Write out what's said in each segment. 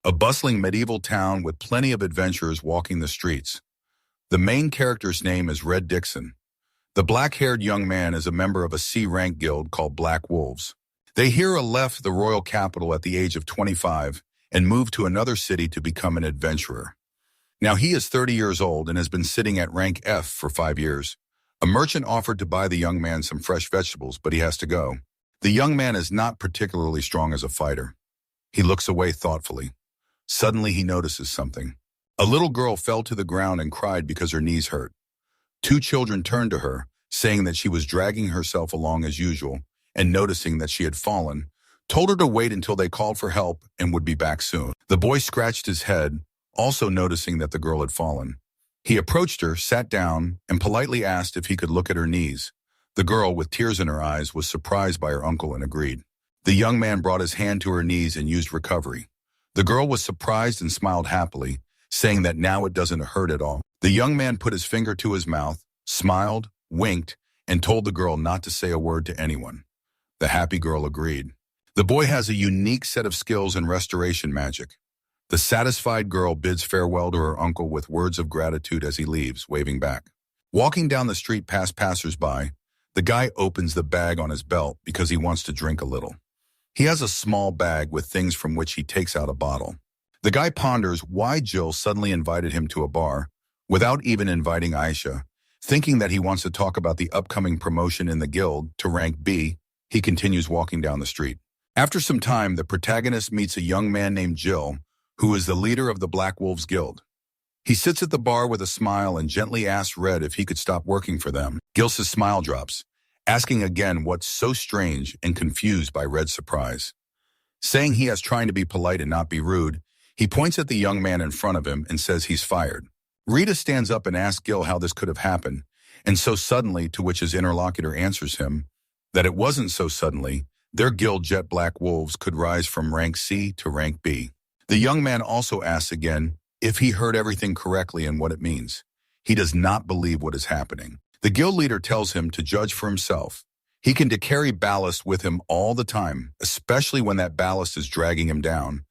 a bustling medieval town with plenty of adventurers walking the streets. The main character's name is Red Dixon. The black-haired young man is a member of a C-rank guild called Black Wolves. They here left the royal capital at the age of 25 and moved to another city to become an adventurer. Now he is 30 years old and has been sitting at rank F for 5 years. A merchant offered to buy the young man some fresh vegetables, but he has to go. The young man is not particularly strong as a fighter. He looks away thoughtfully. Suddenly he notices something. A little girl fell to the ground and cried because her knees hurt. 2 children turned to her, saying that she was dragging herself along as usual, and noticing that she had fallen, told her to wait until they called for help and would be back soon. The boy scratched his head, also noticing that the girl had fallen. He approached her, sat down, and politely asked if he could look at her knees. The girl, with tears in her eyes, was surprised by her uncle and agreed. The young man brought his hand to her knees and used recovery. The girl was surprised and smiled happily, saying that now it doesn't hurt at all. The young man put his finger to his mouth, smiled, winked, and told the girl not to say a word to anyone. The happy girl agreed. The boy has a unique set of skills in restoration magic. The satisfied girl bids farewell to her uncle with words of gratitude as he leaves, waving back. Walking down the street past passers-by, the guy opens the bag on his belt because he wants to drink a little. He has a small bag with things from which he takes out a bottle. The guy ponders why Jill suddenly invited him to a bar, without even inviting Aisha. Thinking that he wants to talk about the upcoming promotion in the guild to rank B, he continues walking down the street. After some time, the protagonist meets a young man named Jill, who is the leader of the Black Wolves Guild. He sits at the bar with a smile and gently asks Red if he could stop working for them. Gil's smile drops, asking again what's so strange and confused by Red's surprise. Saying he is trying to be polite and not be rude, he points at the young man in front of him and says he's fired. Rita stands up and asks Gil how this could have happened, and so suddenly, to which his interlocutor answers him that it wasn't so suddenly. Their guild, Jet Black Wolves, could rise from rank C to rank B. The young man also asks again if he heard everything correctly and what it means. He does not believe what is happening. The guild leader tells him to judge for himself. He can carry ballast with him all the time, especially when that ballast is dragging him down.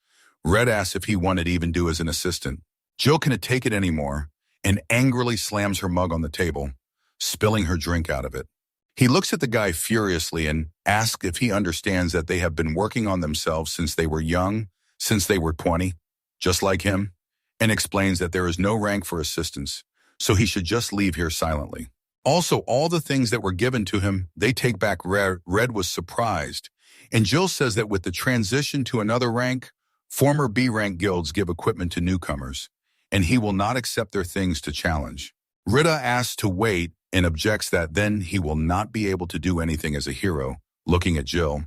Red asks if he wanted to even do as an assistant. Jill can't take it anymore and angrily slams her mug on the table, spilling her drink out of it. He looks at the guy furiously and asks if he understands that they have been working on themselves since they were young, since they were 20, just like him, and explains that there is no rank for assistants, so he should just leave here silently. Also, all the things that were given to him, they take back. Red was surprised, and Jill says that with the transition to another rank, former B-rank guilds give equipment to newcomers, and he will not accept their things to challenge. Rita asks to wait and objects that then he will not be able to do anything as a hero, looking at Jill.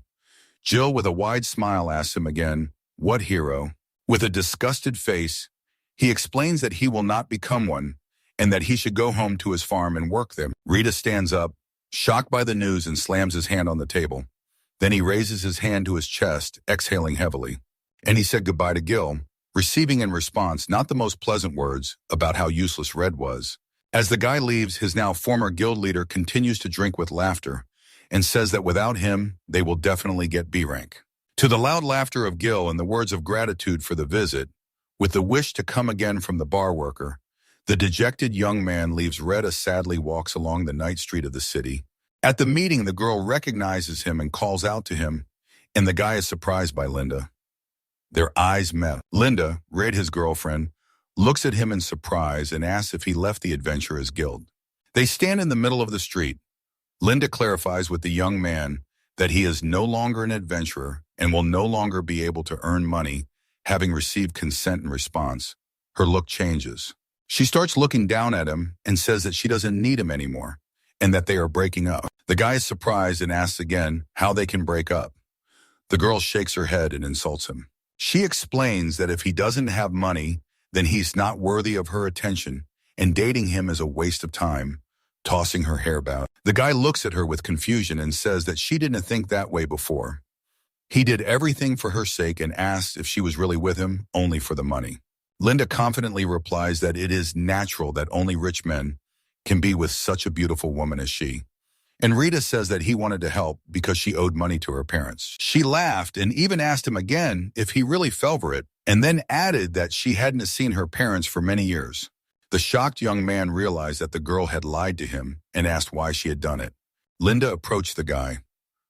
Jill, with a wide smile, asks him again, "What hero?" With a disgusted face, he explains that he will not become one and that he should go home to his farm and work there. Rita stands up, shocked by the news, and slams his hand on the table. Then he raises his hand to his chest, exhaling heavily. And he said goodbye to Gil, receiving in response not the most pleasant words about how useless Red was. As the guy leaves, his now former guild leader continues to drink with laughter and says that without him, they will definitely get B rank. To the loud laughter of Gil and the words of gratitude for the visit, with the wish to come again from the bar worker, the dejected young man leaves Red and sadly walks along the night street of the city. At the meeting, the girl recognizes him and calls out to him, and the guy is surprised by Linda. Their eyes met. Linda, Red, his girlfriend, looks at him in surprise and asks if he left the Adventurers Guild. They stand in the middle of the street. Linda clarifies with the young man that he is no longer an adventurer and will no longer be able to earn money, having received consent in response. Her look changes. She starts looking down at him and says that she doesn't need him anymore and that they are breaking up. The guy is surprised and asks again how they can break up. The girl shakes her head and insults him. She explains that if he doesn't have money, then he's not worthy of her attention, and dating him is a waste of time, tossing her hair back. The guy looks at her with confusion and says that she didn't think that way before. He did everything for her sake and asks if she was really with him only for the money. Linda confidently replies that it is natural that only rich men can be with such a beautiful woman as she. And Rita says that he wanted to help because she owed money to her parents. She laughed and even asked him again if he really fell for it, and then added that she hadn't seen her parents for many years. The shocked young man realized that the girl had lied to him and asked why she had done it. Linda approached the guy.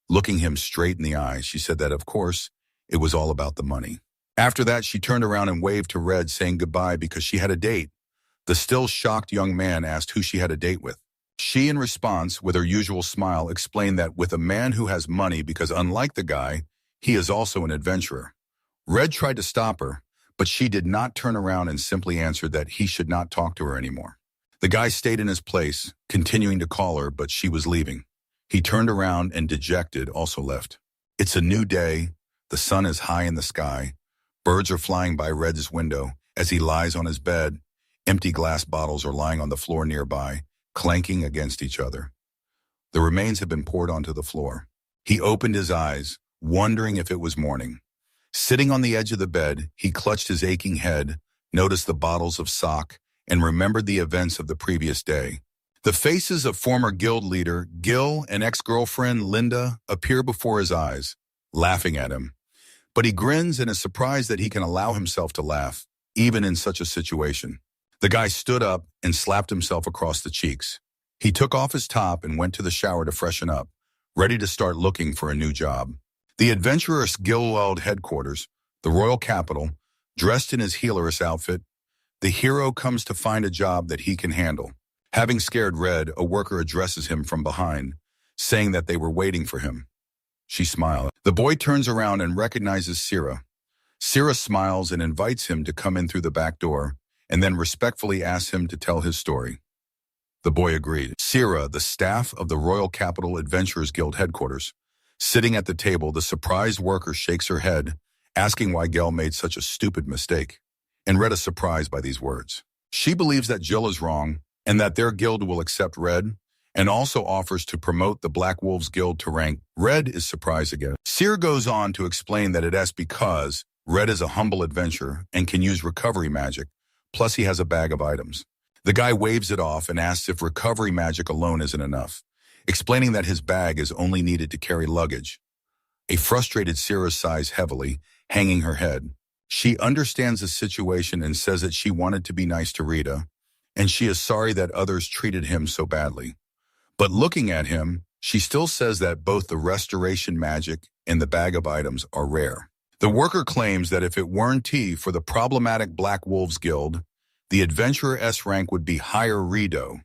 Looking him straight in the eye, she said that, of course, it was all about the money. After that, she turned around and waved to Red, saying goodbye because she had a date. The still shocked young man asked who she had a date with. She, in response, with her usual smile, explained that with a man who has money because unlike the guy, he is also an adventurer. Red tried to stop her, but she did not turn around and simply answered that he should not talk to her anymore. The guy stayed in his place, continuing to call her, but she was leaving. He turned around and, dejected, also left. It's a new day. The sun is high in the sky. Birds are flying by Red's window as he lies on his bed. Empty glass bottles are lying on the floor nearby, clanking against each other. The remains have been poured onto the floor. He opened his eyes, wondering if it was morning. Sitting on the edge of the bed, he clutched his aching head, noticed the bottles of sock, and remembered the events of the previous day. The faces of former guild leader Gil and ex-girlfriend Linda appear before his eyes, laughing at him. But he grins and is surprised that he can allow himself to laugh, even in such a situation. The guy stood up and slapped himself across the cheeks. He took off his top and went to the shower to freshen up, ready to start looking for a new job. The adventurous Guild headquarters, the royal capital, dressed in his healeress outfit, the hero comes to find a job that he can handle. Having scared Red, a worker addresses him from behind, saying that they were waiting for him. She smiled. The boy turns around and recognizes Sira. Sira smiles and invites him to come in through the back door, and then respectfully asks him to tell his story. The boy agreed. Sira, the staff of the Royal Capital Adventurers Guild headquarters. Sitting at the table, the surprised worker shakes her head, asking why Gel made such a stupid mistake, and Red is surprised by these words. She believes that Jill is wrong, and that their guild will accept Red, and also offers to promote the Black Wolves Guild to rank. Red is surprised again. Seer goes on to explain that it is because Red is a humble adventurer and can use recovery magic, plus he has a bag of items. The guy waves it off and asks if recovery magic alone isn't enough, explaining that his bag is only needed to carry luggage. A frustrated Sierra sighs heavily, hanging her head. She understands the situation and says that she wanted to be nice to Rita, and she is sorry that others treated him so badly. But looking at him, she still says that both the restoration magic and the bag of items are rare. The worker claims that if it weren't for the problematic Black Wolves Guild, the Adventurer S rank would be higher. Rido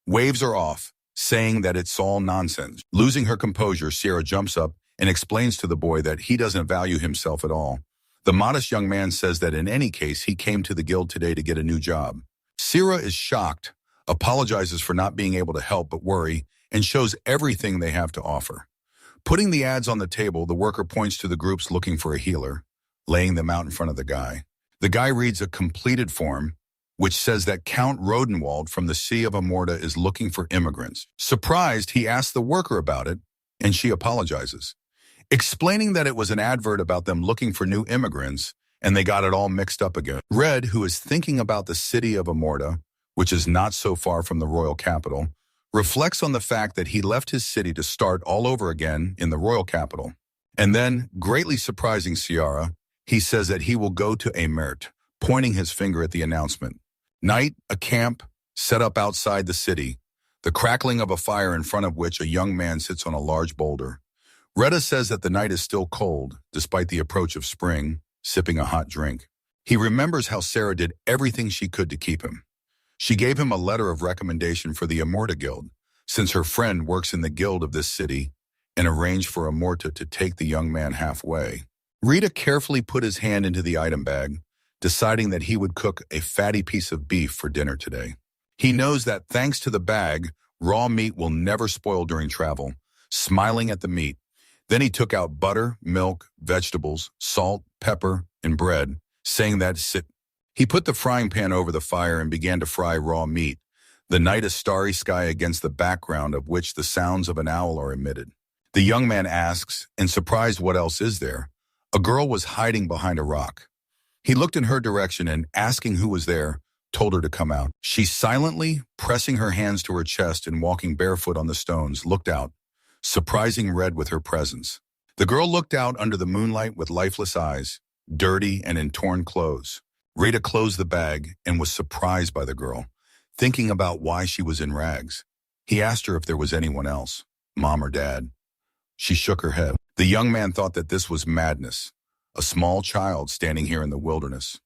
waves her off, saying that it's all nonsense. Losing her composure, Sierra jumps up and explains to the boy that he doesn't value himself at all. The modest young man says that in any case, he came to the guild today to get a new job. Sierra is shocked, apologizes for not being able to help but worry, and shows everything they have to offer. Putting the ads on the table, the worker points to the groups looking for a healer, laying them out in front of the guy. The guy reads a completed form, which says that Count Rodenwald from the Sea of Amorta is looking for immigrants. Surprised, he asks the worker about it, and she apologizes, explaining that it was an advert about them looking for new immigrants, and they got it all mixed up again. Red, who is thinking about the city of Amorta, which is not so far from the royal capital, reflects on the fact that he left his city to start all over again in the royal capital. And then, greatly surprising Ciara, he says that he will go to Amort, pointing his finger at the announcement. Night, a camp, set up outside the city, the crackling of a fire in front of which a young man sits on a large boulder. Retta says that the night is still cold, despite the approach of spring, sipping a hot drink. He remembers how Sarah did everything she could to keep him. She gave him a letter of recommendation for the Amorta Guild, since her friend works in the guild of this city, and arranged for Amorta to take the young man halfway. Rita carefully put his hand into the item bag, deciding that he would cook a fatty piece of beef for dinner today. He knows that thanks to the bag, raw meat will never spoil during travel, smiling at the meat. Then he took out butter, milk, vegetables, salt, pepper, and bread, saying that's it. He put the frying pan over the fire and began to fry raw meat, the night a starry sky against the background of which the sounds of an owl are emitted. The young man asks, and surprised what else is there, a girl was hiding behind a rock. He looked in her direction and, asking who was there, told her to come out. She silently, pressing her hands to her chest and walking barefoot on the stones, looked out, surprising Red with her presence. The girl looked out under the moonlight with lifeless eyes. dirty and in torn clothes. Rita closed the bag and was surprised by the girl, thinking about why she was in rags. He asked her if there was anyone else, mom or dad. She shook her head. The young man thought that this was madness, a small child standing here in the wilderness.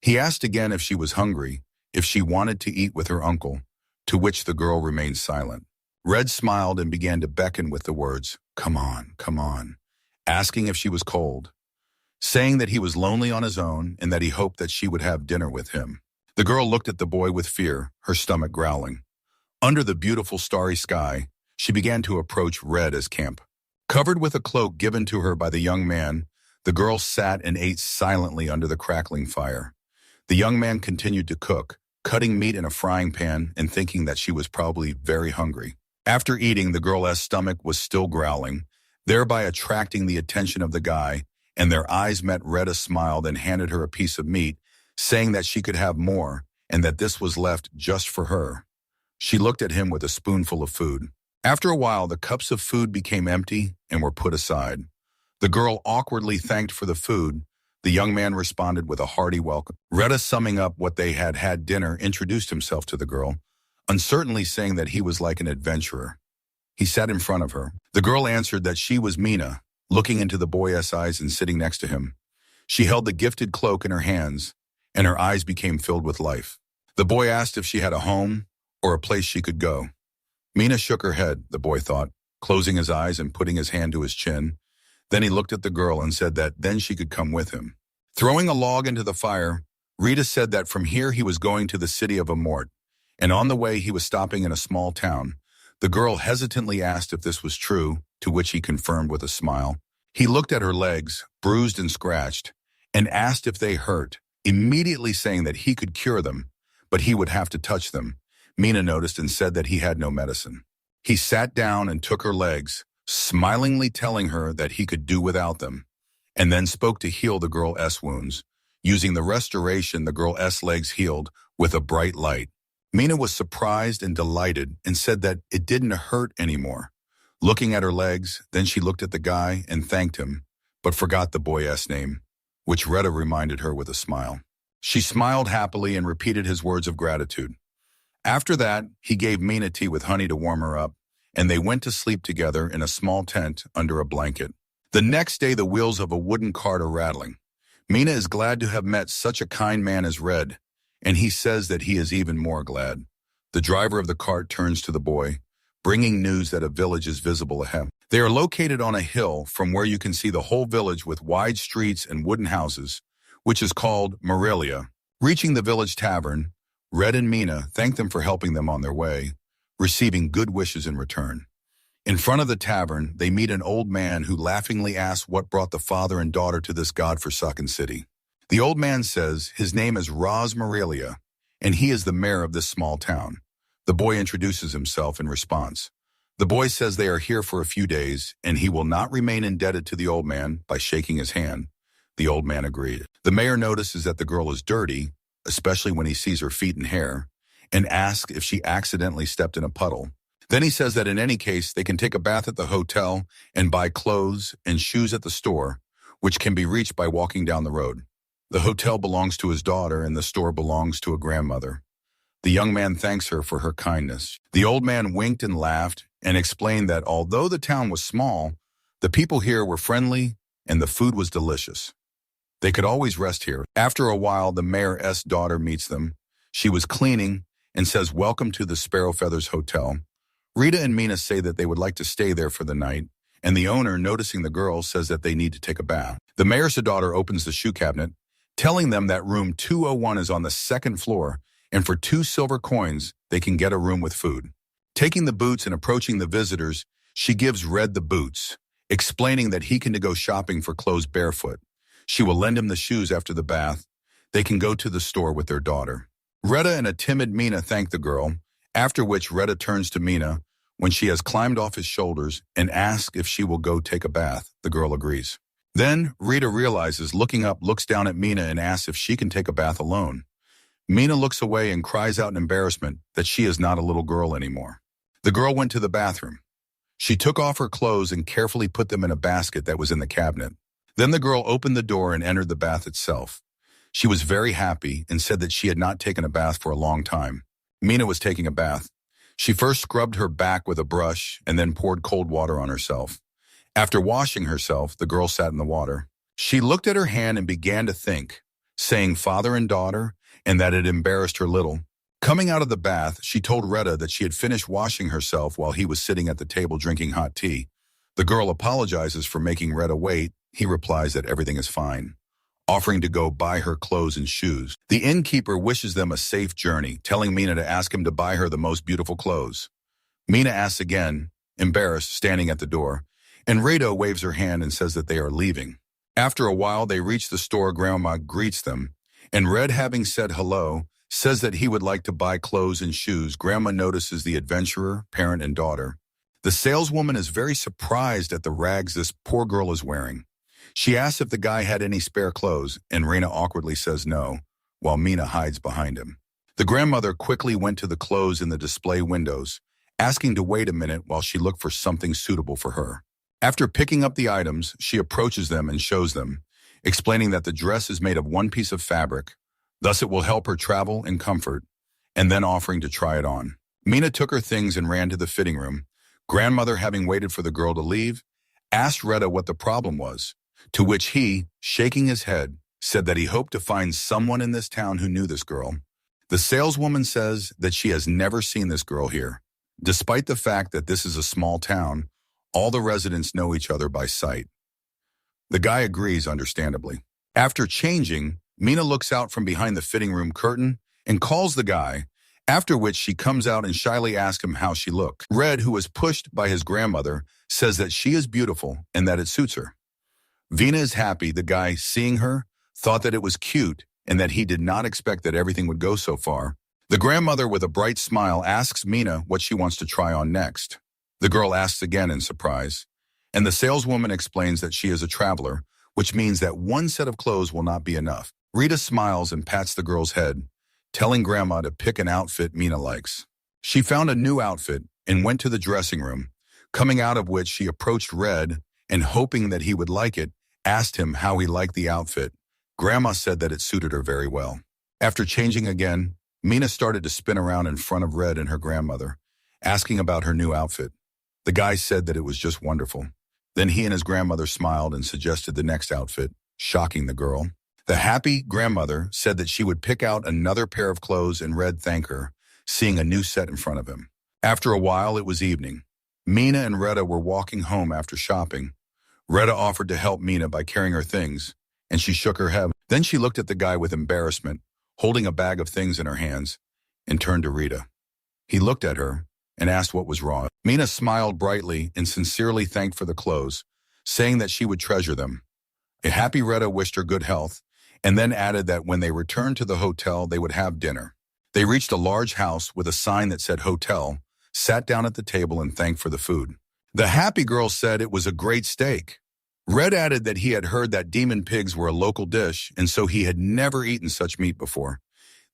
He asked again if she was hungry, if she wanted to eat with her uncle, to which the girl remained silent. Red smiled and began to beckon with the words, come on, asking if she was cold, saying that he was lonely on his own and that he hoped that she would have dinner with him. The girl looked at the boy with fear, her stomach growling. Under the beautiful starry sky, she began to approach Red as camp. Covered with a cloak given to her by the young man, the girl sat and ate silently under the crackling fire. The young man continued to cook, cutting meat in a frying pan and thinking that she was probably very hungry. After eating, the girl's stomach was still growling, thereby attracting the attention of the guy, and their eyes met. Retta smiled and handed her a piece of meat, saying that she could have more and that this was left just for her. She looked at him with a spoonful of food. After a while, the cups of food became empty and were put aside. The girl awkwardly thanked for the food. The young man responded with a hearty welcome. Retta, summing up what they had had dinner, introduced himself to the girl, uncertainly saying that he was like an adventurer. He sat in front of her. The girl answered that she was Mina, looking into the boy's eyes and sitting next to him. She held the gifted cloak in her hands, and her eyes became filled with life. The boy asked if she had a home or a place she could go. Mina shook her head, the boy thought, closing his eyes and putting his hand to his chin. Then he looked at the girl and said that then she could come with him. Throwing a log into the fire, Rita said that from here he was going to the city of Amort, and on the way he was stopping in a small town. The girl hesitantly asked if this was true, to which he confirmed with a smile. He looked at her legs, bruised and scratched, and asked if they hurt, immediately saying that he could cure them, but he would have to touch them. Mina noticed and said that he had no medicine. He sat down and took her legs, smilingly telling her that he could do without them, and then spoke to heal the girl's wounds. Using the restoration, the girl's legs healed with a bright light. Mina was surprised and delighted and said that it didn't hurt anymore. Looking at her legs, then she looked at the guy and thanked him, but forgot the boy's name, which Retta reminded her with a smile. She smiled happily and repeated his words of gratitude. After that, he gave Mina tea with honey to warm her up, and they went to sleep together in a small tent under a blanket. The next day, the wheels of a wooden cart are rattling. Mina is glad to have met such a kind man as Red, and he says that he is even more glad. The driver of the cart turns to the boy, bringing news that a village is visible ahead. They are located on a hill from where you can see the whole village with wide streets and wooden houses, which is called Morelia. Reaching the village tavern, Red and Mina thank them for helping them on their way, receiving good wishes in return. In front of the tavern, they meet an old man who laughingly asks what brought the father and daughter to this godforsaken city. The old man says his name is Morelia, and he is the mayor of this small town. The boy introduces himself in response. The boy says they are here for a few days, and he will not remain indebted to the old man by shaking his hand. The old man agreed. The mayor notices that the girl is dirty, especially when he sees her feet and hair, and asks if she accidentally stepped in a puddle. Then he says that in any case, they can take a bath at the hotel and buy clothes and shoes at the store, which can be reached by walking down the road. The hotel belongs to his daughter and the store belongs to a grandmother. The young man thanks her for her kindness. The old man winked and laughed and explained that although the town was small, the people here were friendly and the food was delicious. They could always rest here. After a while, the mayor's daughter meets them. She was cleaning and says, "Welcome to the Sparrow Feathers Hotel." Rita and Mina say that they would like to stay there for the night, and the owner, noticing the girls, says that they need to take a bath. The mayor's daughter opens the shoe cabinet, telling them that room 201 is on the second floor, and for 2 silver coins, they can get a room with food. Taking the boots and approaching the visitors, she gives Red the boots, explaining that he can go shopping for clothes barefoot. She will lend him the shoes after the bath. They can go to the store with their daughter. Retta and a timid Mina thank the girl, after which Retta turns to Mina when she has climbed off his shoulders and asks if she will go take a bath. The girl agrees. Then Rita realizes, looking up, looks down at Mina and asks if she can take a bath alone. Mina looks away and cries out in embarrassment that she is not a little girl anymore. The girl went to the bathroom. She took off her clothes and carefully put them in a basket that was in the cabinet. Then the girl opened the door and entered the bath itself. She was very happy and said that she had not taken a bath for a long time. Mina was taking a bath. She first scrubbed her back with a brush and then poured cold water on herself. After washing herself, the girl sat in the water. She looked at her hand and began to think, saying father and daughter, and that it embarrassed her little. Coming out of the bath, she told Retta that she had finished washing herself while he was sitting at the table drinking hot tea. The girl apologizes for making Retta wait. He replies that everything is fine, offering to go buy her clothes and shoes. The innkeeper wishes them a safe journey, telling Mina to ask him to buy her the most beautiful clothes. Mina asks again, embarrassed, standing at the door, and Retta waves her hand and says that they are leaving. After a while, they reach the store. Grandma greets them, and Red, having said hello, says that he would like to buy clothes and shoes. Grandma notices the adventurer, parent, and daughter. The saleswoman is very surprised at the rags this poor girl is wearing. She asks if the guy had any spare clothes, and Rena awkwardly says no, while Mina hides behind him. The grandmother quickly went to the clothes in the display windows, asking to wait a minute while she looked for something suitable for her. After picking up the items, she approaches them and shows them, explaining that the dress is made of one piece of fabric, thus it will help her travel in comfort, and then offering to try it on. Mina took her things and ran to the fitting room. Grandmother, having waited for the girl to leave, asked Retta what the problem was, to which he, shaking his head, said that he hoped to find someone in this town who knew this girl. The saleswoman says that she has never seen this girl here. Despite the fact that this is a small town, all the residents know each other by sight. The guy agrees, understandably. After changing, Mina looks out from behind the fitting room curtain and calls the guy, after which she comes out and shyly asks him how she looked. Red, who was pushed by his grandmother, says that she is beautiful and that it suits her. Vina is happy. The guy, seeing her, thought that it was cute and that he did not expect that everything would go so far. The grandmother, with a bright smile, asks Mina what she wants to try on next. The girl asks again in surprise, and the saleswoman explains that she is a traveler, which means that one set of clothes will not be enough. Rita smiles and pats the girl's head, telling Grandma to pick an outfit Mina likes. She found a new outfit and went to the dressing room, coming out of which she approached Red and, hoping that he would like it, asked him how he liked the outfit. Grandma said that it suited her very well. After changing again, Mina started to spin around in front of Red and her grandmother, asking about her new outfit. The guy said that it was just wonderful. Then he and his grandmother smiled and suggested the next outfit, shocking the girl. The happy grandmother said that she would pick out another pair of clothes and Red thank her, seeing a new set in front of him. After a while, it was evening. Mina and Retta were walking home after shopping. Retta offered to help Mina by carrying her things, and she shook her head. Then she looked at the guy with embarrassment, holding a bag of things in her hands, and turned to Rita. He looked at her and asked what was wrong. Mina smiled brightly and sincerely thanked for the clothes, saying that she would treasure them. A happy Retta wished her good health, and then added that when they returned to the hotel, they would have dinner. They reached a large house with a sign that said hotel, sat down at the table and thanked for the food. The happy girl said it was a great steak. Red added that he had heard that demon pigs were a local dish, and so he had never eaten such meat before.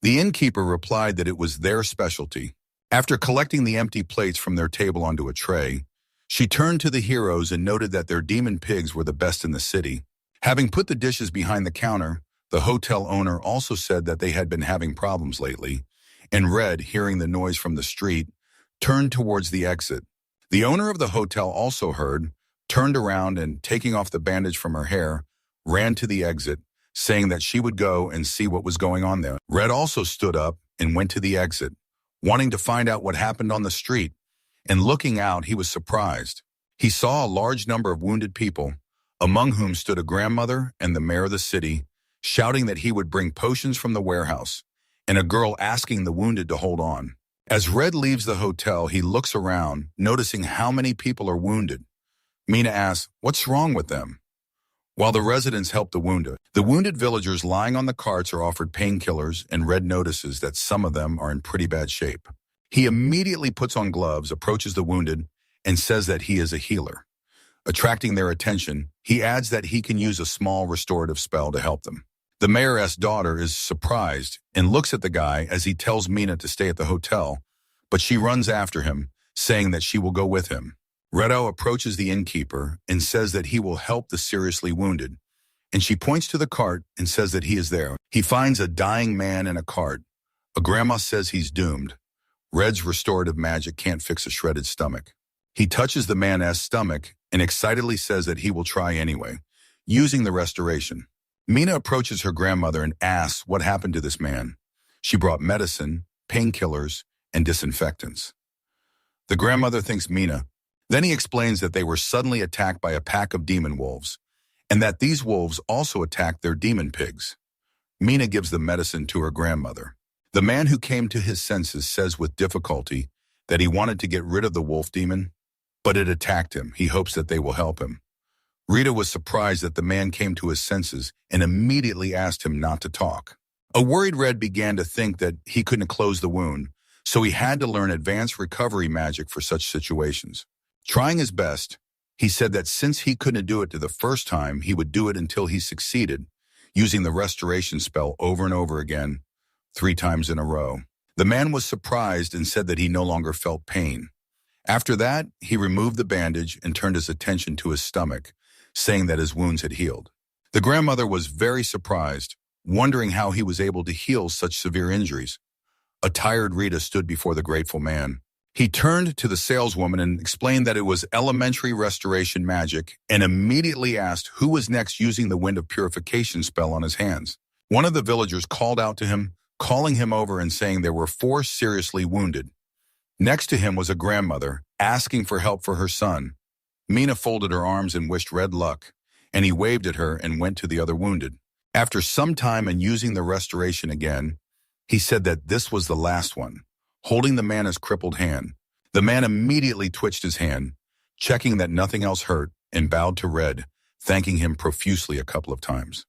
The innkeeper replied that it was their specialty. After collecting the empty plates from their table onto a tray, she turned to the heroes and noted that their demon pigs were the best in the city. Having put the dishes behind the counter, the hotel owner also said that they had been having problems lately, and Red, hearing the noise from the street, turned towards the exit. The owner of the hotel also heard, turned around, and taking off the bandage from her hair, ran to the exit, saying that she would go and see what was going on there. Red also stood up and went to the exit, wanting to find out what happened on the street, and looking out, he was surprised. He saw a large number of wounded people, among whom stood a grandmother and the mayor of the city, shouting that he would bring potions from the warehouse, and a girl asking the wounded to hold on. As Red leaves the hotel, he looks around, noticing how many people are wounded. Mina asks, "What's wrong with them?" While the residents help the wounded villagers lying on the carts are offered painkillers, and Red notices that some of them are in pretty bad shape. He immediately puts on gloves, approaches the wounded, and says that he is a healer. Attracting their attention, he adds that he can use a small restorative spell to help them. The mayor's daughter is surprised and looks at the guy as he tells Mina to stay at the hotel, but she runs after him, saying that she will go with him. Redo approaches the innkeeper and says that he will help the seriously wounded, and she points to the cart and says that he is there. He finds a dying man in a cart. A grandma says he's doomed. Red's restorative magic can't fix a shredded stomach. He touches the man's stomach and excitedly says that he will try anyway, using the restoration. Mina approaches her grandmother and asks what happened to this man. She brought medicine, painkillers, and disinfectants. The grandmother thanks Mina. Then he explains that they were suddenly attacked by a pack of demon wolves, and that these wolves also attacked their demon pigs. Mina gives the medicine to her grandmother. The man who came to his senses says with difficulty that he wanted to get rid of the wolf demon, but it attacked him. He hopes that they will help him. Rita was surprised that the man came to his senses and immediately asked him not to talk. A worried Red began to think that he couldn't close the wound, so he had to learn advanced recovery magic for such situations. Trying his best, he said that since he couldn't do it the first time, he would do it until he succeeded, using the restoration spell over and over again, 3 times in a row. The man was surprised and said that he no longer felt pain. After that, he removed the bandage and turned his attention to his stomach, saying that his wounds had healed. The grandmother was very surprised, wondering how he was able to heal such severe injuries. A tired Rita stood before the grateful man. He turned to the saleswoman and explained that it was elementary restoration magic and immediately asked who was next using the wind of purification spell on his hands. One of the villagers called out to him, calling him over and saying there were 4 seriously wounded. Next to him was a grandmother, asking for help for her son. Mina folded her arms and wished Red luck, and he waved at her and went to the other wounded. After some time and using the restoration again, he said that this was the last one, holding the man's crippled hand. The man immediately twitched his hand, checking that nothing else hurt, and bowed to Red, thanking him profusely a couple of times.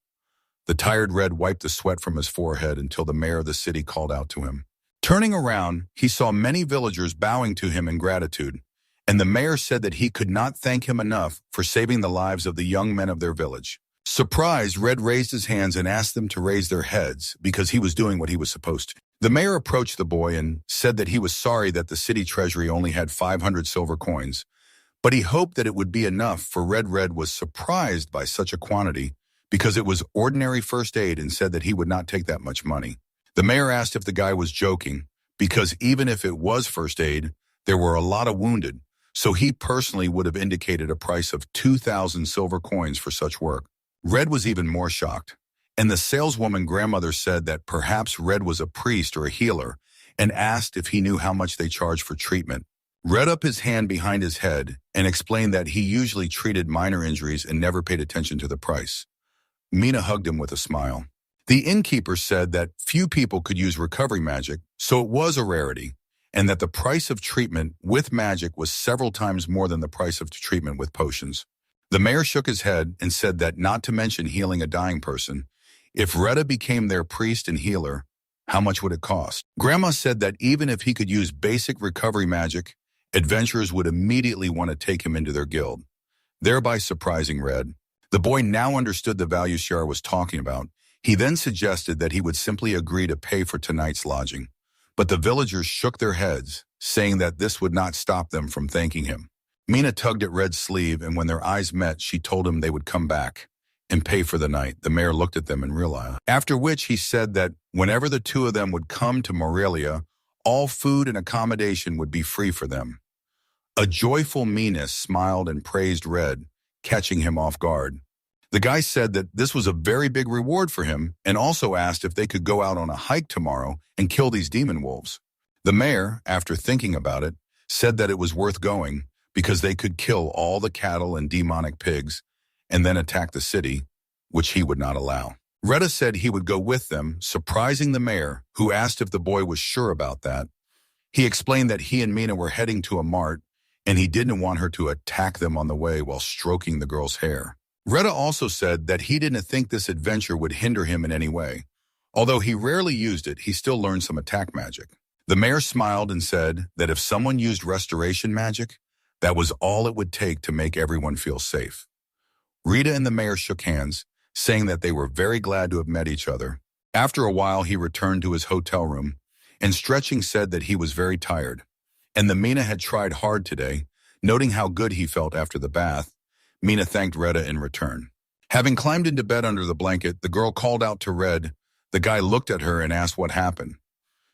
The tired Red wiped the sweat from his forehead until the mayor of the city called out to him. Turning around, he saw many villagers bowing to him in gratitude, and the mayor said that he could not thank him enough for saving the lives of the young men of their village. Surprised, Red raised his hands and asked them to raise their heads because he was doing what he was supposed to. The mayor approached the boy and said that he was sorry that the city treasury only had 500 silver coins, but he hoped that it would be enough for Red. Red was surprised by such a quantity because it was ordinary first aid and said that he would not take that much money. The mayor asked if the guy was joking because even if it was first aid, there were a lot of wounded, so he personally would have indicated a price of 2,000 silver coins for such work. Red was even more shocked, and the saleswoman grandmother said that perhaps Red was a priest or a healer and asked if he knew how much they charged for treatment. Red up his hand behind his head and explained that he usually treated minor injuries and never paid attention to the price. Mina hugged him with a smile. The innkeeper said that few people could use recovery magic, so it was a rarity, and that the price of treatment with magic was several times more than the price of treatment with potions. The mayor shook his head and said that not to mention healing a dying person, if Retta became their priest and healer, how much would it cost? Grandma said that even if he could use basic recovery magic, adventurers would immediately want to take him into their guild, thereby surprising Red. The boy now understood the value Shara was talking about. He then suggested that he would simply agree to pay for tonight's lodging, but the villagers shook their heads, saying that this would not stop them from thanking him. Mina tugged at Red's sleeve, and when their eyes met, she told him they would come back and pay for the night. The mayor looked at them and realized, after which he said that whenever the 2 of them would come to Morelia, all food and accommodation would be free for them. A joyful Mina smiled and praised Red, catching him off guard. The guy said that this was a very big reward for him and also asked if they could go out on a hike tomorrow and kill these demon wolves. The mayor, after thinking about it, said that it was worth going because they could kill all the cattle and demonic pigs and then attack the city, which he would not allow. Retta said he would go with them, surprising the mayor, who asked if the boy was sure about that. He explained that he and Mina were heading to Amort, and he didn't want her to attack them on the way while stroking the girl's hair. Retta also said that he didn't think this adventure would hinder him in any way. Although he rarely used it, he still learned some attack magic. The mayor smiled and said that if someone used restoration magic, that was all it would take to make everyone feel safe. Rita and the mayor shook hands, saying that they were very glad to have met each other. After a while, he returned to his hotel room, and stretching said that he was very tired, and the Mina had tried hard today. Noting how good he felt after the bath, Mina thanked Retta in return. Having climbed into bed under the blanket, the girl called out to Red. The guy looked at her and asked what happened.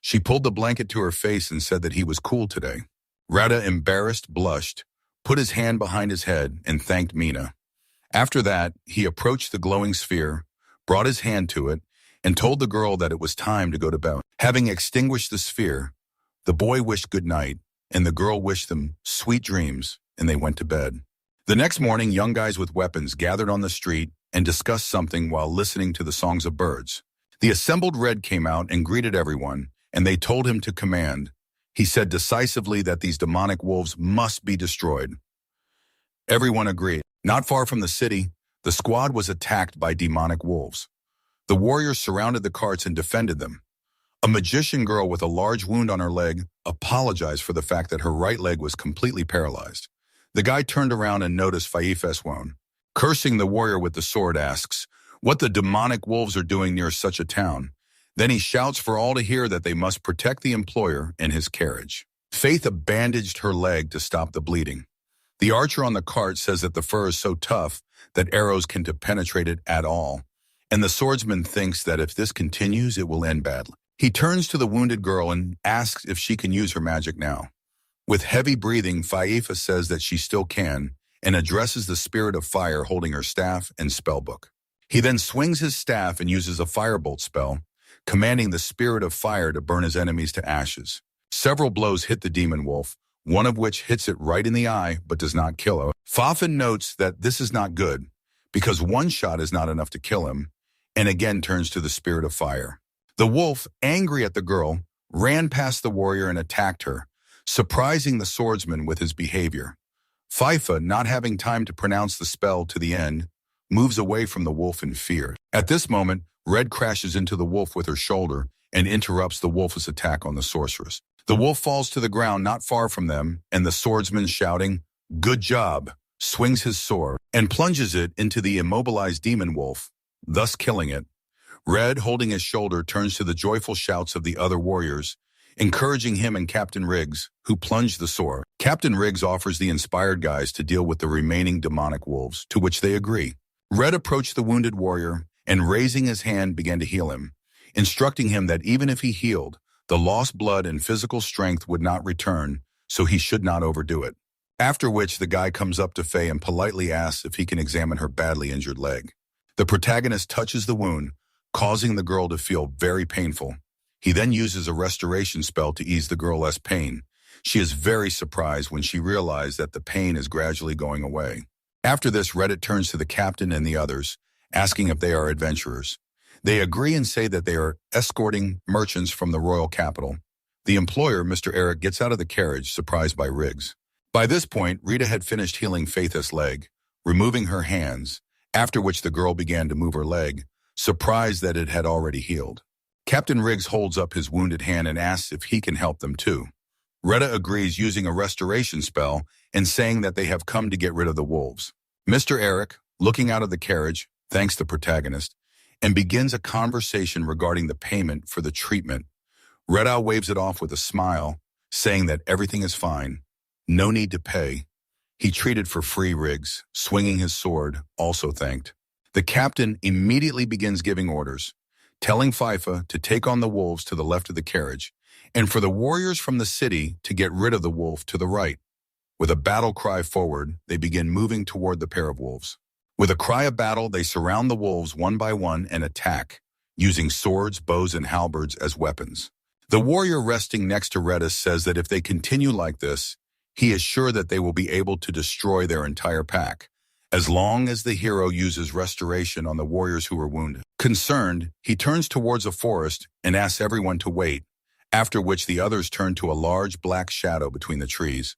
She pulled the blanket to her face and said that he was cool today. Rada, embarrassed, blushed, put his hand behind his head, and thanked Mina. After that, he approached the glowing sphere, brought his hand to it, and told the girl that it was time to go to bed. Having extinguished the sphere, the boy wished good night, and the girl wished them sweet dreams, and they went to bed. The next morning, young guys with weapons gathered on the street and discussed something while listening to the songs of birds. The assembled Red came out and greeted everyone, and they told him to command. He said decisively that these demonic wolves must be destroyed. Everyone agreed. Not far from the city, the squad was attacked by demonic wolves. The warriors surrounded the carts and defended them. A magician girl with a large wound on her leg apologized for the fact that her right leg was completely paralyzed. The guy turned around and noticed Faifes wound. Cursing the warrior with the sword, asks what the demonic wolves are doing near such a town. Then he shouts for all to hear that they must protect the employer and his carriage. Faith bandaged her leg to stop the bleeding. The archer on the cart says that the fur is so tough that arrows can't penetrate it at all, and the swordsman thinks that if this continues, it will end badly. He turns to the wounded girl and asks if she can use her magic now. With heavy breathing, Faifa says that she still can, and addresses the spirit of fire holding her staff and spellbook. He then swings his staff and uses a firebolt spell, commanding the spirit of fire to burn his enemies to ashes. Several blows hit the demon wolf, one of which hits it right in the eye but does not kill her. Fafin notes that this is not good, because one shot is not enough to kill him, and again turns to the spirit of fire. The wolf, angry at the girl, ran past the warrior and attacked her, surprising the swordsman with his behavior. Fifa, not having time to pronounce the spell to the end, moves away from the wolf in fear. At this moment, Red crashes into the wolf with her shoulder and interrupts the wolf's attack on the sorceress. The wolf falls to the ground not far from them, and the swordsman, shouting, "Good job," swings his sword and plunges it into the immobilized demon wolf, thus killing it. Red, holding his shoulder, turns to the joyful shouts of the other warriors, encouraging him and Captain Riggs, who plunged the sword. Captain Riggs offers the inspired guys to deal with the remaining demonic wolves, to which they agree. Red approached the wounded warrior and, raising his hand, began to heal him, instructing him that even if he healed, the lost blood and physical strength would not return, so he should not overdo it. After which, the guy comes up to Faye and politely asks if he can examine her badly injured leg. The protagonist touches the wound, causing the girl to feel very painful. He then uses a restoration spell to ease the girl less pain. She is very surprised when she realizes that the pain is gradually going away. After this, Reddit turns to the captain and the others, asking if they are adventurers. They agree and say that they are escorting merchants from the royal capital. The employer, Mr. Eric, gets out of the carriage, surprised by Riggs. By this point, Rita had finished healing Faith's leg, removing her hands, after which the girl began to move her leg, surprised that it had already healed. Captain Riggs holds up his wounded hand and asks if he can help them too. Retta agrees, using a restoration spell and saying that they have come to get rid of the wolves. Mr. Eric, looking out of the carriage, thanks the protagonist, and begins a conversation regarding the payment for the treatment. Retta waves it off with a smile, saying that everything is fine, no need to pay. He treated for free. Riggs, swinging his sword, also thanked. The captain immediately begins giving orders, telling FIFA to take on the wolves to the left of the carriage, and for the warriors from the city to get rid of the wolf to the right. With a battle cry forward, they begin moving toward the pair of wolves. With a cry of battle, they surround the wolves one by one and attack, using swords, bows, and halberds as weapons. The warrior resting next to Redis says that if they continue like this, he is sure that they will be able to destroy their entire pack, as long as the hero uses restoration on the warriors who were wounded. Concerned, he turns towards a forest and asks everyone to wait, after which the others turn to a large black shadow between the trees.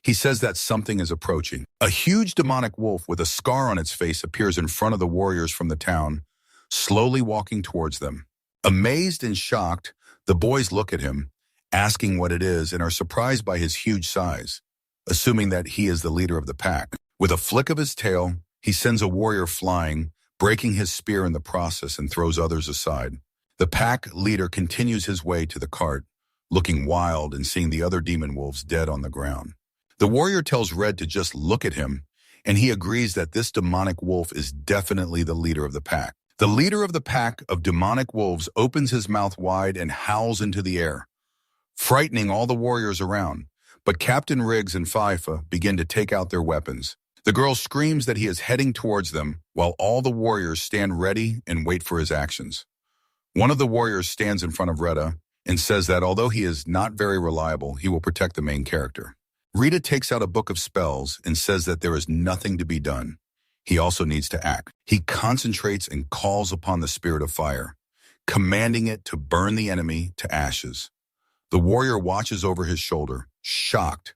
He says that something is approaching. A huge demonic wolf with a scar on its face appears in front of the warriors from the town, slowly walking towards them. Amazed and shocked, the boys look at him, asking what it is, and are surprised by his huge size, assuming that he is the leader of the pack. With a flick of his tail, he sends a warrior flying, breaking his spear in the process, and throws others aside. The pack leader continues his way to the cart, looking wild and seeing the other demon wolves dead on the ground. The warrior tells Red to just look at him, and he agrees that this demonic wolf is definitely the leader of the pack. The leader of the pack of demonic wolves opens his mouth wide and howls into the air, frightening all the warriors around. But Captain Riggs and Fifa begin to take out their weapons. The girl screams that he is heading towards them, while all the warriors stand ready and wait for his actions. One of the warriors stands in front of Retta and says that although he is not very reliable, he will protect the main character. Rita takes out a book of spells and says that there is nothing to be done. He also needs to act. He concentrates and calls upon the spirit of fire, commanding it to burn the enemy to ashes. The warrior watches over his shoulder, shocked.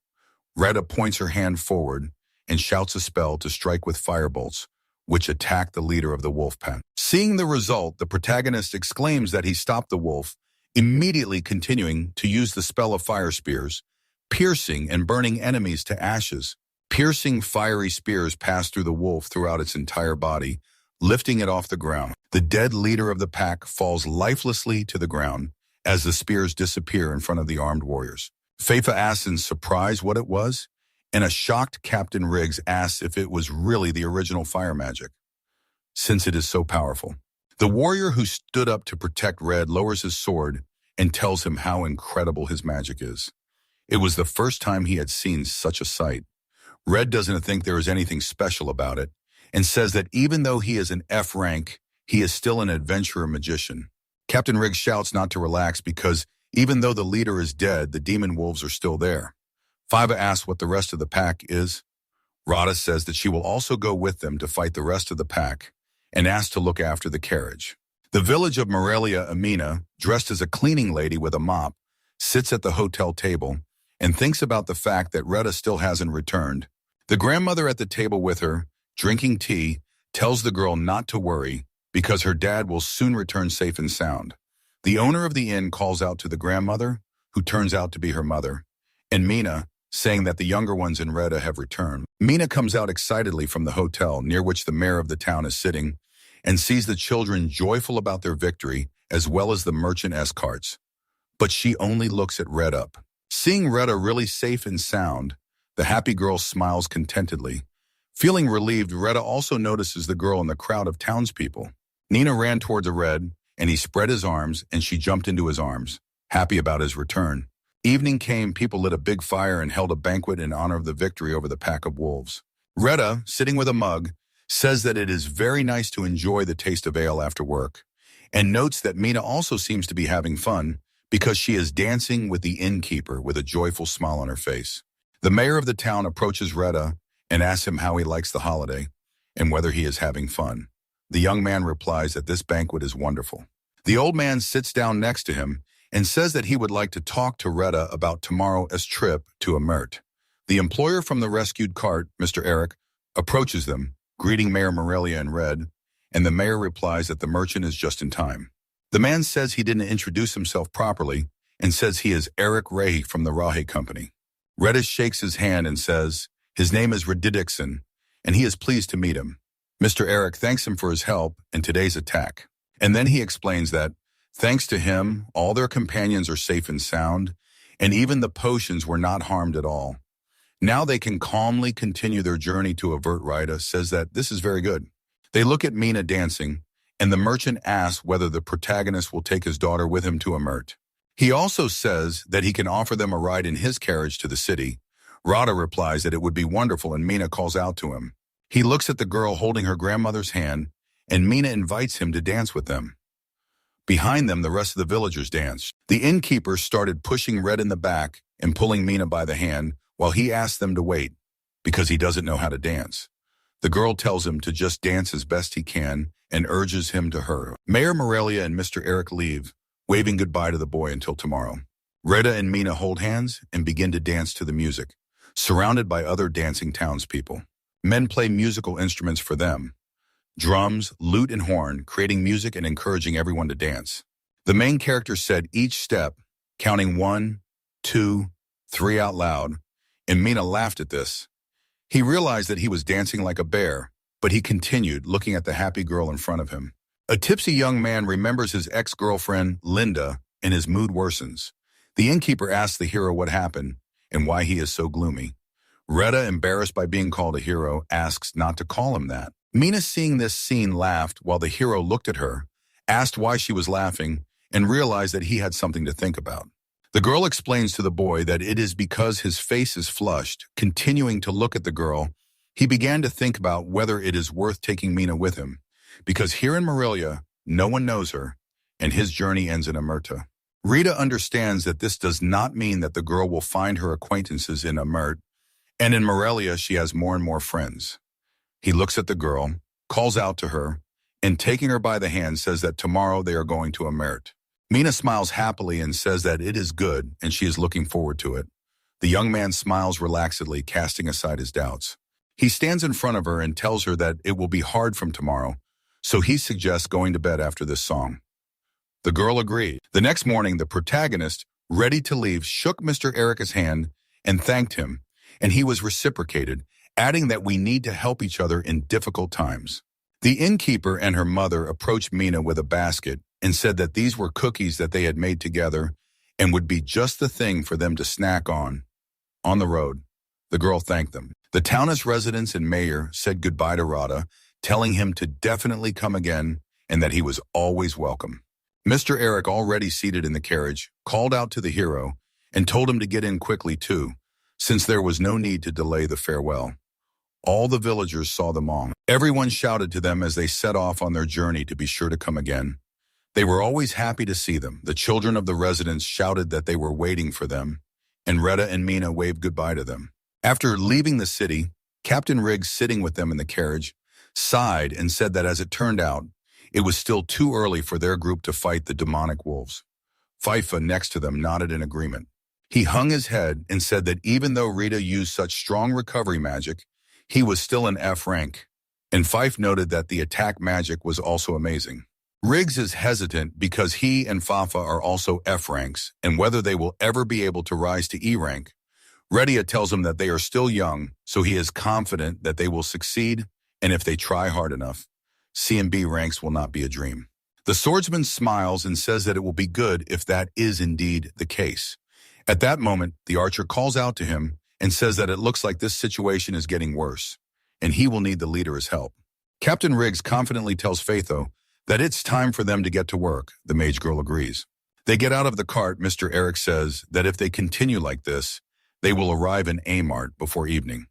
Retta points her hand forward and shouts a spell to strike with firebolts, which attack the leader of the wolf pack. Seeing the result, the protagonist exclaims that he stopped the wolf, immediately continuing to use the spell of fire spears, piercing and burning enemies to ashes. Piercing fiery spears pass through the wolf throughout its entire body, lifting it off the ground. The dead leader of the pack falls lifelessly to the ground as the spears disappear in front of the armed warriors. Fafa asks in surprise what it was, and a shocked Captain Riggs asks if it was really the original fire magic, since it is so powerful. The warrior who stood up to protect Red lowers his sword and tells him how incredible his magic is. It was the first time he had seen such a sight. Red doesn't think there is anything special about it and says that even though he is an F rank, he is still an adventurer magician. Captain Riggs shouts not to relax because even though the leader is dead, the demon wolves are still there. Fiva asks what the rest of the pack is. Rada says that she will also go with them to fight the rest of the pack and asks to look after the carriage. The village of Morelia, Mina, dressed as a cleaning lady with a mop, sits at the hotel table and thinks about the fact that Retta still hasn't returned. The grandmother at the table with her, drinking tea, tells the girl not to worry because her dad will soon return safe and sound. The owner of the inn calls out to the grandmother, who turns out to be her mother, and Mina, saying that the younger ones in Retta have returned. Mina comes out excitedly from the hotel near which the mayor of the town is sitting and sees the children joyful about their victory as well as the merchant escorts. But she only looks at Retta. Seeing Retta really safe and sound, the happy girl smiles contentedly. Feeling relieved, Retta also notices the girl in the crowd of townspeople. Nina ran towards Red, and he spread his arms, and she jumped into his arms, happy about his return. Evening came, people lit a big fire and held a banquet in honor of the victory over the pack of wolves. Retta, sitting with a mug, says that it is very nice to enjoy the taste of ale after work, and notes that Mina also seems to be having fun because she is dancing with the innkeeper with a joyful smile on her face. The mayor of the town approaches Retta and asks him how he likes the holiday and whether he is having fun. The young man replies that this banquet is wonderful. The old man sits down next to him and says that he would like to talk to Retta about tomorrow's trip to Amort. The employer from the rescued cart, Mr. Eric, approaches them, greeting Mayor Morelia in red, and the mayor replies that the merchant is just in time. The man says he didn't introduce himself properly and says he is Eric Ray from the Rahe Company. Retta shakes his hand and says his name is Dixon, and he is pleased to meet him. Mr. Eric thanks him for his help in today's attack, and then he explains that, thanks to him, all their companions are safe and sound, and even the potions were not harmed at all. Now they can calmly continue their journey to avert. Rita says that this is very good. They look at Mina dancing, and the merchant asks whether the protagonist will take his daughter with him to Amort. He also says that he can offer them a ride in his carriage to the city. Rada replies that it would be wonderful, and Mina calls out to him. He looks at the girl holding her grandmother's hand, and Mina invites him to dance with them. Behind them, the rest of the villagers danced. The innkeeper started pushing Red in the back and pulling Mina by the hand while he asked them to wait, because he doesn't know how to dance. The girl tells him to just dance as best he can and urges him to her. Mayor Morelia and Mr. Eric leave, waving goodbye to the boy until tomorrow. Retta and Mina hold hands and begin to dance to the music, surrounded by other dancing townspeople. Men play musical instruments for them, drums, lute, and horn, creating music and encouraging everyone to dance. The main character said each step, counting 1, 2, 3 out loud, and Mina laughed at this. He realized that he was dancing like a bear, but he continued, looking at the happy girl in front of him. A tipsy young man remembers his ex-girlfriend, Linda, and his mood worsens. The innkeeper asks the hero what happened and why he is so gloomy. Retta, embarrassed by being called a hero, asks not to call him that. Mina, seeing this scene, laughed while the hero looked at her, asked why she was laughing, and realized that he had something to think about. The girl explains to the boy that it is because his face is flushed. Continuing to look at the girl, he began to think about whether it is worth taking Mina with him, because here in Morelia, no one knows her, and his journey ends in Amort. Rita understands that this does not mean that the girl will find her acquaintances in Amort, and in Morelia she has more and more friends. He looks at the girl, calls out to her, and taking her by the hand says that tomorrow they are going to Amort. Mina smiles happily and says that it is good and she is looking forward to it. The young man smiles relaxedly, casting aside his doubts. He stands in front of her and tells her that it will be hard from tomorrow, so he suggests going to bed after this song. The girl agreed. The next morning, the protagonist, ready to leave, shook Mr. Erica's hand and thanked him, and he was reciprocated, adding that we need to help each other in difficult times. The innkeeper and her mother approached Mina with a basket and said that these were cookies that they had made together and would be just the thing for them to snack on. On the road, the girl thanked them. The town's residents and mayor said goodbye to Rada, telling him to definitely come again and that he was always welcome. Mr. Eric, already seated in the carriage, called out to the hero and told him to get in quickly too, since there was no need to delay the farewell. All the villagers saw them all. Everyone shouted to them as they set off on their journey to be sure to come again. They were always happy to see them. The children of the residents shouted that they were waiting for them, and Retta and Mina waved goodbye to them. After leaving the city, Captain Riggs, sitting with them in the carriage, sighed and said that as it turned out, it was still too early for their group to fight the demonic wolves. Fifa, next to them, nodded in agreement. He hung his head and said that even though Rita used such strong recovery magic, he was still an F rank, and Fife noted that the attack magic was also amazing. Riggs is hesitant because he and Fafa are also F ranks, and whether they will ever be able to rise to E rank. Redia tells him that they are still young, so he is confident that they will succeed, and if they try hard enough, C and B ranks will not be a dream. The swordsman smiles and says that it will be good if that is indeed the case. At that moment, the archer calls out to him and says that it looks like this situation is getting worse, and he will need the leader's help. Captain Riggs confidently tells Phaetho that it's time for them to get to work. The mage girl agrees. They get out of the cart. Mr. Eric says that if they continue like this, they will arrive in Amort before evening.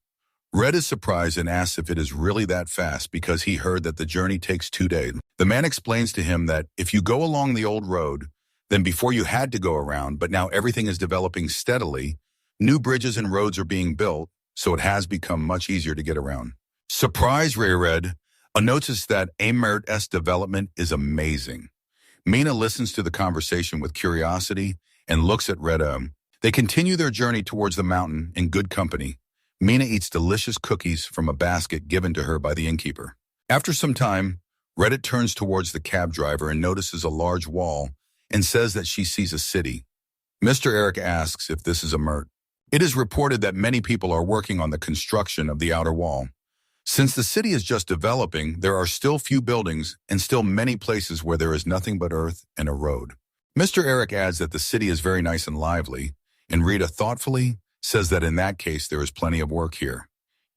Red is surprised and asks if it is really that fast because he heard that the journey takes 2 days. The man explains to him that if you go along the old road, then before you had to go around, but now everything is developing steadily. New bridges and roads are being built, so it has become much easier to get around. Surprise, Red notices that Amort's development is amazing. Mina listens to the conversation with curiosity and looks at Reda. They continue their journey towards the mountain in good company. Mina eats delicious cookies from a basket given to her by the innkeeper. After some time, Reddit turns towards the cab driver and notices a large wall and says that she sees a city. Mr. Eric asks if this is Amort. It is reported that many people are working on the construction of the outer wall. Since the city is just developing, there are still few buildings and still many places where there is nothing but earth and a road. Mr. Eric adds that the city is very nice and lively, and Rita thoughtfully says that in that case there is plenty of work here,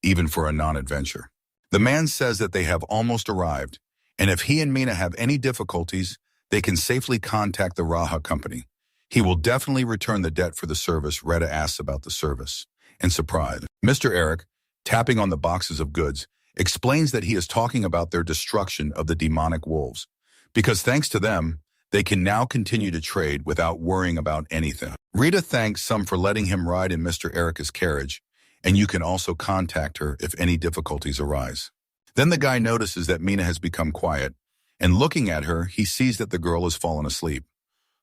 even for a non-adventure. The man says that they have almost arrived, and if he and Mina have any difficulties, they can safely contact the Raha company. He will definitely return the debt for the service. Retta asks about the service. And surprised, Mr. Eric, tapping on the boxes of goods, explains that he is talking about their destruction of the demonic wolves, because thanks to them, they can now continue to trade without worrying about anything. Rita thanks some for letting him ride in Mr. Erica's carriage, and you can also contact her if any difficulties arise. Then the guy notices that Mina has become quiet, and looking at her, he sees that the girl has fallen asleep.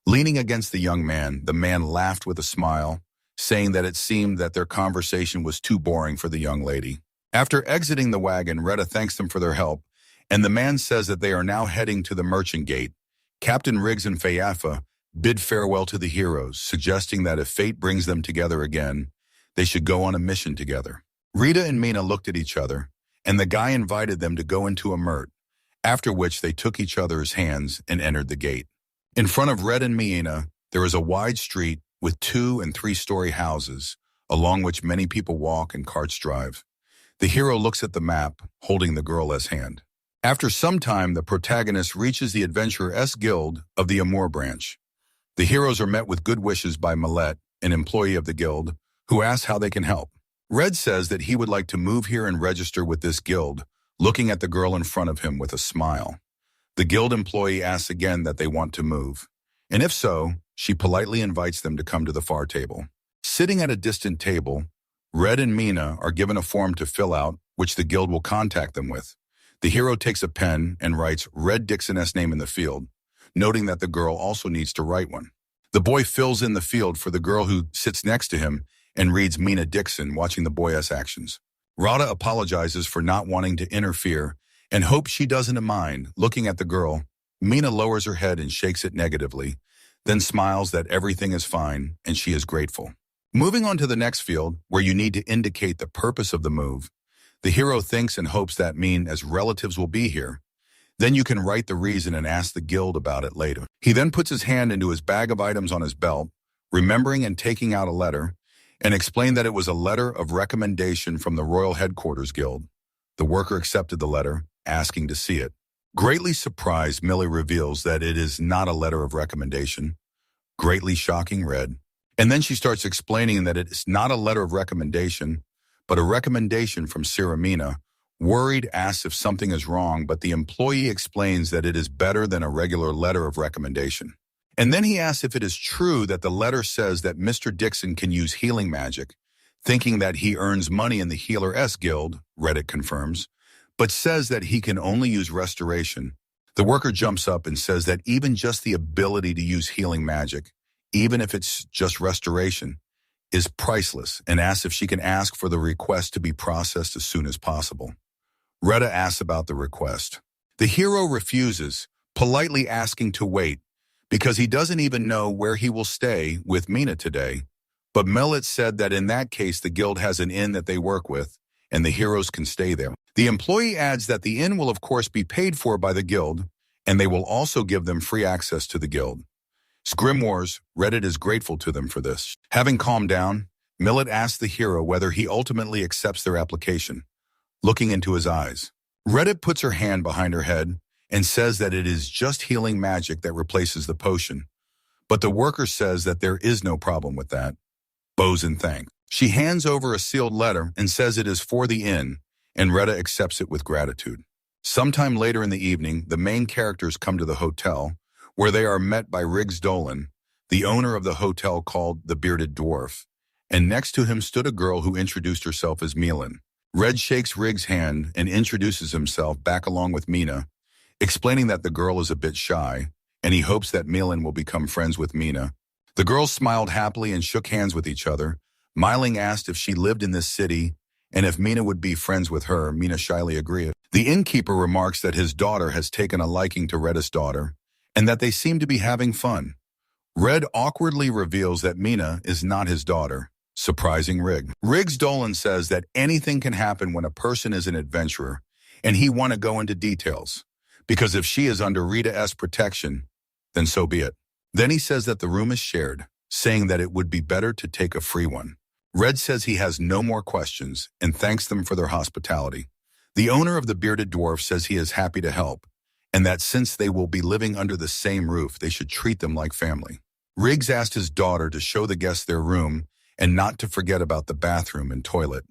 Leaning against the young man, the man laughed with a smile, saying that it seemed that their conversation was too boring for the young lady. After exiting the wagon, Retta thanks them for their help, and the man says that they are now heading to the merchant gate. Captain Riggs and Fayafa bid farewell to the heroes, suggesting that if fate brings them together again, they should go on a mission together. Rita and Mina looked at each other, and the guy invited them to go into Amort, after which they took each other's hands and entered the gate. In front of Red and Mina, there is a wide street with 2- and 3-story houses, along which many people walk and carts drive. The hero looks at the map, holding the girl as hand. After some time, the protagonist reaches the Adventurer Guild of the Amort branch. The heroes are met with good wishes by Millet, an employee of the guild, who asks how they can help. Red says that he would like to move here and register with this guild, looking at the girl in front of him with a smile. The guild employee asks again that they want to move, and if so, she politely invites them to come to the far table. Sitting at a distant table, Red and Mina are given a form to fill out, which the guild will contact them with. The hero takes a pen and writes Red Dixon's name in the field, noting that the girl also needs to write one. The boy fills in the field for the girl who sits next to him and reads Mina Dixon, watching the boy's actions. Rada apologizes for not wanting to interfere and hopes she doesn't mind. Looking at the girl, Mina lowers her head and shakes it negatively, then smiles that everything is fine and she is grateful. Moving on to the next field, where you need to indicate the purpose of the move, the hero thinks and hopes that mean as relatives will be here. Then you can write the reason and ask the guild about it later. He then puts his hand into his bag of items on his belt, remembering and taking out a letter, and explained that it was a letter of recommendation from the Royal Headquarters Guild. The worker accepted the letter, asking to see it. Greatly surprised, Millie reveals that it is not a letter of recommendation. Greatly shocking Red. And then she starts explaining that it's not a letter of recommendation, but a recommendation from Mina. Worried, asks if something is wrong, but the employee explains that it is better than a regular letter of recommendation. And then he asks if it is true that the letter says that Mr. Dixon can use healing magic, thinking that he earns money in the Healer Guild, Reddit confirms, but says that he can only use restoration. The worker jumps up and says that even just the ability to use healing magic, even if it's just restoration, is priceless, and asks if she can ask for the request to be processed as soon as possible. Retta asks about the request. The hero refuses, politely asking to wait, because he doesn't even know where he will stay with Mina today. But Millet said that in that case the guild has an inn that they work with, and the heroes can stay there. The employee adds that the inn will of course be paid for by the guild, and they will also give them free access to the guild. Scrimwars, Reddit is grateful to them for this. Having calmed down, Millet asks the hero whether he ultimately accepts their application. Looking into his eyes, Reddit puts her hand behind her head and says that it is just healing magic that replaces the potion. But the worker says that there is no problem with that. Bows and thanks. She hands over a sealed letter and says it is for the inn, and Retta accepts it with gratitude. Sometime later in the evening, the main characters come to the hotel, where they are met by Riggs Dolan, the owner of the hotel called the Bearded Dwarf, and next to him stood a girl who introduced herself as Milan. Red shakes Riggs' hand and introduces himself back along with Mina, explaining that the girl is a bit shy, and he hopes that Milan will become friends with Mina. The girls smiled happily and shook hands with each other. Milan asked if she lived in this city, and if Mina would be friends with her. Mina shyly agreed. The innkeeper remarks that his daughter has taken a liking to Red's daughter, and that they seem to be having fun. Red awkwardly reveals that Mina is not his daughter, surprising Riggs. Riggs Dolan says that anything can happen when a person is an adventurer, and he want to go into details, because if she is under Rita's protection, then so be it. Then he says that the room is shared, saying that it would be better to take a free one. Red says he has no more questions and thanks them for their hospitality. The owner of the Bearded Dwarf says he is happy to help, and that since they will be living under the same roof, they should treat them like family. Riggs asked his daughter to show the guests their room and not to forget about the bathroom and toilet.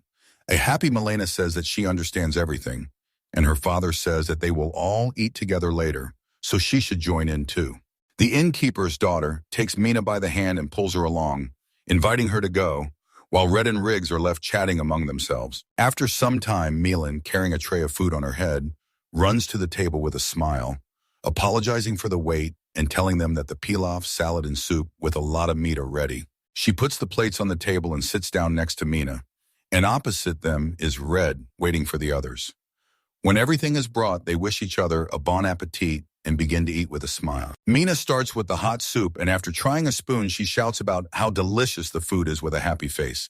A happy Milena says that she understands everything, and her father says that they will all eat together later, so she should join in too. The innkeeper's daughter takes Mina by the hand and pulls her along, inviting her to go, while Red and Riggs are left chatting among themselves. After some time, Milan, carrying a tray of food on her head, runs to the table with a smile, apologizing for the wait and telling them that the pilaf, salad, and soup with a lot of meat are ready. She puts the plates on the table and sits down next to Mina, and opposite them is Red, waiting for the others. When everything is brought, they wish each other a bon appetit and begin to eat with a smile. Mina starts with the hot soup, and after trying a spoon, she shouts about how delicious the food is with a happy face.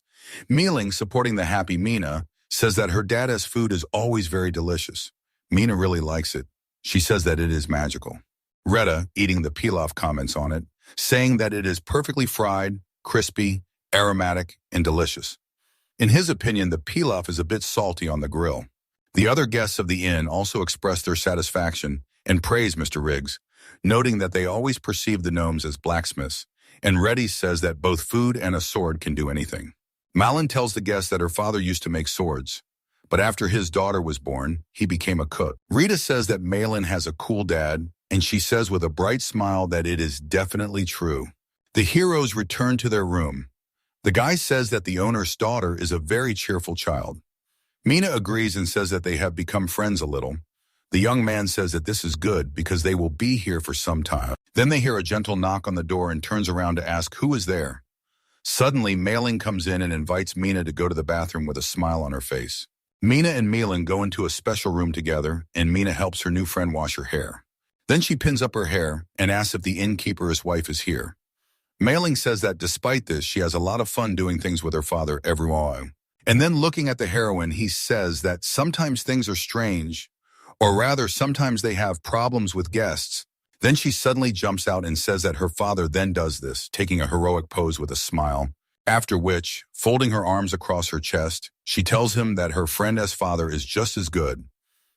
Mealing, supporting the happy Mina, says that her dad's food is always very delicious. Mina really likes it. She says that it is magical. Retta, eating the pilaf, comments on it, saying that it is perfectly fried, crispy, aromatic, and delicious. In his opinion, the pilaf is a bit salty on the grill. The other guests of the inn also expressed their satisfaction and praised Mr. Riggs, noting that they always perceived the gnomes as blacksmiths, and Reddy says that both food and a sword can do anything. Malin tells the guests that her father used to make swords, but after his daughter was born, he became a cook. Rita says that Malin has a cool dad, and she says with a bright smile that it is definitely true. The heroes return to their room. The guy says that the owner's daughter is a very cheerful child. Mina agrees and says that they have become friends a little. The young man says that this is good because they will be here for some time. Then they hear a gentle knock on the door and turns around to ask who is there. Suddenly, Malin comes in and invites Mina to go to the bathroom with a smile on her face. Mina and Malin go into a special room together, and Mina helps her new friend wash her hair. Then she pins up her hair and asks if the innkeeper's wife is here. Malin says that despite this, she has a lot of fun doing things with her father every while. And then looking at the heroine, he says that sometimes things are strange, or rather sometimes they have problems with guests. Then she suddenly jumps out and says that her father then does this, taking a heroic pose with a smile. After which, folding her arms across her chest, she tells him that her friend as father is just as good.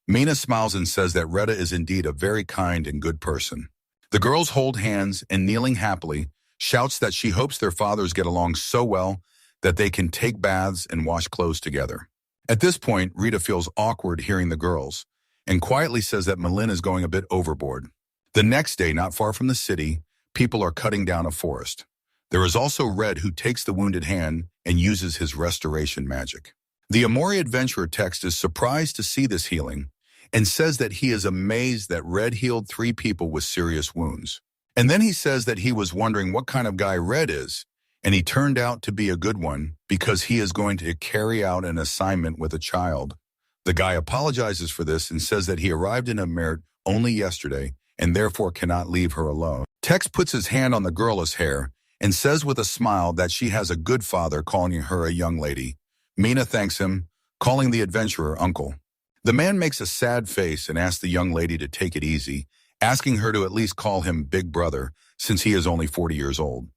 Mina smiles and says that Retta is indeed a very kind and good person. The girls hold hands and kneeling happily, shouts that she hopes their fathers get along so well that they can take baths and wash clothes together. At this point, Rita feels awkward hearing the girls, and quietly says that Malin is going a bit overboard. The next day, not far from the city, people are cutting down a forest. There is also Red, who takes the wounded hand and uses his restoration magic. The Amori adventurer text is surprised to see this healing and says that he is amazed that Red healed 3 people with serious wounds. And then he says that he was wondering what kind of guy Red is, and he turned out to be a good one because he is going to carry out an assignment with a child. The guy apologizes for this and says that he arrived in Amort only yesterday and therefore cannot leave her alone. Tex puts his hand on the girl's hair and says with a smile that she has a good father calling her a young lady. Mina thanks him, calling the adventurer uncle. The man makes a sad face and asks the young lady to take it easy, asking her to at least call him big brother since he is only 40 years old.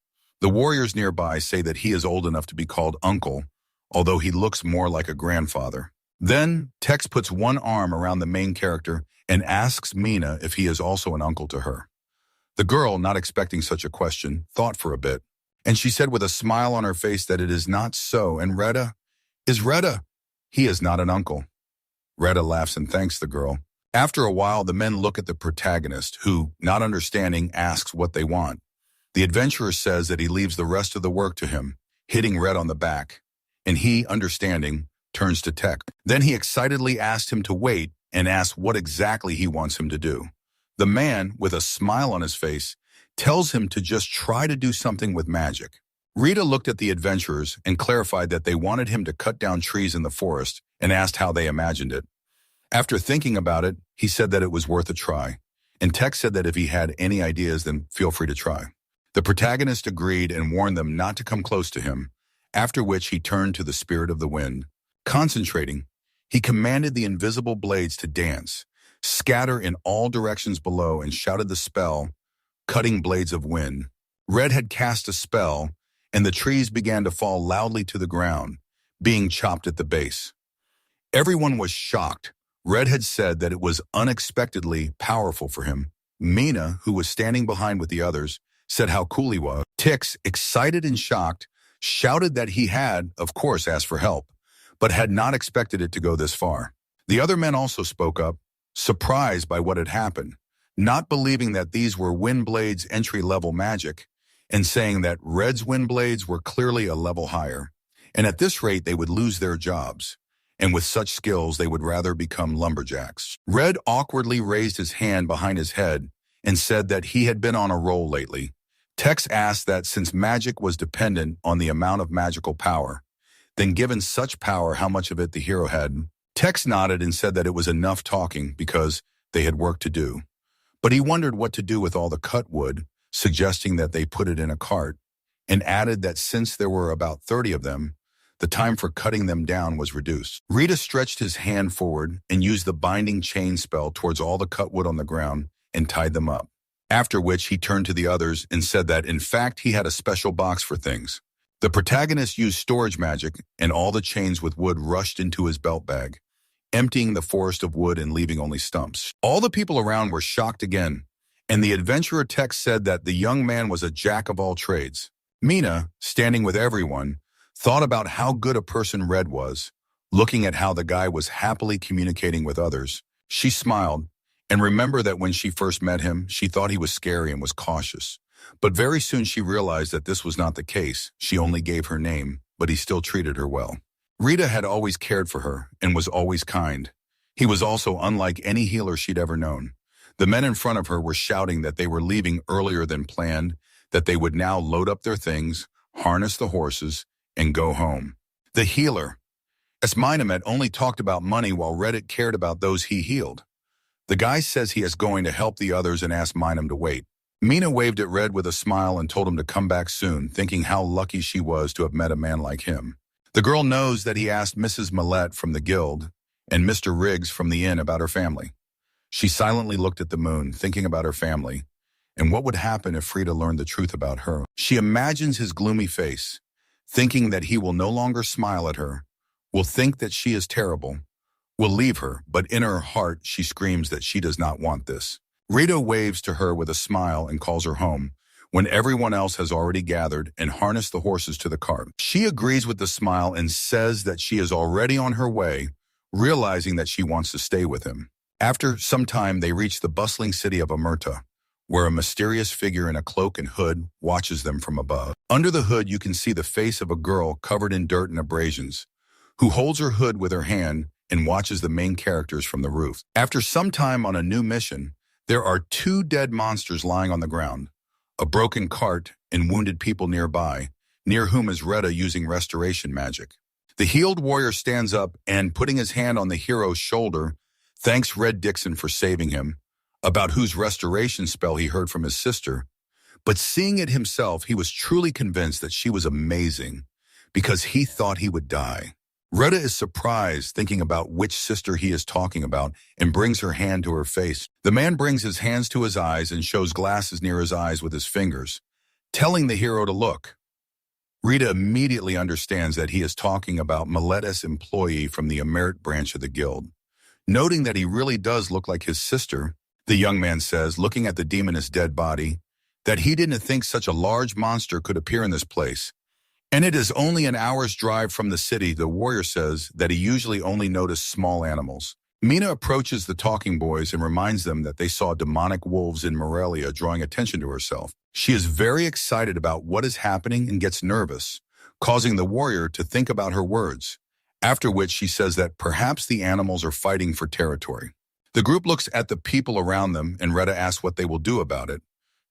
The warriors nearby say that he is old enough to be called uncle, although he looks more like a grandfather. Then, Tex puts one arm around the main character and asks Mina if he is also an uncle to her. The girl, not expecting such a question, thought for a bit, and she said with a smile on her face that it is not so, and Retta, he is not an uncle. Retta laughs and thanks the girl. After a while, the men look at the protagonist, who, not understanding, asks what they want. The adventurer says that he leaves the rest of the work to him, hitting Red on the back, and he, understanding, turns to Tech. Then he excitedly asks him to wait and asks what exactly he wants him to do. The man, with a smile on his face, tells him to just try to do something with magic. Rita looked at the adventurers and clarified that they wanted him to cut down trees in the forest and asked how they imagined it. After thinking about it, he said that it was worth a try, and Tech said that if he had any ideas, then feel free to try. The protagonist agreed and warned them not to come close to him, after which he turned to the spirit of the wind. Concentrating, he commanded the invisible blades to dance, scatter in all directions below, and shouted the spell, cutting blades of wind. Red had cast a spell, and the trees began to fall loudly to the ground, being chopped at the base. Everyone was shocked. Red had said that it was unexpectedly powerful for him. Mina, who was standing behind with the others, said how cool he was. Tix, excited and shocked, shouted that he had, of course, asked for help, but had not expected it to go this far. The other men also spoke up, surprised by what had happened, not believing that these were Windblade's entry-level magic, and saying that Red's Windblades were clearly a level higher, and at this rate they would lose their jobs, and with such skills they would rather become lumberjacks. Red awkwardly raised his hand behind his head and said that he had been on a roll lately. Tex asked that since magic was dependent on the amount of magical power, then given such power how much of it the hero had. Tex nodded and said that it was enough talking because they had work to do. But he wondered what to do with all the cut wood, suggesting that they put it in a cart, and added that since there were about 30 of them, the time for cutting them down was reduced. Rita stretched his hand forward and used the binding chain spell towards all the cut wood on the ground and tied them up. After which he turned to the others and said that in fact he had a special box for things. The protagonist used storage magic, and all the chains with wood rushed into his belt bag, emptying the forest of wood and leaving only stumps. All the people around were shocked again, and the adventurer text said that the young man was a jack of all trades. Mina, standing with everyone, thought about how good a person Red was, looking at how the guy was happily communicating with others. She smiled, and remembered that when she first met him, she thought he was scary and was cautious. But very soon she realized that this was not the case. She only gave her name, but he still treated her well. Rita had always cared for her and was always kind. He was also unlike any healer she'd ever known. The men in front of her were shouting that they were leaving earlier than planned, that they would now load up their things, harness the horses, and go home. The healer. As Mina only talked about money while Reddit cared about those he healed. The guy says he is going to help the others and asked Mina to wait. Mina waved at Red with a smile and told him to come back soon, thinking how lucky she was to have met a man like him. The girl knows that he asked Mrs. Millette from the guild and Mr. Riggs from the inn about her family. She silently looked at the moon, thinking about her family, and what would happen if Frida learned the truth about her. She imagines his gloomy face, thinking that he will no longer smile at her, will think that she is terrible, will leave her, but in her heart she screams that she does not want this. Rita waves to her with a smile and calls her home, when everyone else has already gathered and harnessed the horses to the cart. She agrees with the smile and says that she is already on her way, realizing that she wants to stay with him. After some time, they reach the bustling city of Amorta, where a mysterious figure in a cloak and hood watches them from above. Under the hood, you can see the face of a girl covered in dirt and abrasions, who holds her hood with her hand and watches the main characters from the roof. After some time on a new mission, there are 2 dead monsters lying on the ground, a broken cart and wounded people nearby, near whom is Retta using restoration magic. The healed warrior stands up and, putting his hand on the hero's shoulder, thanks Red Dixon for saving him, about whose restoration spell he heard from his sister. But seeing it himself, he was truly convinced that she was amazing, because he thought he would die. Retta is surprised, thinking about which sister he is talking about, and brings her hand to her face. The man brings his hands to his eyes and shows glasses near his eyes with his fingers, telling the hero to look. Rita immediately understands that he is talking about Miletta's employee from the Amort branch of the guild. Noting that he really does look like his sister, the young man says, looking at the demoness' dead body, that he didn't think such a large monster could appear in this place. And it is only an hour's drive from the city. The warrior says that he usually only noticed small animals. Mina approaches the talking boys and reminds them that they saw demonic wolves in Morelia, drawing attention to herself. She is very excited about what is happening and gets nervous, causing the warrior to think about her words, after which she says that perhaps the animals are fighting for territory. The group looks at the people around them, and Retta asks what they will do about it,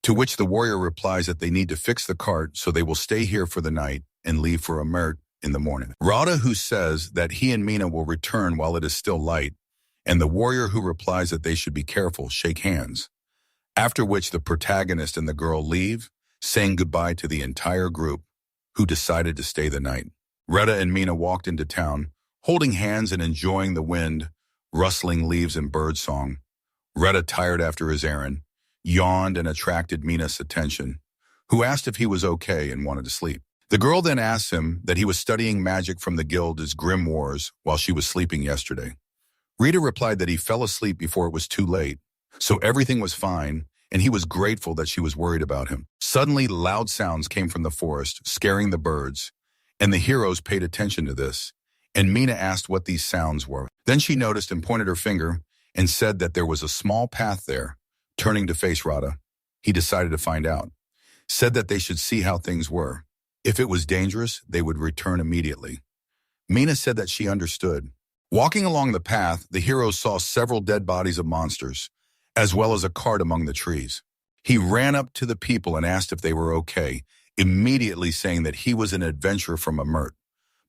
to which the warrior replies that they need to fix the cart, so they will stay here for the night and leave for Amort in the morning. Rada, who says that he and Mina will return while it is still light, and the warrior, who replies that they should be careful, shake hands, after which the protagonist and the girl leave, saying goodbye to the entire group, who decided to stay the night. Retta and Mina walked into town, holding hands and enjoying the wind, rustling leaves and birdsong. Retta, tired after his errand, yawned and attracted Mina's attention, who asked if he was okay and wanted to sleep. The girl then asked him that he was studying magic from the guild's Grim Wars while she was sleeping yesterday. Rita replied that he fell asleep before it was too late, so everything was fine, and he was grateful that she was worried about him. Suddenly, loud sounds came from the forest, scaring the birds, and the heroes paid attention to this, and Mina asked what these sounds were. Then she noticed and pointed her finger and said that there was a small path there. Turning to face Rada, he decided to find out, said that they should see how things were. If it was dangerous, they would return immediately. Mina said that she understood. Walking along the path, the heroes saw several dead bodies of monsters, as well as a cart among the trees. He ran up to the people and asked if they were okay, immediately saying that he was an adventurer from Amort.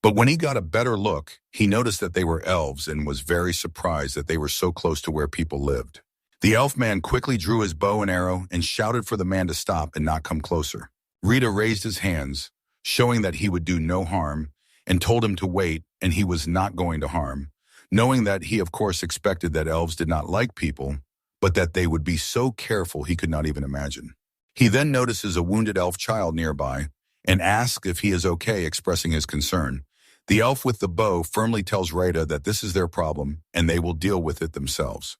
But when he got a better look, he noticed that they were elves and was very surprised that they were so close to where people lived. The elf man quickly drew his bow and arrow and shouted for the man to stop and not come closer. Rita raised his hands, showing that he would do no harm, and told him to wait, and he was not going to harm, knowing that he of course expected that elves did not like people, but that they would be so careful he could not even imagine. He then notices a wounded elf child nearby, and asks if he is okay, expressing his concern. The elf with the bow firmly tells Rada that this is their problem and they will deal with it themselves.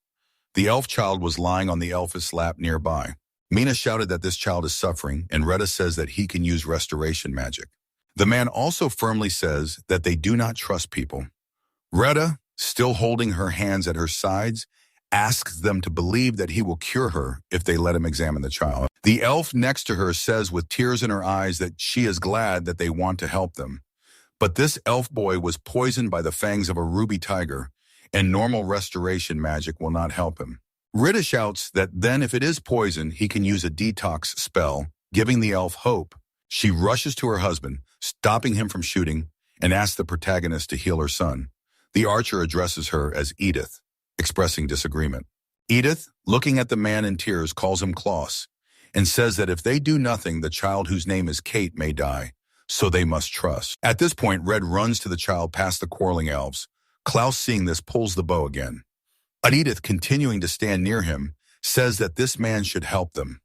The elf child was lying on the elf's lap nearby. Mina shouted that this child is suffering, and Rada says that he can use restoration magic. The man also firmly says that they do not trust people. Rada, still holding her hands at her sides, asks them to believe that he will cure her if they let him examine the child. The elf next to her says with tears in her eyes that she is glad that they want to help them. But this elf boy was poisoned by the fangs of a ruby tiger, and normal restoration magic will not help him. Rita shouts that then if it is poison, he can use a detox spell, giving the elf hope. She rushes to her husband, stopping him from shooting, and asks the protagonist to heal her son. The archer addresses her as Edith, expressing disagreement. Edith, looking at the man in tears, calls him Klaus, and says that if they do nothing, the child whose name is Kate may die, so they must trust. At this point, Red runs to the child past the quarreling elves. Klaus, seeing this, pulls the bow again. Edith, continuing to stand near him, says that this man should help them.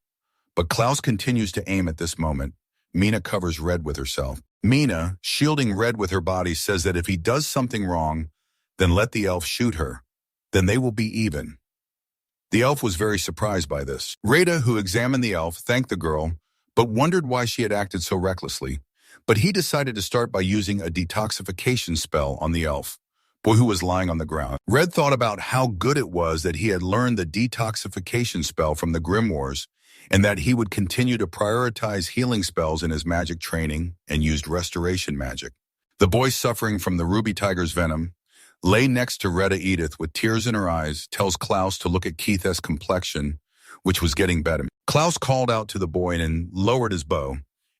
But Klaus continues to aim at this moment. Mina covers Red with herself. Mina, shielding Red with her body, says that if he does something wrong, then let the elf shoot her. Then they will be even. The elf was very surprised by this. Rada, who examined the elf, thanked the girl, but wondered why she had acted so recklessly. But he decided to start by using a detoxification spell on the elf, boy who was lying on the ground. Red thought about how good it was that he had learned the detoxification spell from the Grimoires, and that he would continue to prioritize healing spells in his magic training and used restoration magic. The boy, suffering from the ruby tiger's venom, lay next to Retta. Edith, with tears in her eyes, tells Klaus to look at Keith's complexion, which was getting better. Klaus called out to the boy and lowered his bow,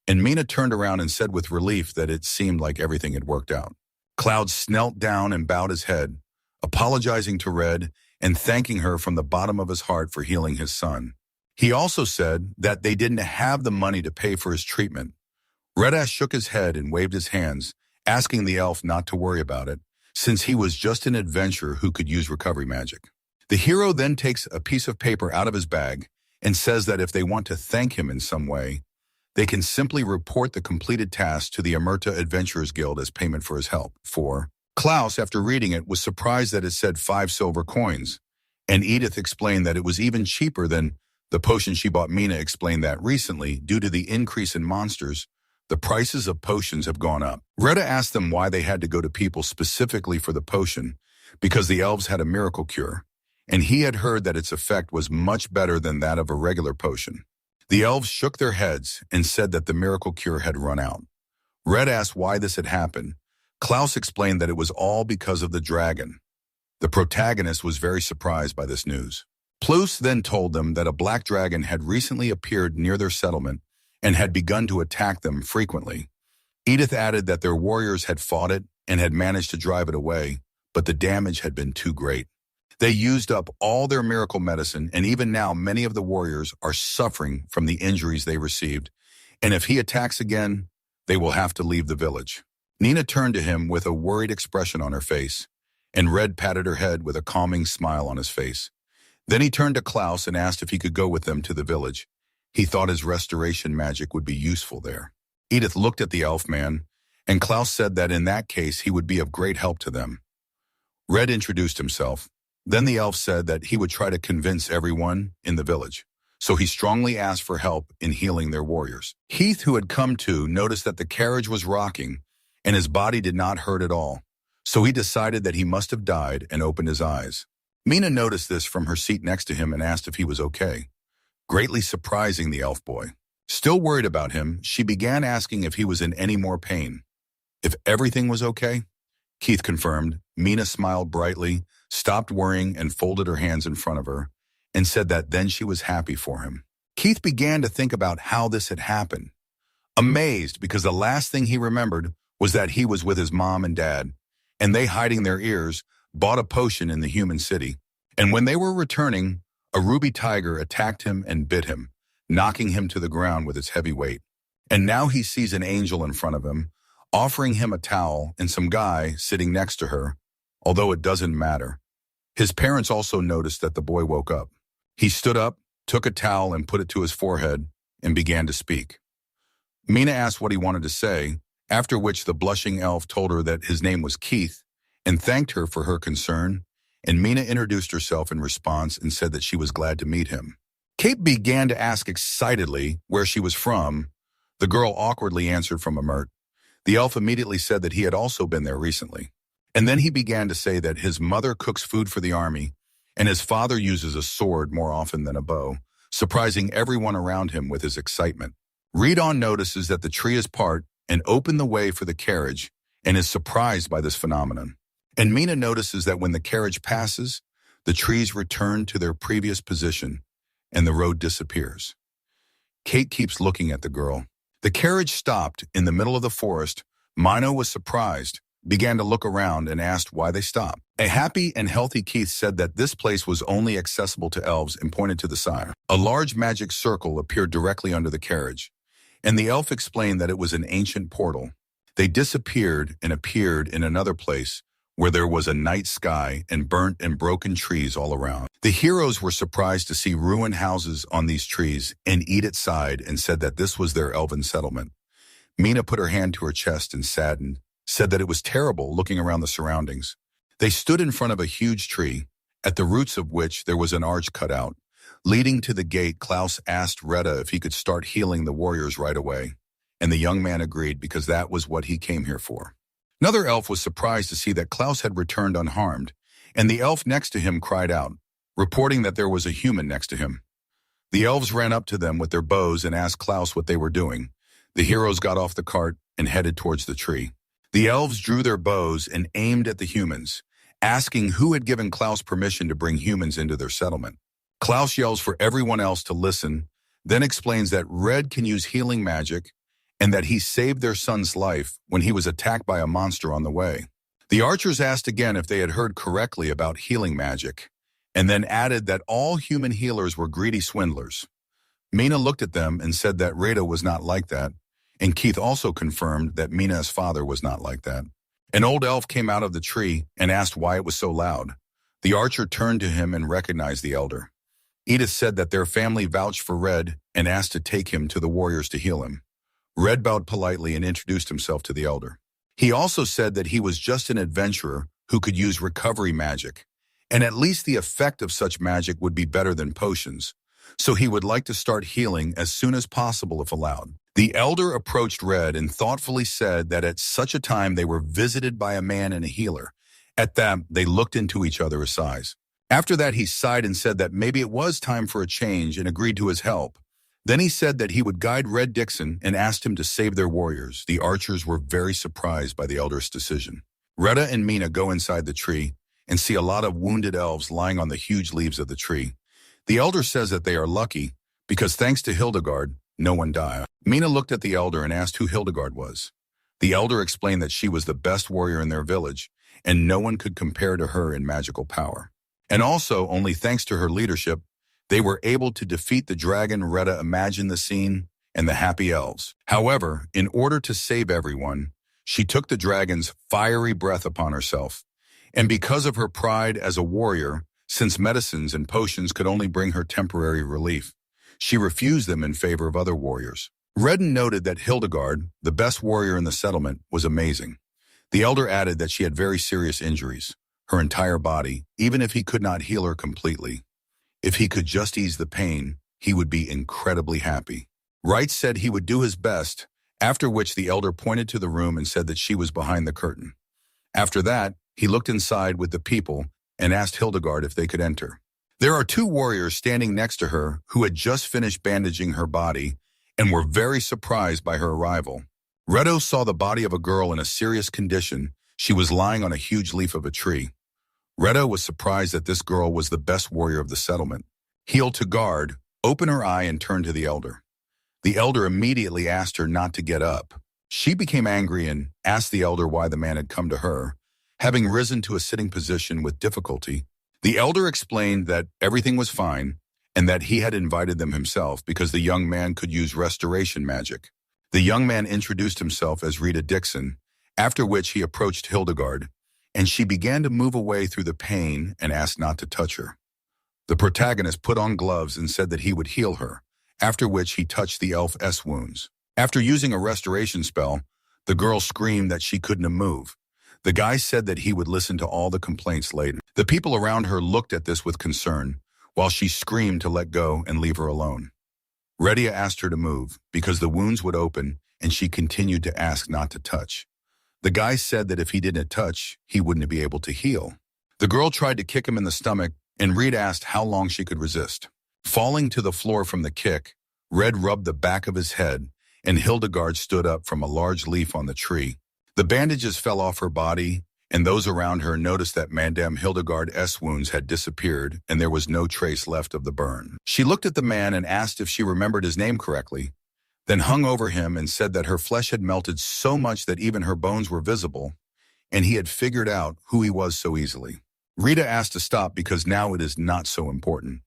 and Mina turned around and said with relief that it seemed like everything had worked out. Klaus knelt down and bowed his head, apologizing to Red and thanking her from the bottom of his heart for healing his son. He also said that they didn't have the money to pay for his treatment. Red shook his head and waved his hands, asking the elf not to worry about it, since he was just an adventurer who could use recovery magic. The hero then takes a piece of paper out of his bag and says that if they want to thank him in some way, they can simply report the completed task to the Amort Adventurers Guild as payment for his help. Klaus, after reading it, was surprised that it said 5 silver coins, and Edith explained that it was even cheaper than the potion she bought. Mina explained that recently, due to the increase in monsters, the prices of potions have gone up. Retta asked them why they had to go to people specifically for the potion, because the elves had a miracle cure, and he had heard that its effect was much better than that of a regular potion. The elves shook their heads and said that the miracle cure had run out. Red asked why this had happened. Klaus explained that it was all because of the dragon. The protagonist was very surprised by this news. Plus then told them that a black dragon had recently appeared near their settlement and had begun to attack them frequently. Edith added that their warriors had fought it and had managed to drive it away, but the damage had been too great. They used up all their miracle medicine, and even now many of the warriors are suffering from the injuries they received, and if he attacks again, they will have to leave the village. Nina turned to him with a worried expression on her face, and Red patted her head with a calming smile on his face. Then he turned to Klaus and asked if he could go with them to the village. He thought his restoration magic would be useful there. Edith looked at the elf man, and Klaus said that in that case he would be of great help to them. Red introduced himself. Then the elf said that he would try to convince everyone in the village, so he strongly asked for help in healing their warriors. Heath, who had come to, noticed that the carriage was rocking, and his body did not hurt at all, so he decided that he must have died and opened his eyes. Mina noticed this from her seat next to him and asked if he was okay, greatly surprising the elf boy. Still worried about him, she began asking if he was in any more pain. If everything was okay? Keith confirmed. Mina smiled brightly, stopped worrying, and folded her hands in front of her, and said that then she was happy for him. Keith began to think about how this had happened, amazed because the last thing he remembered was that he was with his mom and dad, and they, hiding their ears, bought a potion in the human city. And when they were returning, a ruby tiger attacked him and bit him, knocking him to the ground with its heavy weight. And now he sees an angel in front of him, offering him a towel, and some guy sitting next to her, although it doesn't matter. His parents also noticed that the boy woke up. He stood up, took a towel and put it to his forehead, and began to speak. Mina asked what he wanted to say, after which the blushing elf told her that his name was Keith and thanked her for her concern, and Mina introduced herself in response and said that she was glad to meet him. Kate began to ask excitedly where she was from. The girl awkwardly answered from Amort. The elf immediately said that he had also been there recently. And then he began to say that his mother cooks food for the army, and his father uses a sword more often than a bow, surprising everyone around him with his excitement. Redon notices that the tree is part and open the way for the carriage and is surprised by this phenomenon. And Mina notices that when the carriage passes, the trees return to their previous position and the road disappears. Kate keeps looking at the girl. The carriage stopped in the middle of the forest. Mina was surprised, began to look around and asked why they stopped. A happy and healthy Keith said that this place was only accessible to elves and pointed to the side. A large magic circle appeared directly under the carriage, and the elf explained that it was an ancient portal. They disappeared and appeared in another place where there was a night sky and burnt and broken trees all around. The heroes were surprised to see ruined houses on these trees and Edith sighed and said that this was their elven settlement. Mina put her hand to her chest and saddened, said that it was terrible looking around the surroundings. They stood in front of a huge tree, at the roots of which there was an arch cut out. Leading to the gate, Klaus asked Retta if he could start healing the warriors right away, and the young man agreed because that was what he came here for. Another elf was surprised to see that Klaus had returned unharmed, and the elf next to him cried out, reporting that there was a human next to him. The elves ran up to them with their bows and asked Klaus what they were doing. The heroes got off the cart and headed towards the tree. The elves drew their bows and aimed at the humans, asking who had given Klaus permission to bring humans into their settlement. Klaus yells for everyone else to listen, then explains that Red can use healing magic and that he saved their son's life when he was attacked by a monster on the way. The archers asked again if they had heard correctly about healing magic, and then added that all human healers were greedy swindlers. Mina looked at them and said that Rita was not like that, and Keith also confirmed that Mina's father was not like that. An old elf came out of the tree and asked why it was so loud. The archer turned to him and recognized the elder. Edith said that their family vouched for Red and asked to take him to the warriors to heal him. Red bowed politely and introduced himself to the elder. He also said that he was just an adventurer who could use recovery magic, and at least the effect of such magic would be better than potions, so he would like to start healing as soon as possible if allowed. The elder approached Red and thoughtfully said that at such a time they were visited by a man and a healer. At that, they looked into each other's eyes. After that, he sighed and said that maybe it was time for a change and agreed to his help. Then he said that he would guide Red Dixon and asked him to save their warriors. The archers were very surprised by the elder's decision. Retta and Mina go inside the tree and see a lot of wounded elves lying on the huge leaves of the tree. The elder says that they are lucky because thanks to Hildigard, no one died. Mina looked at the elder and asked who Hildigard was. The elder explained that she was the best warrior in their village and no one could compare to her in magical power. And also, only thanks to her leadership, they were able to defeat the dragon. Retta imagined the scene and the happy elves. However, in order to save everyone, she took the dragon's fiery breath upon herself. And because of her pride as a warrior, since medicines and potions could only bring her temporary relief, she refused them in favor of other warriors. Redden noted that Hildigard, the best warrior in the settlement, was amazing. The elder added that she had very serious injuries, her entire body, even if he could not heal her completely. If he could just ease the pain, he would be incredibly happy. Wright said he would do his best, after which the elder pointed to the room and said that she was behind the curtain. After that, he looked inside with the people and asked Hildigard if they could enter. There are two warriors standing next to her who had just finished bandaging her body and were very surprised by her arrival. Redo saw the body of a girl in a serious condition. She was lying on a huge leaf of a tree. Redo was surprised that this girl was the best warrior of the settlement. Healed to guard, opened her eye and turned to the elder. The elder immediately asked her not to get up. She became angry and asked the elder why the man had come to her. Having risen to a sitting position with difficulty, the elder explained that everything was fine and that he had invited them himself because the young man could use restoration magic. The young man introduced himself as Rita Dixon, after which he approached Hildigard, and she began to move away through the pain and asked not to touch her. The protagonist put on gloves and said that he would heal her, after which he touched the elf's wounds. After using a restoration spell, the girl screamed that she couldn't move. The guy said that he would listen to all the complaints later. The people around her looked at this with concern, while she screamed to let go and leave her alone. Redia asked her to move, because the wounds would open, and she continued to ask not to touch. The guy said that if he didn't touch, he wouldn't be able to heal. The girl tried to kick him in the stomach, and Reed asked how long she could resist. Falling to the floor from the kick, Red rubbed the back of his head, and Hildigard stood up from a large leaf on the tree. The bandages fell off her body, and those around her noticed that Madame Hildigard's wounds had disappeared, and there was no trace left of the burn. She looked at the man and asked if she remembered his name correctly, then hung over him and said that her flesh had melted so much that even her bones were visible, and he had figured out who he was so easily. Rita asked to stop because now it is not so important.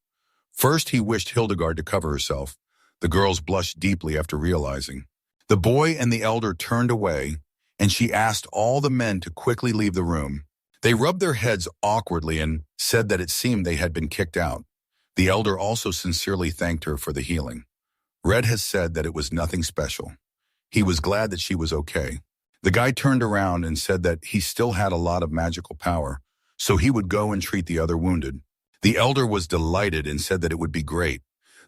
First, he wished Hildigard to cover herself. The girls blushed deeply after realizing. The boy and the elder turned away, and she asked all the men to quickly leave the room. They rubbed their heads awkwardly and said that it seemed they had been kicked out. The elder also sincerely thanked her for the healing. Red has said that it was nothing special. He was glad that she was okay. The guy turned around and said that he still had a lot of magical power, so he would go and treat the other wounded. The elder was delighted and said that it would be great.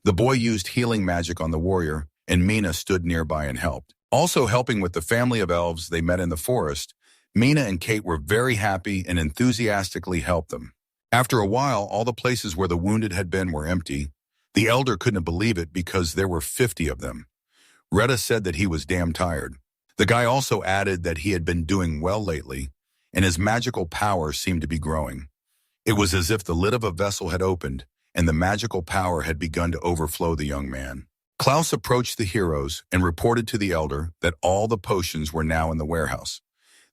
The boy used healing magic on the warrior, and Mina stood nearby and helped. Also helping with the family of elves they met in the forest, Mina and Kate were very happy and enthusiastically helped them. After a while, all the places where the wounded had been were empty. The elder couldn't believe it because there were 50 of them. Retta said that he was damn tired. The guy also added that he had been doing well lately, and his magical power seemed to be growing. It was as if the lid of a vessel had opened, and the magical power had begun to overflow the young man. Klaus approached the heroes and reported to the elder that all the potions were now in the warehouse.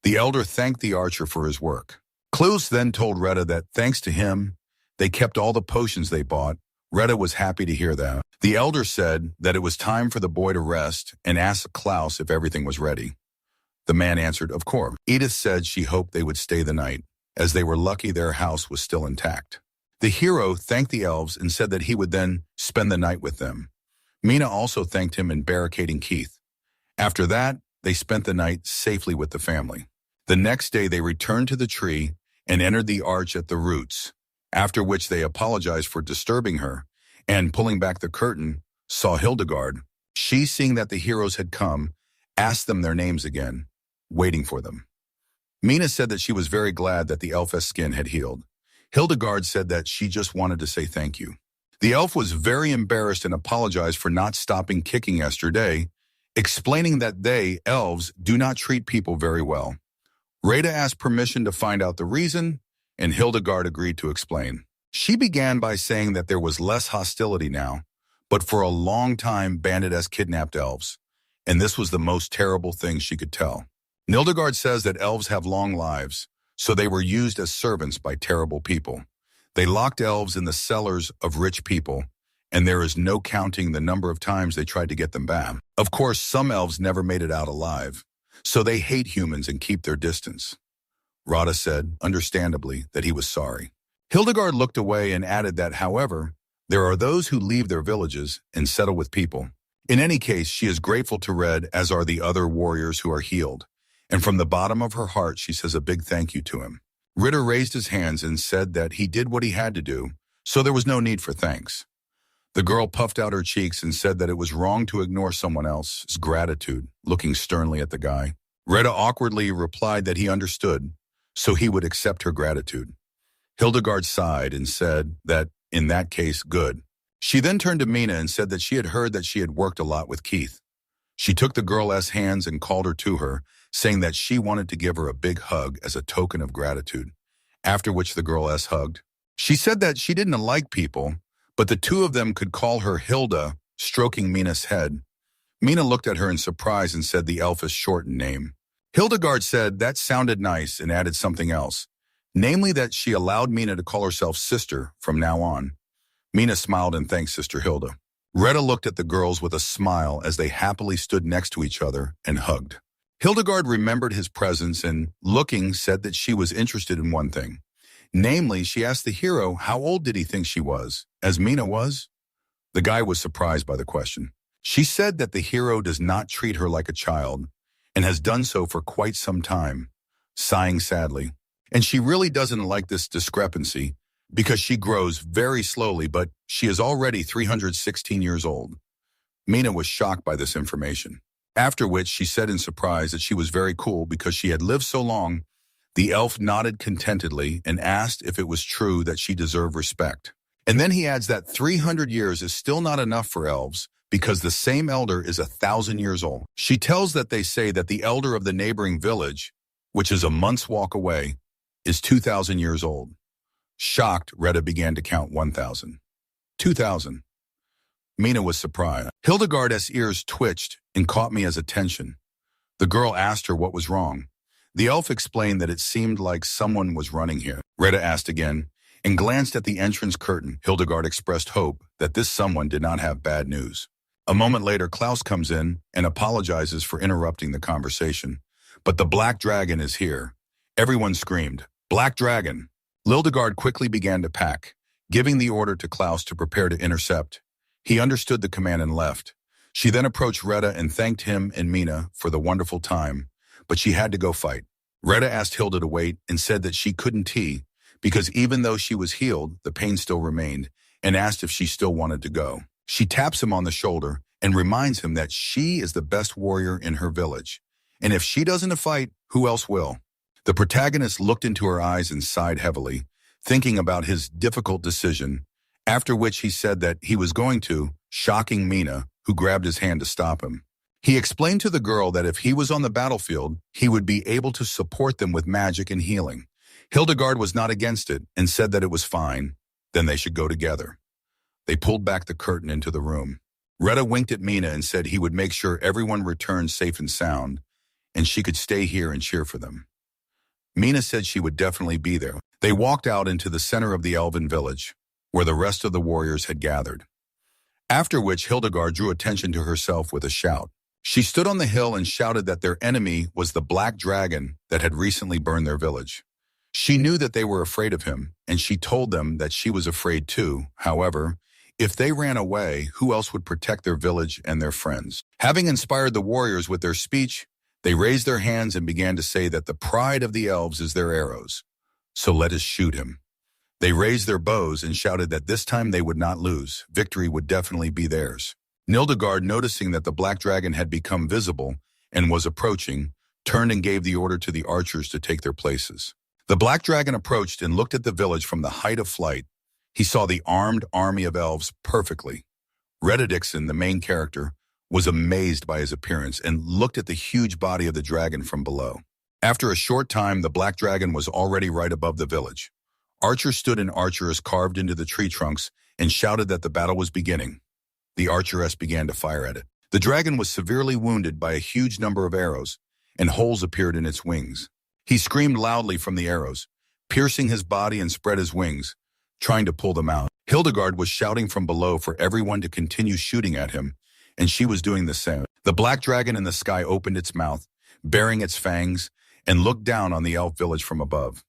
The elder thanked the archer for his work. Klaus then told Retta that thanks to him, they kept all the potions they bought. Retta was happy to hear that. The elder said that it was time for the boy to rest and asked Klaus if everything was ready. The man answered, of course. Edith said she hoped they would stay the night, as they were lucky their house was still intact. The hero thanked the elves and said that he would then spend the night with them. Mina also thanked him in barricading Keith. After that, they spent the night safely with the family. The next day they returned to the tree and entered the arch at the roots, after which they apologized for disturbing her, and pulling back the curtain, saw Hildigard. She, seeing that the heroes had come, asked them their names again, waiting for them. Mina said that she was very glad that the elf's skin had healed. Hildigard said that she just wanted to say thank you. The elf was very embarrassed and apologized for not stopping kicking yesterday, explaining that they, elves, do not treat people very well. Rada asked permission to find out the reason, and Hildigard agreed to explain. She began by saying that there was less hostility now, but for a long time bandits kidnapped elves, and this was the most terrible thing she could tell. Hildigard says that elves have long lives, so they were used as servants by terrible people. They locked elves in the cellars of rich people, and there is no counting the number of times they tried to get them back. Of course, some elves never made it out alive, so they hate humans and keep their distance. Rada said, understandably, that he was sorry. Hildigard looked away and added that, however, there are those who leave their villages and settle with people. In any case, she is grateful to Red, as are the other warriors who are healed, and from the bottom of her heart she says a big thank you to him. Ritter raised his hands and said that he did what he had to do, so there was no need for thanks. The girl puffed out her cheeks and said that it was wrong to ignore someone else's gratitude, looking sternly at the guy. Retta awkwardly replied that he understood, so he would accept her gratitude. Hildigard sighed and said that, in that case, good. She then turned to Mina and said that she had heard that she had worked a lot with Keith. She took the girl's hands and called her to her, saying that she wanted to give her a big hug as a token of gratitude, after which the girl's hugged. She said that she didn't like people, but the two of them could call her Hilda, stroking Mina's head. Mina looked at her in surprise and said the elfish shortened name. Hildigard said that sounded nice and added something else, namely that she allowed Mina to call herself sister from now on. Mina smiled and thanked Sister Hilda. Retta looked at the girls with a smile as they happily stood next to each other and hugged. Hildigard remembered his presence and, looking, said that she was interested in one thing. Namely, she asked the hero how old did he think she was, as Mina was? The guy was surprised by the question. She said that the hero does not treat her like a child and has done so for quite some time, sighing sadly. And she really doesn't like this discrepancy because she grows very slowly, but she is already 316 years old. Mina was shocked by this information, after which she said in surprise that she was very cool because she had lived so long. The elf nodded contentedly and asked if it was true that she deserved respect. And then he adds that 300 years is still not enough for elves because the same elder is 1,000 years old. She tells that they say that the elder of the neighboring village, which is a month's walk away, is 2,000 years old. Shocked, Retta began to count 1,000. 2,000. Mina was surprised. Hildigard's ears twitched and caught Mia's attention. The girl asked her what was wrong. The elf explained that it seemed like someone was running here. Retta asked again and glanced at the entrance curtain. Hildigard expressed hope that this someone did not have bad news. A moment later, Klaus comes in and apologizes for interrupting the conversation. But the Black Dragon is here. Everyone screamed, "Black Dragon!" Hildigard quickly began to pack, giving the order to Klaus to prepare to intercept. He understood the command and left. She then approached Retta and thanked him and Mina for the wonderful time, but she had to go fight. Retta asked Hilda to wait and said that she couldn't tea because even though she was healed, the pain still remained, and asked if she still wanted to go. She taps him on the shoulder and reminds him that she is the best warrior in her village, and if she doesn't fight, who else will? The protagonist looked into her eyes and sighed heavily, thinking about his difficult decision, after which he said that he was going to, shocking Mina, who grabbed his hand to stop him. He explained to the girl that if he was on the battlefield, he would be able to support them with magic and healing. Hildigard was not against it and said that it was fine, then they should go together. They pulled back the curtain into the room. Retta winked at Mina and said he would make sure everyone returned safe and sound, and she could stay here and cheer for them. Mina said she would definitely be there. They walked out into the center of the elven village, where the rest of the warriors had gathered. After which Hildigard drew attention to herself with a shout. She stood on the hill and shouted that their enemy was the Black Dragon that had recently burned their village. She knew that they were afraid of him, and she told them that she was afraid too. However, if they ran away, who else would protect their village and their friends? Having inspired the warriors with their speech, they raised their hands and began to say that the pride of the elves is their arrows. So let us shoot him. They raised their bows and shouted that this time they would not lose. Victory would definitely be theirs. Hildigard, noticing that the Black Dragon had become visible and was approaching, turned and gave the order to the archers to take their places. The Black Dragon approached and looked at the village from the height of flight. He saw the armed army of elves perfectly. Dixon, the main character, was amazed by his appearance and looked at the huge body of the dragon from below. After a short time, the Black Dragon was already right above the village. Archers stood in archers carved into the tree trunks and shouted that the battle was beginning. The archeress began to fire at it. The dragon was severely wounded by a huge number of arrows, and holes appeared in its wings. He screamed loudly from the arrows, piercing his body and spread his wings, trying to pull them out. Hildigard was shouting from below for everyone to continue shooting at him, and she was doing the same. The Black Dragon in the sky opened its mouth, baring its fangs, and looked down on the elf village from above.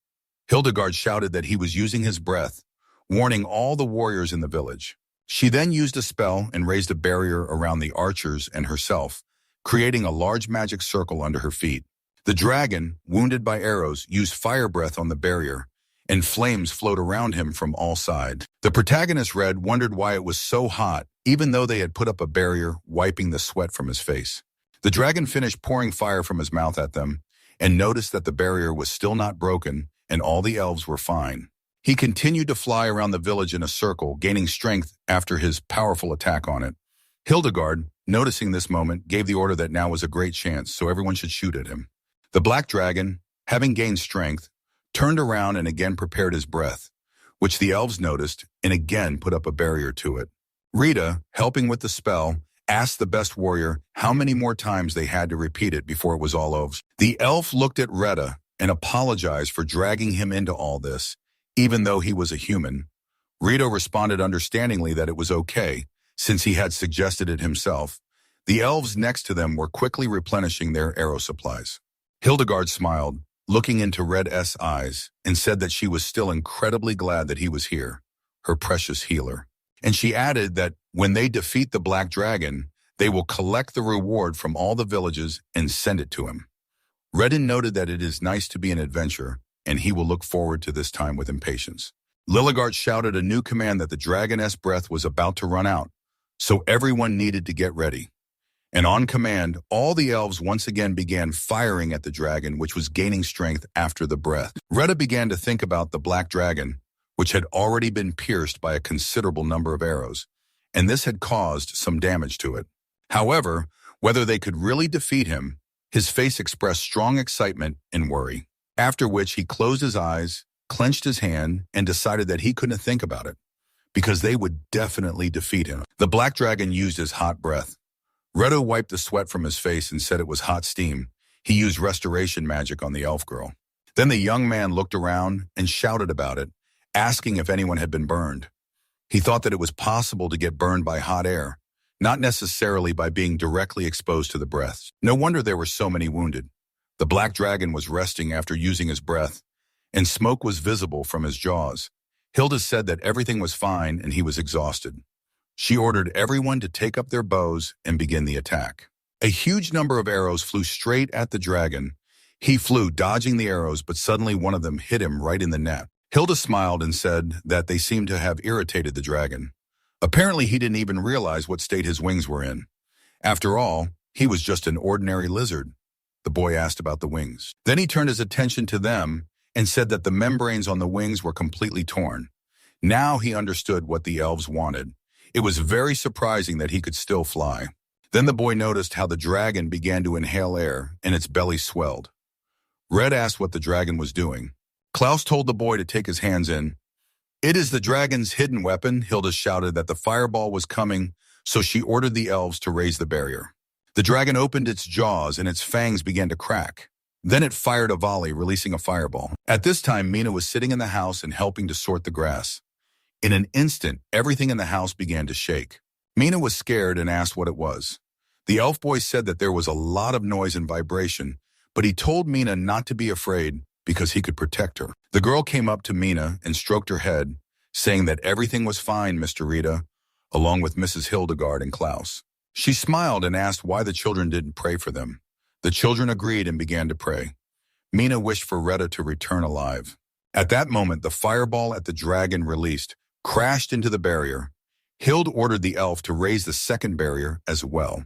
Hildigard shouted that he was using his breath, warning all the warriors in the village. She then used a spell and raised a barrier around the archers and herself, creating a large magic circle under her feet. The dragon, wounded by arrows, used fire breath on the barrier, and flames flowed around him from all sides. The protagonist, Red, wondered why it was so hot, even though they had put up a barrier, wiping the sweat from his face. The dragon finished pouring fire from his mouth at them, and noticed that the barrier was still not broken, and all the elves were fine. He continued to fly around the village in a circle, gaining strength after his powerful attack on it. Hildigard, noticing this moment, gave the order that now was a great chance, so everyone should shoot at him. The Black Dragon, having gained strength, turned around and again prepared his breath, which the elves noticed and again put up a barrier to it. Rita, helping with the spell, asked the best warrior how many more times they had to repeat it before it was all over. The elf looked at Retta and apologized for dragging him into all this, even though he was a human. Rita responded understandingly that it was okay, since he had suggested it himself. The elves next to them were quickly replenishing their arrow supplies. Hildigard smiled, looking into Red's eyes, and said that she was still incredibly glad that he was here, her precious healer. And she added that when they defeat the Black Dragon, They will collect the reward from all the villages and send it to him. Redden noted that it is nice to be an adventurer, and he will look forward to this time with impatience. Hildigard shouted a new command that the dragoness breath was about to run out, so everyone needed to get ready. And on command, all the elves once again began firing at the dragon, which was gaining strength after the breath. Retta began to think about the black dragon, which had already been pierced by a considerable number of arrows, and this had caused some damage to it. However, whether they could really defeat him, his face expressed strong excitement and worry, after which he closed his eyes, clenched his hand, and decided that he couldn't think about it, because they would definitely defeat him. The black dragon used his hot breath. Redo wiped the sweat from his face and said it was hot steam. He used restoration magic on the elf girl. Then the young man looked around and shouted about it, asking if anyone had been burned. He thought that it was possible to get burned by hot air, not necessarily by being directly exposed to the breath. No wonder there were so many wounded. The black dragon was resting after using his breath, and smoke was visible from his jaws. Hilda said that everything was fine and he was exhausted. She ordered everyone to take up their bows and begin the attack. A huge number of arrows flew straight at the dragon. He flew, dodging the arrows, but suddenly one of them hit him right in the neck. Hilda smiled and said that they seemed to have irritated the dragon. Apparently, he didn't even realize what state his wings were in. After all, he was just an ordinary lizard. The boy asked about the wings. Then he turned his attention to them and said that the membranes on the wings were completely torn. Now he understood what the elves wanted. It was very surprising that he could still fly. Then the boy noticed how the dragon began to inhale air and its belly swelled. Red asked what the dragon was doing. Klaus told the boy to take his hands in. "It is the dragon's hidden weapon." Hilda shouted that the fireball was coming, so she ordered the elves to raise the barrier. The dragon opened its jaws and its fangs began to crack. Then it fired a volley, releasing a fireball. At this time, Mina was sitting in the house and helping to sort the grass. In an instant, everything in the house began to shake. Mina was scared and asked what it was. The elf boy said that there was a lot of noise and vibration, but he told Mina not to be afraid because he could protect her. The girl came up to Mina and stroked her head, saying that everything was fine, Mr. Rita, along with Mrs. Hildigard and Klaus. She smiled and asked why the children didn't pray for them. The children agreed and began to pray. Mina wished for Retta to return alive. At that moment, the fireball at the dragon released, crashed into the barrier. Hild ordered the elf to raise the second barrier as well.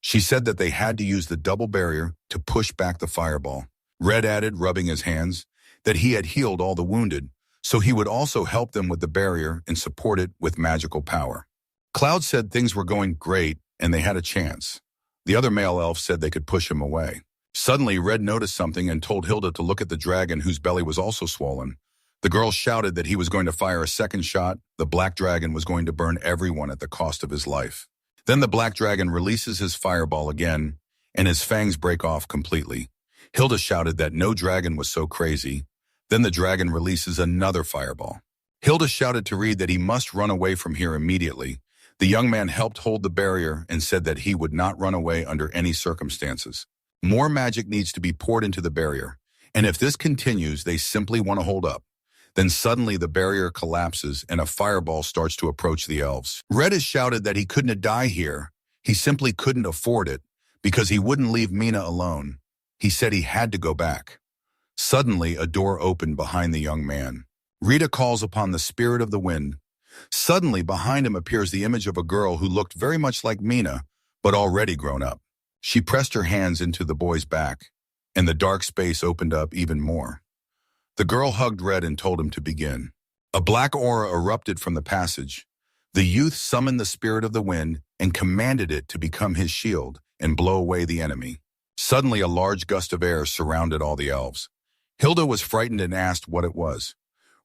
She said that they had to use the double barrier to push back the fireball. Red added, rubbing his hands, that he had healed all the wounded, so he would also help them with the barrier and support it with magical power. Cloud said things were going great and they had a chance. The other male elf said they could push him away. Suddenly, Red noticed something and told Hilda to look at the dragon whose belly was also swollen. The girl shouted that he was going to fire a second shot. The black dragon was going to burn everyone at the cost of his life. Then the black dragon releases his fireball again, and his fangs break off completely. Hilda shouted that no dragon was so crazy. Then the dragon releases another fireball. Hilda shouted to Reed that he must run away from here immediately. The young man helped hold the barrier and said that he would not run away under any circumstances. More magic needs to be poured into the barrier, and if this continues, they simply want to hold up. Then suddenly the barrier collapses and a fireball starts to approach the elves. Red has shouted that he couldn't die here. He simply couldn't afford it because he wouldn't leave Mina alone. He said he had to go back. Suddenly, a door opened behind the young man. Rita calls upon the spirit of the wind. Suddenly, behind him appears the image of a girl who looked very much like Mina, but already grown up. She pressed her hands into the boy's back, and the dark space opened up even more. The girl hugged Red and told him to begin. A black aura erupted from the passage. The youth summoned the spirit of the wind and commanded it to become his shield and blow away the enemy. Suddenly, a large gust of air surrounded all the elves. Hilda was frightened and asked what it was.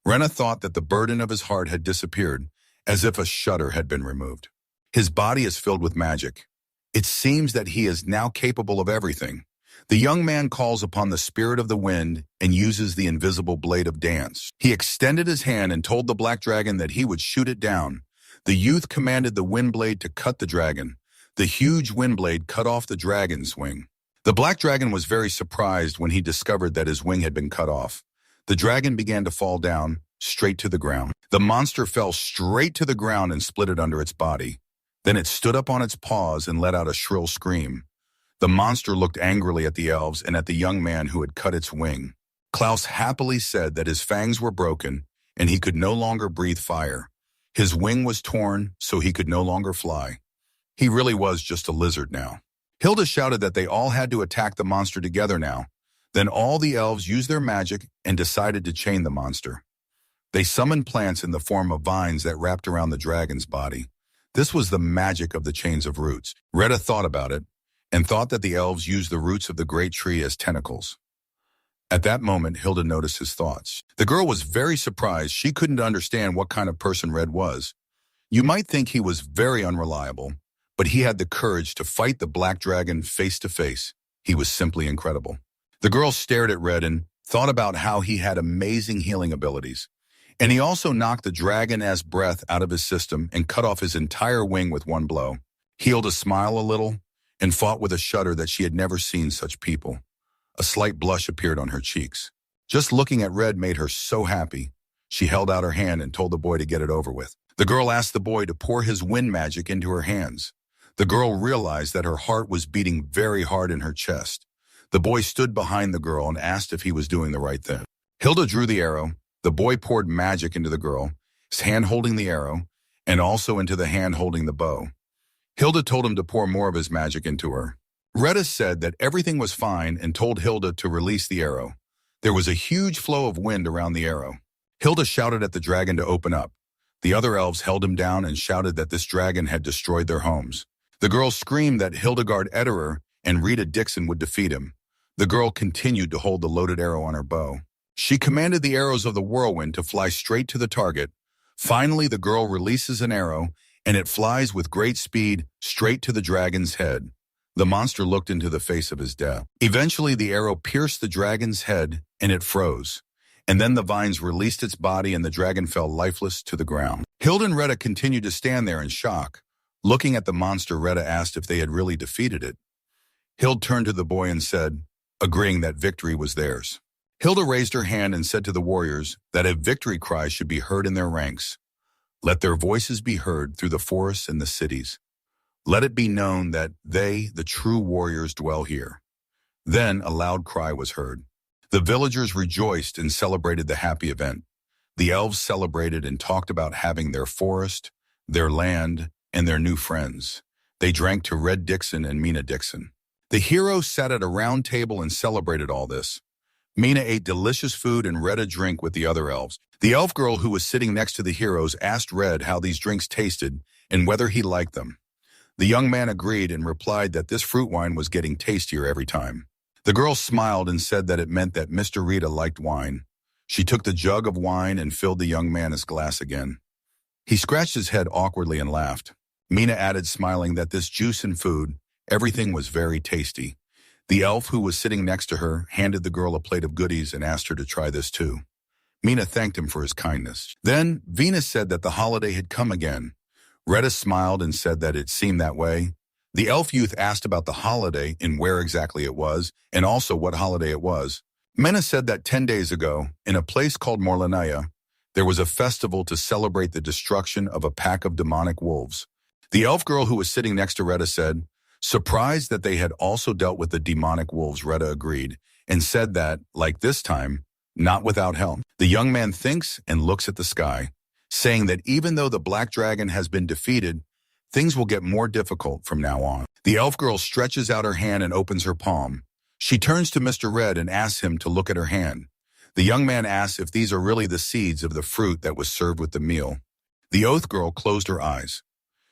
Rena thought that the burden of his heart had disappeared, as if a shutter had been removed. His body is filled with magic. It seems that he is now capable of everything. The young man calls upon the spirit of the wind and uses the invisible blade of dance. He extended his hand and told the black dragon that he would shoot it down. The youth commanded the wind blade to cut the dragon. The huge wind blade cut off the dragon's wing. The black dragon was very surprised when he discovered that his wing had been cut off. The dragon began to fall down, straight to the ground. The monster fell straight to the ground and split it under its body. Then it stood up on its paws and let out a shrill scream. The monster looked angrily at the elves and at the young man who had cut its wing. Klaus happily said that his fangs were broken and he could no longer breathe fire. His wing was torn, so he could no longer fly. He really was just a lizard now. Hilda shouted that they all had to attack the monster together now. Then all the elves used their magic and decided to chain the monster. They summoned plants in the form of vines that wrapped around the dragon's body. This was the magic of the chains of roots. Retta thought about it and thought that the elves used the roots of the great tree as tentacles. At that moment, Hilda noticed his thoughts. The girl was very surprised. She couldn't understand what kind of person Red was. You might think he was very unreliable, but he had the courage to fight the black dragon face to face. He was simply incredible. The girl stared at Red and thought about how he had amazing healing abilities. And he also knocked the dragon-ass breath out of his system and cut off his entire wing with one blow. Hilda smiled a little and fought with a shudder that she had never seen such people. A slight blush appeared on her cheeks. Just looking at Red made her so happy. She held out her hand and told the boy to get it over with. The girl asked the boy to pour his wind magic into her hands. The girl realized that her heart was beating very hard in her chest. The boy stood behind the girl and asked if he was doing the right thing. Hilda drew the arrow. The boy poured magic into the girl, his hand holding the arrow, and also into the hand holding the bow. Hilda told him to pour more of his magic into her. Retta said that everything was fine and told Hilda to release the arrow. There was a huge flow of wind around the arrow. Hilda shouted at the dragon to open up. The other elves held him down and shouted that this dragon had destroyed their homes. The girl screamed that Hildigard and Rita Dixon would defeat him. The girl continued to hold the loaded arrow on her bow. She commanded the arrows of the whirlwind to fly straight to the target. Finally, the girl releases an arrow, and it flies with great speed straight to the dragon's head. The monster looked into the face of his death. Eventually, the arrow pierced the dragon's head, and it froze. And then the vines released its body, and the dragon fell lifeless to the ground. Hilda and Retta continued to stand there in shock. Looking at the monster, Retta asked if they had really defeated it. Hilda turned to the boy and said, agreeing that victory was theirs. Hilda raised her hand and said to the warriors that a victory cry should be heard in their ranks. Let their voices be heard through the forests and the cities. Let it be known that they, the true warriors, dwell here. Then a loud cry was heard. The villagers rejoiced and celebrated the happy event. The elves celebrated and talked about having their forest, their land, and their new friends. They drank to Red Dixon and Mina Dixon. The heroes sat at a round table and celebrated all this. Mina ate delicious food and Red a drink with the other elves. The elf girl who was sitting next to the heroes asked Red how these drinks tasted and whether he liked them. The young man agreed and replied that this fruit wine was getting tastier every time. The girl smiled and said that it meant that Mr. Rita liked wine. She took the jug of wine and filled the young man's glass again. He scratched his head awkwardly and laughed. Mina added, smiling, that this juice and food, everything was very tasty. The elf who was sitting next to her handed the girl a plate of goodies and asked her to try this too. Mina thanked him for his kindness. Then Venus said that the holiday had come again. Retta smiled and said that it seemed that way. The elf youth asked about the holiday and where exactly it was, and also what holiday it was. Mina said that 10 days ago, in a place called Morelia, there was a festival to celebrate the destruction of a pack of demonic wolves. The elf girl who was sitting next to Retta said, surprised that they had also dealt with the demonic wolves, Retta agreed, and said that, like this time, not without help. The young man thinks and looks at the sky, saying that even though the black dragon has been defeated, things will get more difficult from now on. The elf girl stretches out her hand and opens her palm. She turns to Mr. Red and asks him to look at her hand. The young man asks if these are really the seeds of the fruit that was served with the meal. The oath girl closed her eyes.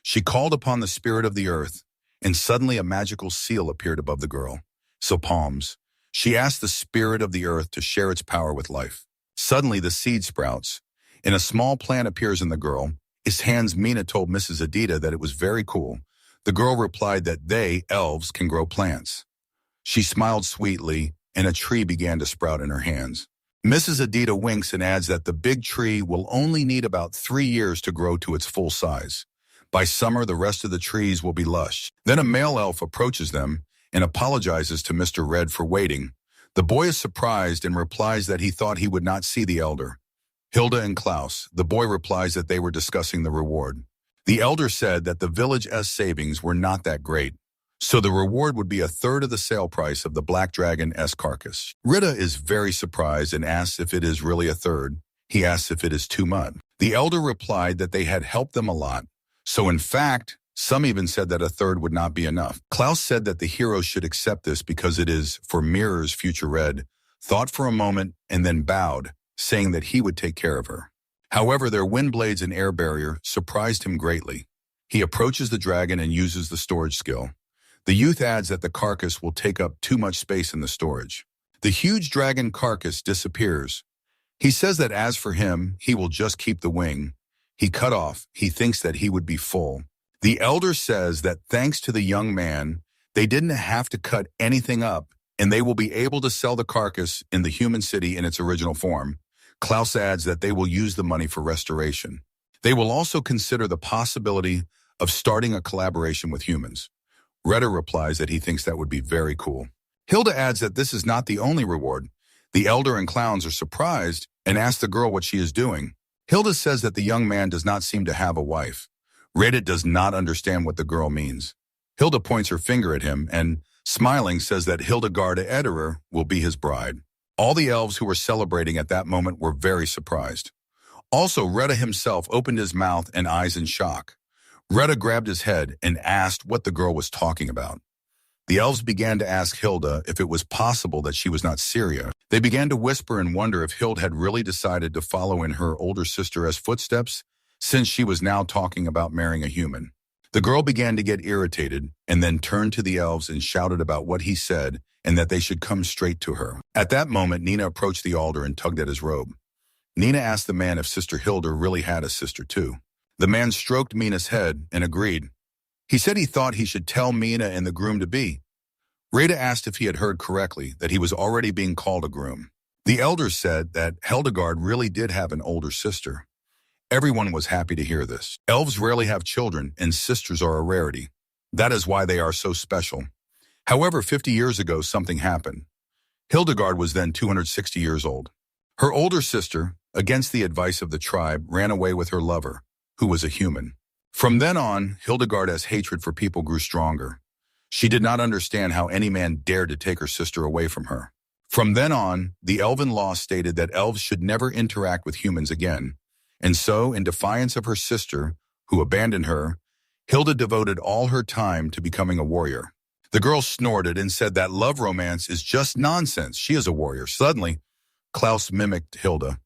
She called upon the spirit of the earth, and suddenly a magical seal appeared above the girl. So palms. She asked the spirit of the earth to share its power with life. Suddenly the seed sprouts, and a small plant appears in the girl. His hands Mina told Mrs. Adita that it was very cool. The girl replied that they, elves, can grow plants. She smiled sweetly, and a tree began to sprout in her hands. Mrs. Adita winks and adds that the big tree will only need about 3 years to grow to its full size. By summer, the rest of the trees will be lush. Then a male elf approaches them and apologizes to Mr. Red for waiting. The boy is surprised and replies that he thought he would not see the elder. Hilda and Klaus. The boy replies that they were discussing the reward. The elder said that the village's savings were not that great, so the reward would be a third of the sale price of the black dragon's carcass. Rita is very surprised and asks if it is really a third. He asks if it is too much. The elder replied that they had helped them a lot, so in fact, some even said that a third would not be enough. Klaus said that the hero should accept this because it is for Mirror's future. Red thought for a moment and then bowed, saying that he would take care of her. However, their wind blades and air barrier surprised him greatly. He approaches the dragon and uses the storage skill. The youth adds that the carcass will take up too much space in the storage. The huge dragon carcass disappears. He says that as for him, he will just keep the wing. He cut off. He thinks that he would be full. The elder says that thanks to the young man, they didn't have to cut anything up, and they will be able to sell the carcass in the human city in its original form. Klaus adds that they will use the money for restoration. They will also consider the possibility of starting a collaboration with humans. Retta replies that he thinks that would be very cool. Hilda adds that this is not the only reward. The elder and clowns are surprised and ask the girl what she is doing. Hilda says that the young man does not seem to have a wife. Retta does not understand what the girl means. Hilda points her finger at him and, smiling, says that Hildigard Ederer will be his bride. All the elves who were celebrating at that moment were very surprised. Also, Retta himself opened his mouth and eyes in shock. Retta grabbed his head and asked what the girl was talking about. The elves began to ask Hilda if it was possible that she was not Syria. They began to whisper and wonder if Hilda had really decided to follow in her older sister's footsteps, since she was now talking about marrying a human. The girl began to get irritated and then turned to the elves and shouted about what he said and that they should come straight to her. At that moment, Nina approached the altar and tugged at his robe. Nina asked the man if Sister Hilda really had a sister too. The man stroked Mina's head and agreed. He said he thought he should tell Mina and the groom-to-be. Rita asked if he had heard correctly, that he was already being called a groom. The elders said that Hildigard really did have an older sister. Everyone was happy to hear this. Elves rarely have children, and sisters are a rarity. That is why they are so special. However, 50 years ago, something happened. Hildigard was then 260 years old. Her older sister, against the advice of the tribe, ran away with her lover, who was a human. From then on, Hildigard's hatred for people grew stronger. She did not understand how any man dared to take her sister away from her. From then on, the elven law stated that elves should never interact with humans again. And so, in defiance of her sister, who abandoned her, Hilda devoted all her time to becoming a warrior. The girl snorted and said that love romance is just nonsense. She is a warrior. Suddenly, Klaus mimicked Hilda.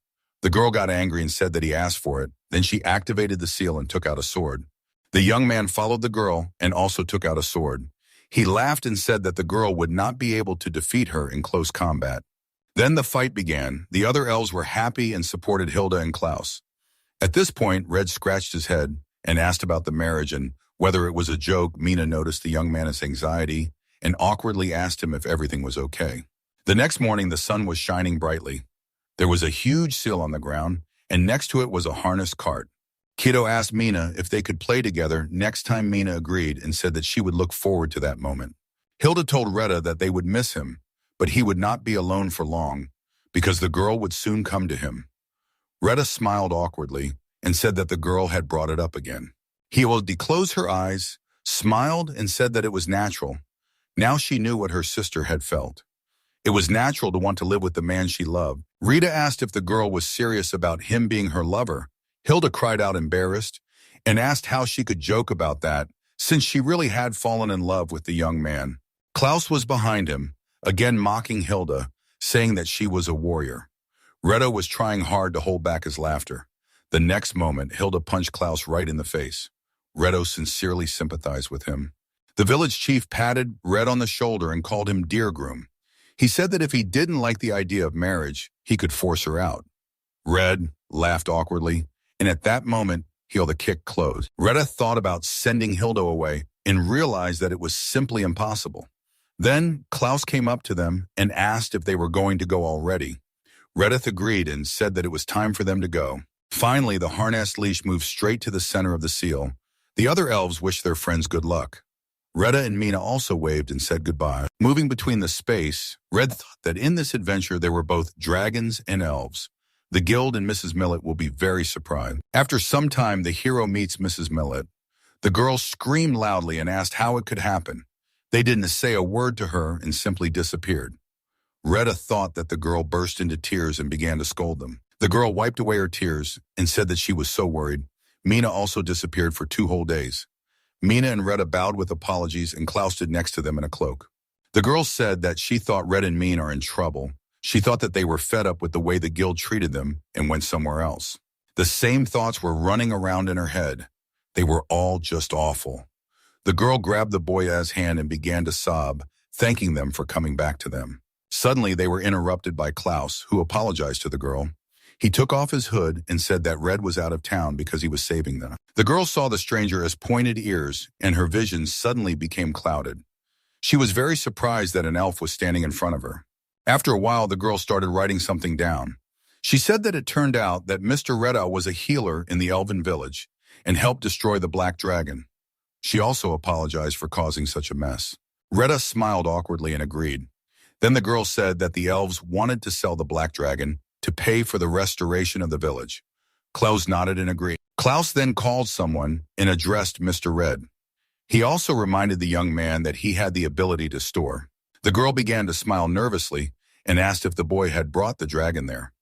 The girl got angry and said that he asked for it. Then she activated the seal and took out a sword. The young man followed the girl and also took out a sword. He laughed and said that the girl would not be able to defeat her in close combat. Then the fight began. The other elves were happy and supported Hilda and Klaus. At this point, Red scratched his head and asked about the marriage and whether it was a joke. Mina noticed the young man's anxiety and awkwardly asked him if everything was okay. The next morning, the sun was shining brightly. There was a huge seal on the ground, and next to it was a harnessed cart. Kido asked Mina if they could play together. Next time, Mina agreed and said that she would look forward to that moment. Hilda told Retta that they would miss him, but he would not be alone for long because the girl would soon come to him. Retta smiled awkwardly and said that the girl had brought it up again. Hilda closed her eyes, smiled, and said that it was natural. Now she knew what her sister had felt. It was natural to want to live with the man she loved. Rita asked if the girl was serious about him being her lover. Hilda cried out embarrassed and asked how she could joke about that since she really had fallen in love with the young man. Klaus was behind him, again mocking Hilda, saying that she was a warrior. Retta was trying hard to hold back his laughter. The next moment, Hilda punched Klaus right in the face. Retta sincerely sympathized with him. The village chief patted Red on the shoulder and called him Dear Groom. He said that if he didn't like the idea of marriage, he could force her out. Red laughed awkwardly, and at that moment, Hilda kicked closed. Retta thought about sending Hilda away and realized that it was simply impossible. Then Klaus came up to them and asked if they were going to go already. Retta agreed and said that it was time for them to go. Finally, the harnessed leash moved straight to the center of the seal. The other elves wished their friends good luck. Retta and Mina also waved and said goodbye. Moving between the space, Red thought that in this adventure there were both dragons and elves. The guild and Mrs. Millet will be very surprised. After some time, the hero meets Mrs. Millet. The girl screamed loudly and asked how it could happen. They didn't say a word to her and simply disappeared. Retta thought that the girl burst into tears and began to scold them. The girl wiped away her tears and said that she was so worried. Mina also disappeared for 2 whole days. Mina and Retta bowed with apologies and Klaus stood next to them in a cloak. The girl said that she thought Retta and Mina are in trouble. She thought that they were fed up with the way the guild treated them and went somewhere else. The same thoughts were running around in her head. They were all just awful. The girl grabbed the boy's hand and began to sob, thanking them for coming back to them. Suddenly, they were interrupted by Klaus, who apologized to the girl. He took off his hood and said that Red was out of town because he was saving them. The girl saw the stranger as pointed ears, and her vision suddenly became clouded. She was very surprised that an elf was standing in front of her. After a while, the girl started writing something down. She said that it turned out that Mr. Retta was a healer in the elven village and helped destroy the black dragon. She also apologized for causing such a mess. Retta smiled awkwardly and agreed. Then the girl said that the elves wanted to sell the black dragon to pay for the restoration of the village. Klaus nodded and agreed. Klaus then called someone and addressed Mr. Red. He also reminded the young man that he had the ability to store. The girl began to smile nervously and asked if the boy had brought the dragon there.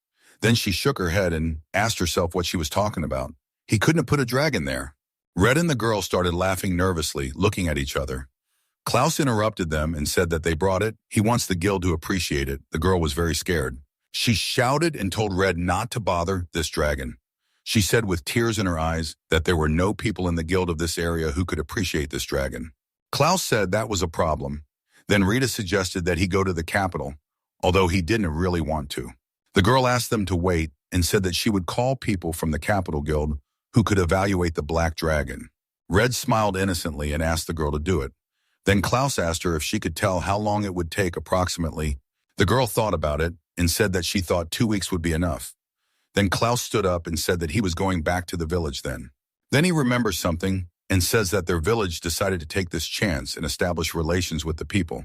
Then she shook her head and asked herself what she was talking about. He couldn't have put a dragon there. Red and the girl started laughing nervously, looking at each other. Klaus interrupted them and said that they brought it. He wants the guild to appreciate it. The girl was very scared. She shouted and told Red not to bother this dragon. She said with tears in her eyes that there were no people in the guild of this area who could appreciate this dragon. Klaus said that was a problem. Then Rita suggested that he go to the capital, although he didn't really want to. The girl asked them to wait and said that she would call people from the capital guild who could evaluate the black dragon. Red smiled innocently and asked the girl to do it. Then Klaus asked her if she could tell how long it would take approximately. The girl thought about it and said that she thought 2 weeks would be enough. Then Klaus stood up and said that he was going back to the village then. Then he remembers something and says that their village decided to take this chance and establish relations with the people.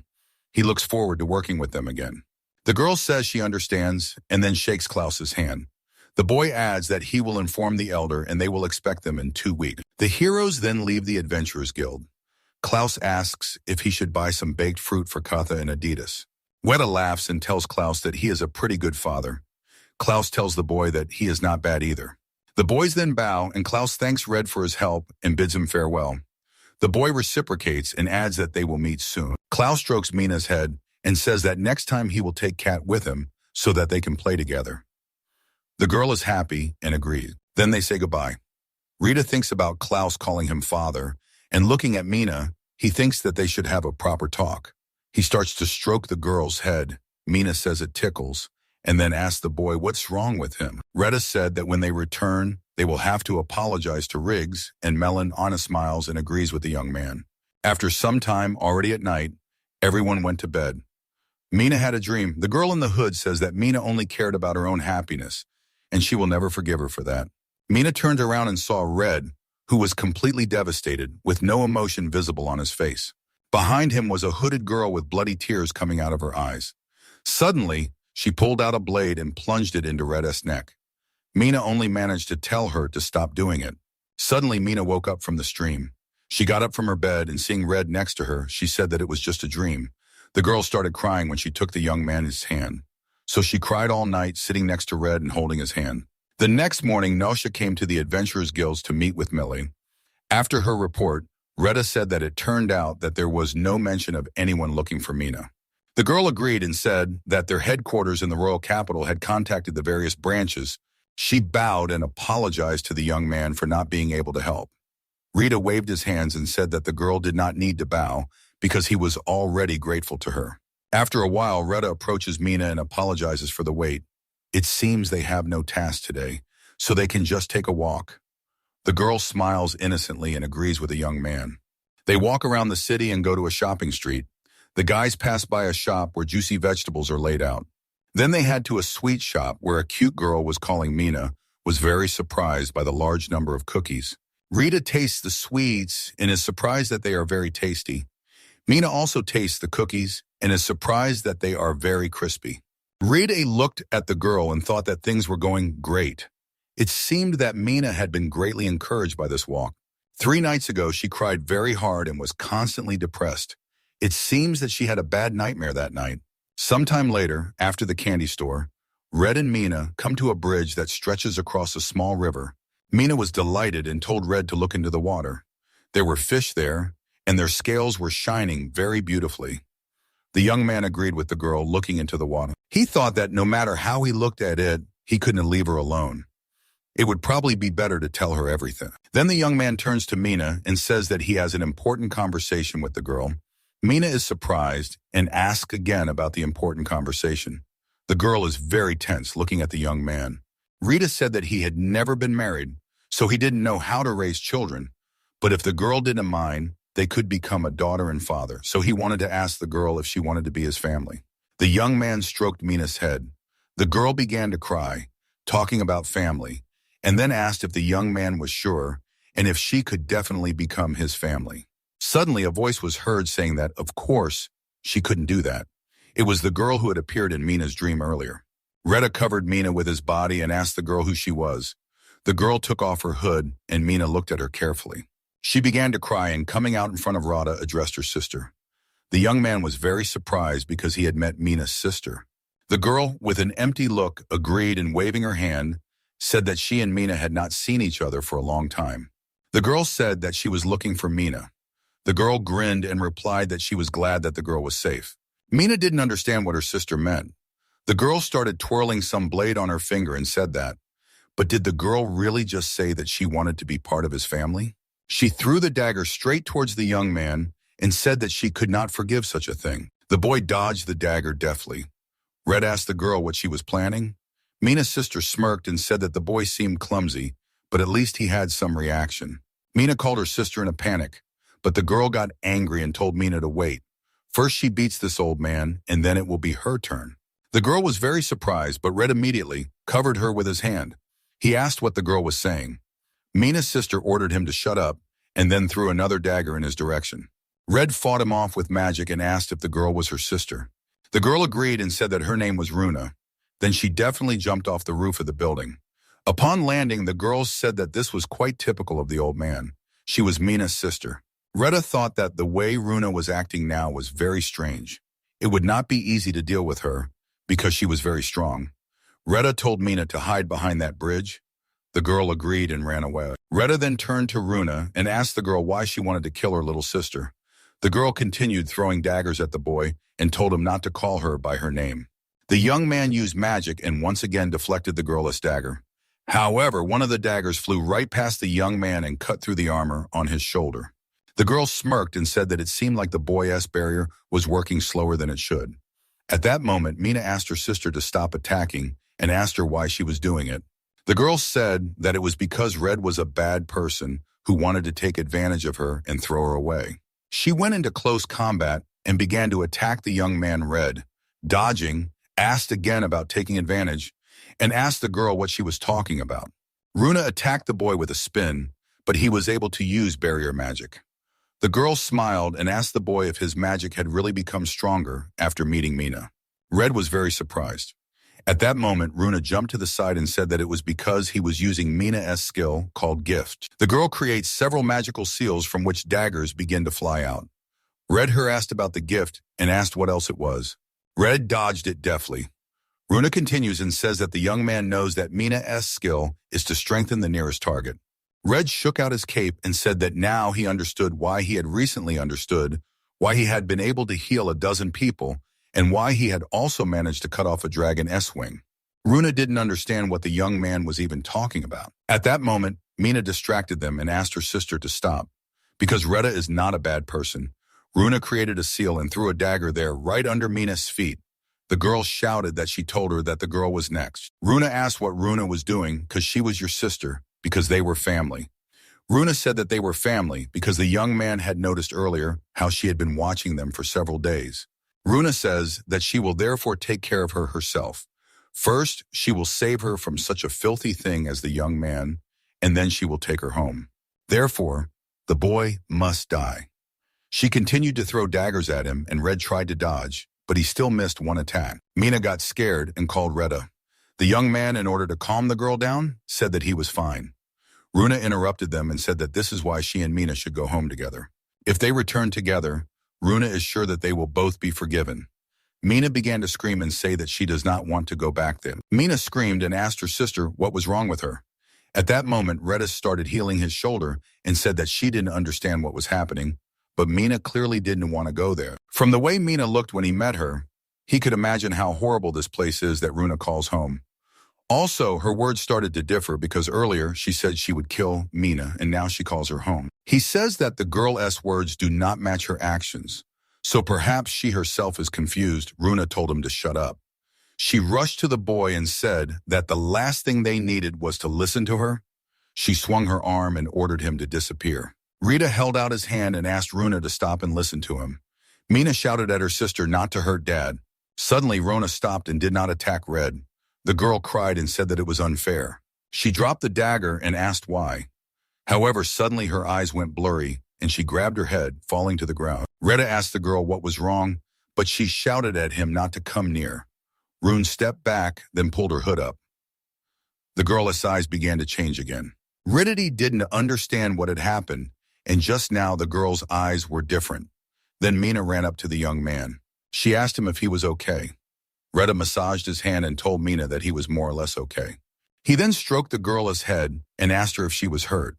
He looks forward to working with them again. The girl says she understands and then shakes Klaus's hand. The boy adds that he will inform the elder and they will expect them in 2 weeks. The heroes then leave the Adventurers Guild. Klaus asks if he should buy some baked fruit for Katha and Adidas. Weta laughs and tells Klaus that he is a pretty good father. Klaus tells the boy that he is not bad either. The boys then bow and Klaus thanks Red for his help and bids him farewell. The boy reciprocates and adds that they will meet soon. Klaus strokes Mina's head and says that next time he will take Kat with him so that they can play together. The girl is happy and agrees. Then they say goodbye. Rita thinks about Klaus calling him father, and looking at Mina, he thinks that they should have a proper talk. He starts to stroke the girl's head. Mina says it tickles, and then asks the boy what's wrong with him. Retta said that when they return, they will have to apologize to Riggs, and Melon honest smiles and agrees with the young man. After some time, already at night, everyone went to bed. Mina had a dream. The girl in the hood says that Mina only cared about her own happiness, and she will never forgive her for that. Mina turned around and saw Red, who was completely devastated, with no emotion visible on his face. Behind him was a hooded girl with bloody tears coming out of her eyes. Suddenly, she pulled out a blade and plunged it into Red's neck. Mina only managed to tell her to stop doing it. Suddenly, Mina woke up from the stream. She got up from her bed and seeing Red next to her, she said that it was just a dream. The girl started crying when she took the young man's hand. So she cried all night, sitting next to Red and holding his hand. The next morning, Nosha came to the Adventurers Guilds to meet with Millie. After her report, Retta said that it turned out that there was no mention of anyone looking for Mina. The girl agreed and said that their headquarters in the royal capital had contacted the various branches. She bowed and apologized to the young man for not being able to help. Rita waved his hands and said that the girl did not need to bow because he was already grateful to her. After a while, Retta approaches Mina and apologizes for the wait. It seems they have no task today, so they can just take a walk. The girl smiles innocently and agrees with the young man. They walk around the city and go to a shopping street. The guys pass by a shop where juicy vegetables are laid out. Then they head to a sweet shop where a cute girl was calling Mina was very surprised by the large number of cookies. Rita tastes the sweets and is surprised that they are very tasty. Mina also tastes the cookies and is surprised that they are very crispy. Rita looked at the girl and thought that things were going great. It seemed that Mina had been greatly encouraged by this walk. 3 nights ago, she cried very hard and was constantly depressed. It seems that she had a bad nightmare that night. Sometime later, after the candy store, Red and Mina come to a bridge that stretches across a small river. Mina was delighted and told Red to look into the water. There were fish there, and their scales were shining very beautifully. The young man agreed with the girl looking into the water. He thought that no matter how he looked at it, he couldn't leave her alone. It would probably be better to tell her everything. Then the young man turns to Mina and says that he has an important conversation with the girl. Mina is surprised and asks again about the important conversation. The girl is very tense looking at the young man. Rita said that he had never been married, so he didn't know how to raise children. But if the girl didn't mind, they could become a daughter and father, so he wanted to ask the girl if she wanted to be his family. The young man stroked Mina's head. The girl began to cry, talking about family, and then asked if the young man was sure and if she could definitely become his family. Suddenly, a voice was heard saying that, of course, she couldn't do that. It was the girl who had appeared in Mina's dream earlier. Retta covered Mina with his body and asked the girl who she was. The girl took off her hood, and Mina looked at her carefully. She began to cry and, coming out in front of Rada, addressed her sister. The young man was very surprised because he had met Mina's sister. The girl, with an empty look, agreed and, waving her hand, said that she and Mina had not seen each other for a long time. The girl said that she was looking for Mina. The girl grinned and replied that she was glad that the girl was safe. Mina didn't understand what her sister meant. The girl started twirling some blade on her finger and said that. But did the girl really just say that she wanted to be part of his family? She threw the dagger straight towards the young man and said that she could not forgive such a thing. The boy dodged the dagger deftly. Red asked the girl what she was planning. Mina's sister smirked and said that the boy seemed clumsy, but at least he had some reaction. Mina called her sister in a panic, but the girl got angry and told Mina to wait. First she beats this old man, and then it will be her turn. The girl was very surprised, but Red immediately covered her with his hand. He asked what the girl was saying. Mina's sister ordered him to shut up, and then threw another dagger in his direction. Red fought him off with magic and asked if the girl was her sister. The girl agreed and said that her name was Runa. Then she definitely jumped off the roof of the building. Upon landing, the girls said that this was quite typical of the old man. She was Mina's sister. Retta thought that the way Runa was acting now was very strange. It would not be easy to deal with her, because she was very strong. Retta told Mina to hide behind that bridge. The girl agreed and ran away. Retta then turned to Runa and asked the girl why she wanted to kill her little sister. The girl continued throwing daggers at the boy and told him not to call her by her name. The young man used magic and once again deflected the girl's dagger. However, one of the daggers flew right past the young man and cut through the armor on his shoulder. The girl smirked and said that it seemed like the boy's barrier was working slower than it should. At that moment, Mina asked her sister to stop attacking and asked her why she was doing it. The girl said that it was because Red was a bad person who wanted to take advantage of her and throw her away. She went into close combat and began to attack the young man Red, dodging, asked again about taking advantage, and asked the girl what she was talking about. Runa attacked the boy with a spin, but he was able to use barrier magic. The girl smiled and asked the boy if his magic had really become stronger after meeting Mina. Red was very surprised. At that moment, Runa jumped to the side and said that it was because he was using Mina's skill called Gift. The girl creates several magical seals from which daggers begin to fly out. Red asked about the gift and asked what else it was. Red dodged it deftly. Runa continues and says that the young man knows that Mina's skill is to strengthen the nearest target. Red shook out his cape and said that now he understood why he had recently understood, why he had been able to heal 12 people, and why he had also managed to cut off a dragon's wing. Runa didn't understand what the young man was even talking about. At that moment, Mina distracted them and asked her sister to stop. Because Retta is not a bad person, Runa created a seal and threw a dagger there right under Mina's feet. The girl shouted that she told her that the girl was next. Runa asked what Runa was doing because she was your sister, because they were family. Runa said that they were family because the young man had noticed earlier how she had been watching them for several days. Runa says that she will therefore take care of her herself. First, she will save her from such a filthy thing as the young man, and then she will take her home. Therefore, the boy must die. She continued to throw daggers at him, and Red tried to dodge, but he still missed one attack. Mina got scared and called Retta. The young man, in order to calm the girl down, said that he was fine. Runa interrupted them and said that this is why she and Mina should go home together. If they return together, Runa is sure that they will both be forgiven. Mina began to scream and say that she does not want to go back there. Mina screamed and asked her sister what was wrong with her. At that moment, Retta started healing his shoulder and said that she didn't understand what was happening, but Mina clearly didn't want to go there. From the way Mina looked when he met her, he could imagine how horrible this place is that Runa calls home. Also, her words started to differ because earlier she said she would kill Mina and now she calls her home. He says that the girl's words do not match her actions, so perhaps she herself is confused. Runa told him to shut up. She rushed to the boy and said that the last thing they needed was to listen to her. She swung her arm and ordered him to disappear. Rita held out his hand and asked Runa to stop and listen to him. Mina shouted at her sister not to hurt Dad. Suddenly, Runa stopped and did not attack Red. The girl cried and said that it was unfair. She dropped the dagger and asked why. However, suddenly her eyes went blurry and she grabbed her head, falling to the ground. Retta asked the girl what was wrong, but she shouted at him not to come near. Rune stepped back, then pulled her hood up. The girl's eyes began to change again. Riddity didn't understand what had happened, and just now the girl's eyes were different. Then Mina ran up to the young man. She asked him if he was okay. Retta massaged his hand and told Mina that he was more or less okay. He then stroked the girl's head and asked her if she was hurt.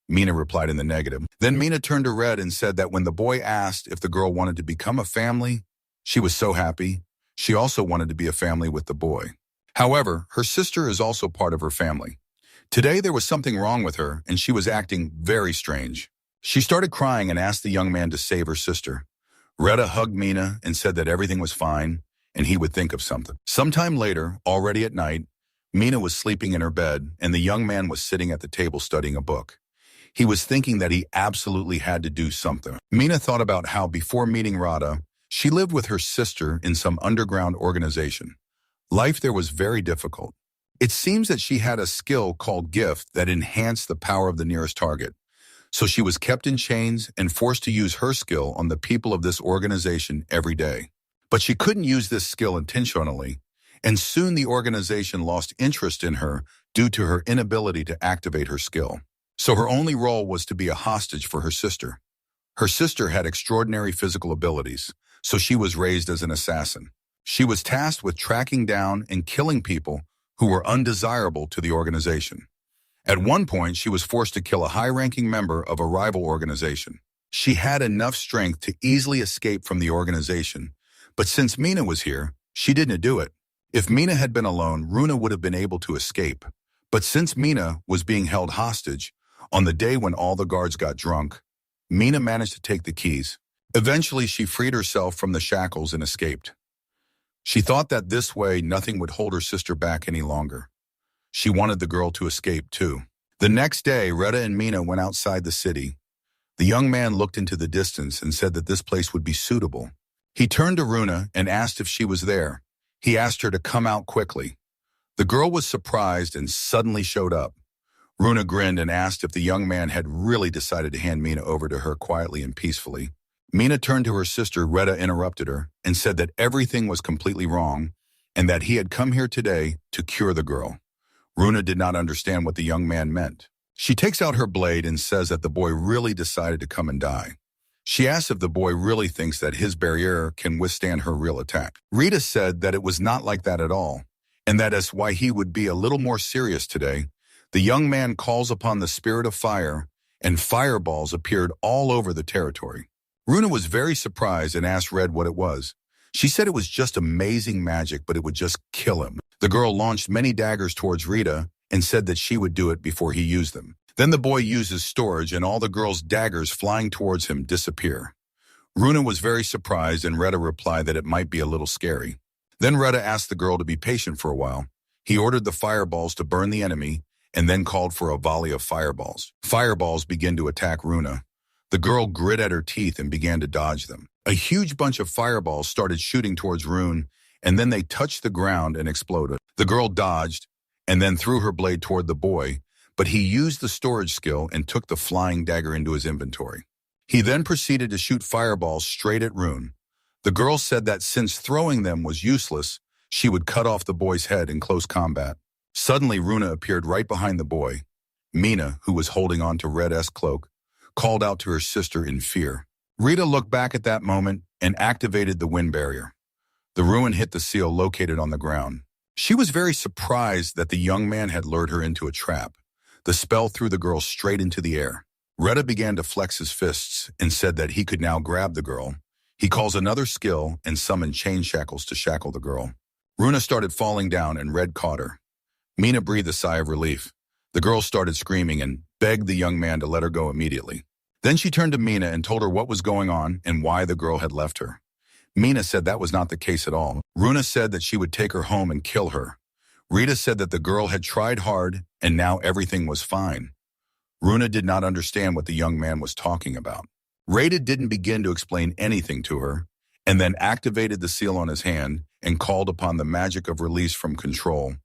Mina replied in the negative. Then Mina turned to Red and said that when the boy asked if the girl wanted to become a family, she was so happy. She also wanted to be a family with the boy. However, her sister is also part of her family. Today there was something wrong with her and she was acting very strange. She started crying and asked the young man to save her sister. Retta hugged Mina and said that everything was fine and he would think of something. Sometime later, already at night, Mina was sleeping in her bed and the young man was sitting at the table studying a book. He was thinking that he absolutely had to do something. Mina thought about how before meeting Radha, she lived with her sister in some underground organization. Life there was very difficult. It seems that she had a skill called gift that enhanced the power of the nearest target. So she was kept in chains and forced to use her skill on the people of this organization every day. But she couldn't use this skill intentionally, and soon the organization lost interest in her due to her inability to activate her skill. So her only role was to be a hostage for her sister. Her sister had extraordinary physical abilities, so she was raised as an assassin. She was tasked with tracking down and killing people who were undesirable to the organization. At one point, she was forced to kill a high-ranking member of a rival organization. She had enough strength to easily escape from the organization, but since Mina was here, she didn't do it. If Mina had been alone, Runa would have been able to escape. But since Mina was being held hostage, on the day when all the guards got drunk, Mina managed to take the keys. Eventually, she freed herself from the shackles and escaped. She thought that this way nothing would hold her sister back any longer. She wanted the girl to escape too. The next day, Retta and Mina went outside the city. The young man looked into the distance and said that this place would be suitable. He turned to Runa and asked if she was there. He asked her to come out quickly. The girl was surprised and suddenly showed up. Runa grinned and asked if the young man had really decided to hand Mina over to her quietly and peacefully. Mina turned to her sister. Retta interrupted her and said that everything was completely wrong and that he had come here today to cure the girl. Runa did not understand what the young man meant. She takes out her blade and says that the boy really decided to come and die. She asks if the boy really thinks that his barrier can withstand her real attack. Rita said that it was not like that at all, and that is why he would be a little more serious today. The young man calls upon the spirit of fire, and fireballs appeared all over the territory. Runa was very surprised and asked Red what it was. She said it was just amazing magic, but it would just kill him. The girl launched many daggers towards Rita and said that she would do it before he used them. Then the boy uses storage and all the girl's daggers flying towards him disappear. Runa was very surprised and Retta replied that it might be a little scary. Then Retta asked the girl to be patient for a while. He ordered the fireballs to burn the enemy and then called for a volley of fireballs. Fireballs began to attack Runa. The girl grit at her teeth and began to dodge them. A huge bunch of fireballs started shooting towards Rune, and then they touched the ground and exploded. The girl dodged and then threw her blade toward the boy, but he used the storage skill and took the flying dagger into his inventory. He then proceeded to shoot fireballs straight at Rune. The girl said that since throwing them was useless, she would cut off the boy's head in close combat. Suddenly, Runa appeared right behind the boy. Mina, who was holding on to Red's cloak, called out to her sister in fear. Rita looked back at that moment and activated the wind barrier. The ruin hit the seal located on the ground. She was very surprised that the young man had lured her into a trap. The spell threw the girl straight into the air. Retta began to flex his fists and said that he could now grab the girl. He calls another skill and summoned chain shackles to shackle the girl. Runa started falling down and Red caught her. Mina breathed a sigh of relief. The girl started screaming and begged the young man to let her go immediately. Then she turned to Mina and told her what was going on and why the girl had left her. Mina said that was not the case at all. Runa said that she would take her home and kill her. Rita said that the girl had tried hard and now everything was fine. Runa did not understand what the young man was talking about. Rita didn't begin to explain anything to her, and then activated the seal on his hand and called upon the magic of release from control.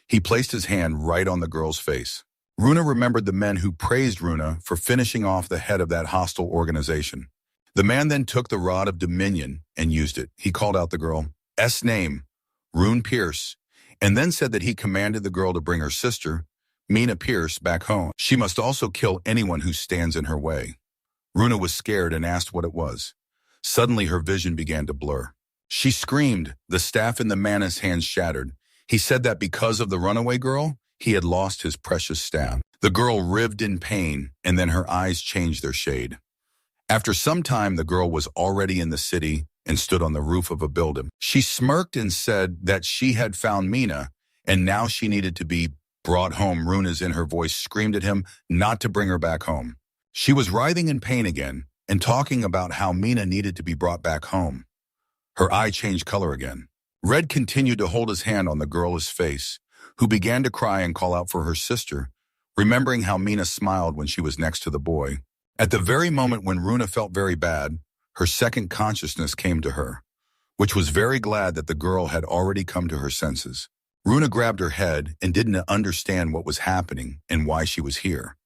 He placed his hand right on the girl's face. Runa remembered the men who praised Runa for finishing off the head of that hostile organization. The man then took the rod of dominion and used it. He called out the girl's name, Rune Pierce, and then said that he commanded the girl to bring her sister, Mina Pierce, back home. She must also kill anyone who stands in her way. Runa was scared and asked what it was. Suddenly her vision began to blur. She screamed. The staff in the man's hands shattered. He said that because of the runaway girl, he had lost his precious staff. The girl writhed in pain, and then her eyes changed their shade. After some time, the girl was already in the city and stood on the roof of a building. She smirked and said that she had found Mina, and now she needed to be brought home. Runa's in her voice screamed at him not to bring her back home. She was writhing in pain again and talking about how Mina needed to be brought back home. Her eye changed color again. Red continued to hold his hand on the girl's face, who began to cry and call out for her sister, remembering how Mina smiled when she was next to the boy. At the very moment when Runa felt very bad, her second consciousness came to her, which was very glad that the girl had already come to her senses. Runa grabbed her head and didn't understand what was happening and why she was here.